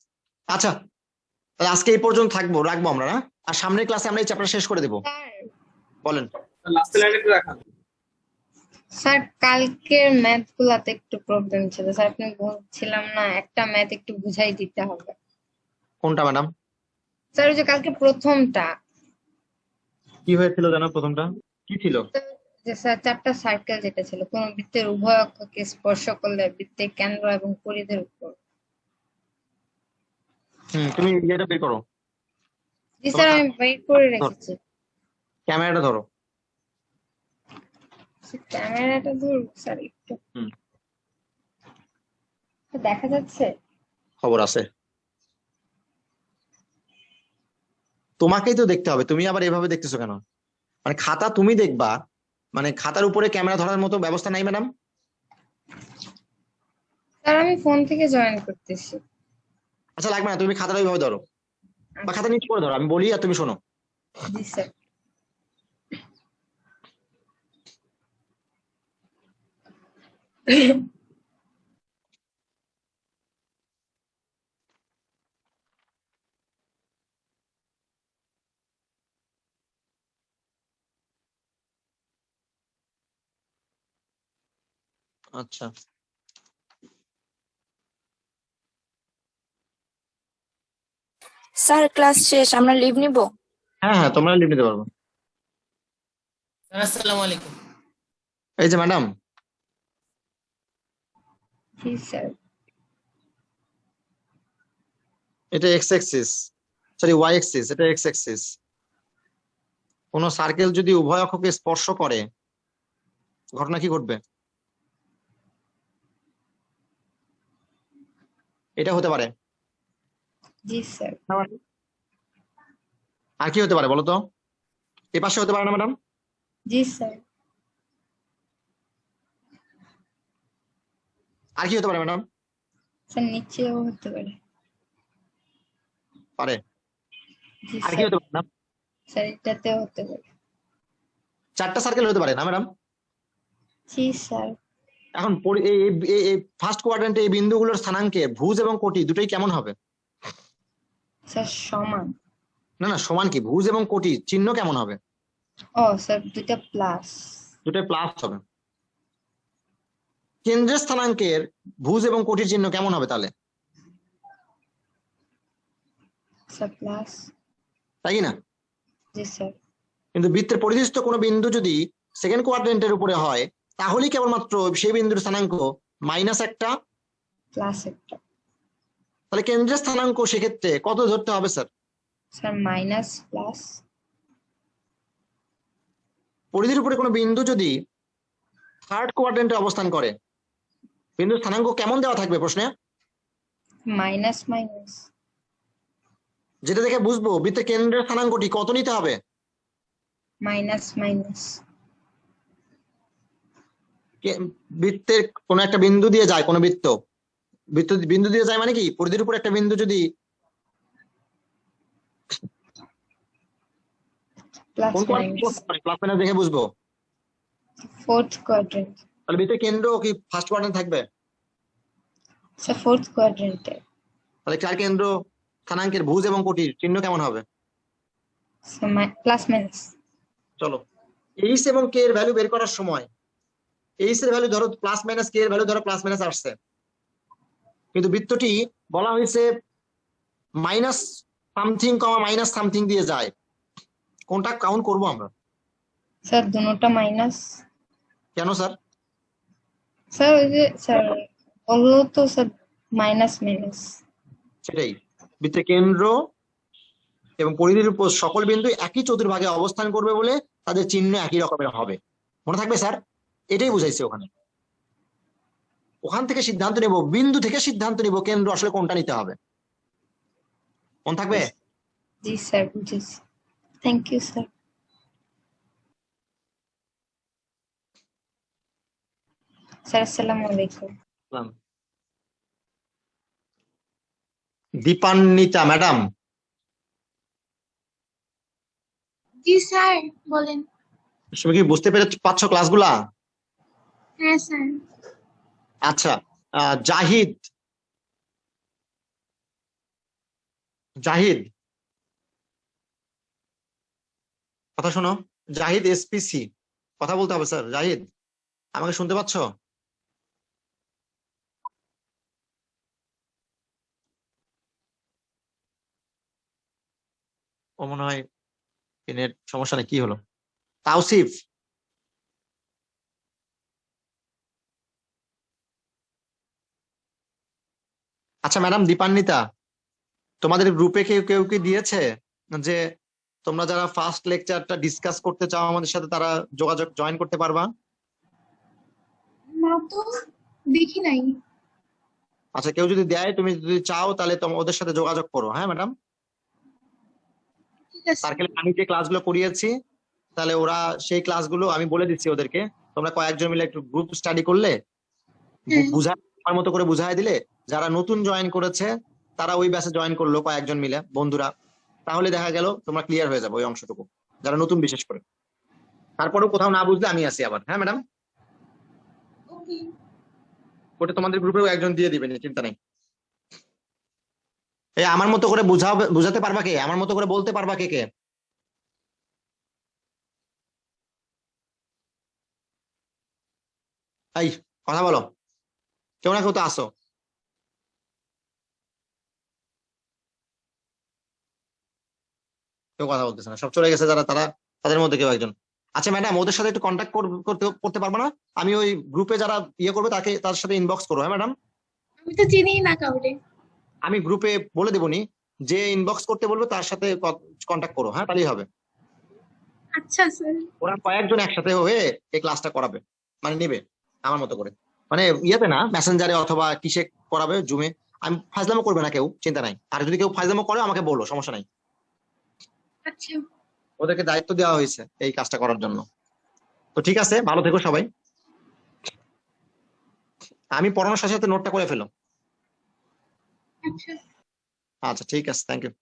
আচ্ছা, তাহলে আজকে এই পর্যন্ত রাখবো আমরা, না? আর সামনের ক্লাসে আমরা এই চ্যাপ্টার শেষ করে দেবো। বলেন। লাস্ট লাইনে একটু রাখা। স্যার কালকের ম্যাথ গুলাতে একটু প্রবলেম ছিল স্যার, আপনি বলছিলাম না একটা ম্যাথ একটু বুঝাই দিতে হবে। কোনটা ম্যাডাম? স্যার ওই যে কালকে প্রথমটা কি হয়েছিল জানো? প্রথমটা কি ছিল? যে স্যার চারটা সার্কেল যেটা ছিল, কোন বৃত্তের উভয় অক্ষকে স্পর্শ করলে বৃত্তের কেন্দ্র এবং পরিধির উপর। তুমি এটা বের করো, জি স্যার আমি বের করে রেখেছি। ক্যামেরাটা ধরো। ক্যামেরাটা ধরুন স্যার একটু, দেখা যাচ্ছে? খবর আছে, তোমাকেই তো দেখতে হবে, তুমি আবার এভাবে দেখতেছো কেন? মানে খাতা তুমি দেখবা, মানে খাতার উপরে ক্যামেরা ধরার মতো ব্যবস্থা নাই ম্যাডাম? স্যার আমি ফোন থেকে জয়েন করতেছি। আচ্ছা লাগবে না, তুমি খাতাটা ওইভাবে ধরো, বা খাতা নিচে করে ধরো, আমি বলি আর তুমি শোনো। জি স্যার। আচ্ছা, স্যার ক্লাস শেষ, আমরা লিভ নিব? হ্যাঁ হ্যাঁ, তোমরা লিভ নিতে পারবো। স্যার আসসালামু আলাইকুম। এই যে ম্যাডাম, জি স্যার। এটা X axis, sorry Y axis, এটা এক্স অ্যাক্সিস। কোন সার্কেল যদি উভয় অক্ষকে স্পর্শ করে, ঘটনা কি ঘটবে? এটা হতে পারে। জি স্যার। আর কি হতে পারে বলো তো? এ পাশে হতে পারে না ম্যাডাম? জি স্যার। আর কি হতে পারে ম্যাডাম? স্যার নিচেও হতে পারে। পারে। জি আর কি স্যার। হতে পারে ম্যাডাম? স্যার এটাতেও হতে পারে। চারটা সার্কেল হতে পারে না ম্যাডাম? জি স্যার। এখন এই ফার্স্ট কোয়াড্রেন্টে এই বিন্দুগুলোর স্থানাঙ্কে ভুজ এবং কোটি দুটোই কেমন হবে? স্যার সমান। না না, সমান কি? ভুজ এবং কোটি চিহ্ন কেমন হবে? ও স্যার দুইটা প্লাস। দুটোই প্লাস হবে। কেন্দ্রের স্থানাঙ্কের ভুজ এবং কোটির চিহ্ন কেমন হবে তাহলে? Sir plus. তাই কি না? জি স্যার। কিন্তু বৃত্তের পরিধিস্থ কোনো বিন্দু যদি সেকেন্ড কোয়াড্রেন্টের উপরে হয়, তাহলেই কেবলমাত্র সেই বিন্দুর স্থানাঙ্ক মাইনাস একটা প্লাস একটা। তাহলে কেন্দ্রের স্থানাঙ্ক সেক্ষেত্রে কত ধরতে হবে স্যার? Sir minus plus. পরিধির উপরে কোনো বিন্দু যদি থার্ড কোয়াড্রেন্টে অবস্থান করে, বিন্দুর স্থানাঙ্ক কেমন দেওয়া থাকবে প্রশ্নে? Minus minus. যেটা দেখে বুঝবো বৃত্তের কেন্দ্রের স্থানাঙ্কটি কত নিতে হবে? Minus minus. বৃত্তের কোন একটা বিন্দু দিয়ে যায়, কোন বিন্দু দিয়ে যায় মানে কি, পরিধির উপর একটা বিন্দু যদি প্লাস কোন মাইনাস। প্লাস মাইনাস দেখে বুঝবো? Fourth quadrant. তাহলে বৃত্তের কেন্দ্র কি ফার্স্ট কোয়াড্রেন্ট থাকবে? স্যার ফোর্থ কোয়াড্রেন্টে। তাহলে চার কেন্দ্র স্থানাঙ্কের ভুজ এবং কোটির চিহ্ন কেমন হবে? Plus minus. চলো, এইচ এবং কে এর ভ্যালু বের করার সময় এইচ এর ভ্যালু ধরো প্লাস মাইনাস, কে এর ভ্যালু ধরো প্লাস মাইনাস আসছে, কিন্তু বৃত্তটি বলা হয়েছে minus something comma minus something দিয়ে যায়, কোনটা কাউন্ট করব আমরা? স্যার দুটোটা মাইনাস। কেন স্যার? স্যার ওই যে স্যার বললো তো স্যার মাইনাস মাইনাস। সেটাই, বৃত্তের কেন্দ্র এবং পরিধির উপর সকল বিন্দু একই চতুর্ভাগে অবস্থান করবে বলে তাদের চিহ্ন একই রকমের হবে। মনে থাকবে স্যার? এটাই বুঝাইছে ওখানে। ওখান থেকে সিদ্ধান্ত নেব, বিন্দু থেকে সিদ্ধান্ত নেব কেন্দ্র আসলে কোনটা নিতে হবে। মন থাকবে? জি স্যার, বুঝেছি। Thank you sir. স্যার আসসালামু আলাইকুম। দীপান্বিতা ম্যাডাম, জি স্যার বলেন। তুমি কি বুঝতে পারছো ক্লাসগুলা? হ্যাঁ স্যার। আচ্ছা, জাহিদ, জাহিদ কথা শোনো। জাহিদ এসপিসি, কথা বলতে হবে স্যার। জাহিদ, আমাকে শুনতে পাচ্ছ? ও মনে হয় নেট সমস্যা নেই, কি হলো? তাওসিফ, আচ্ছা ম্যাডাম দীপান্বিতা, তোমাদের গ্রুপে কেউ কেউ কি দিয়েছে যে তোমরা যারা ফার্স্ট লেকচারটা ডিসকাস করতে চাও আমাদের সাথে তারা যোগাযোগ জয়েন করতে পারবা? না তো, দেখি নাই। আচ্ছা, কেউ যদি দেয়, তুমি যদি চাও তাহলে ওদের সাথে যোগাযোগ করো। হ্যাঁ ম্যাডাম, ঠিক আছে। সার্কেলে আমি যে ক্লাসগুলো করিয়েছি তাহলে ওরা সেই ক্লাসগুলো আমি বলে দিচ্ছি ওদেরকে, তোমরা কয়েকজন মিলে একটু গ্রুপ স্টাডি করলে বুঝায় আমার মতো করে বুঝাই দিলে, যারা নতুন জয়েন করেছে তারা ওই ব্যাচে জয়েন করলো কয়েকজন মিলে বন্ধুরা, তাহলে দেখা গেল তোমরা ক্লিয়ার হয়ে যাবে ওই অংশটুকু, যারা নতুন বিশেষ করে। তারপরেও কোথাও না বুঝলে আমি আসি আবার। হ্যাঁ ম্যাডাম, ওকে। ওটা তোমাদের গ্রুপেও একজন দিয়ে দিবেন, চিন্তা নেই। এই আমার মতো করে বুঝাতে পারবা কে? আমার মতো করে বলতে পারবা কে কে? এই কথা বলো, কেউ না কেউ তো আসো। কেউ কথা বলতেছে না, সব চলে গেছে যারা, তারা তাদের মধ্যে কেউ একজন। আচ্ছা ম্যাডাম, ওদের সাথে একটু কন্ট্যাক্ট করতে পারবো না? আমি ওই গ্রুপে যারা ইয়ে করবে তাকে তার সাথে ইনবক্স করবো। হ্যাঁ ম্যাডাম, আমি তো চিনি না কাউরে। আমি গ্রুপে বলে দেবনি, যে ইনবক্স করতে বলবে তার সাথে কন্ট্যাক্ট করো। হ্যাঁ, তাহলেই হবে। আচ্ছা স্যার। ওরা কয়েকজন একসাথে হয়ে এই ক্লাসটা করাবে, মানে নেবে আমার মতো করে, মানে ইয়েতে না, মেসেঞ্জারে অথবা কিসে করাবে, জুমে। আমি ফাজলামো করবে না কেউ, চিন্তা নাই। আর যদি কেউ ফাজলামো করে আমাকে বলো, সমস্যা নাই। আচ্ছা। ওদেরকে দায়িত্ব দেওয়া হয়েছে এই কাজটা করার জন্য। তো ঠিক আছে, ভালো থেকো সবাই। আমি পড়ানোর সাথে সাথে নোটটা করে ফেলো। আচ্ছা। আচ্ছা ঠিক আছে, থ্যাংক ইউ।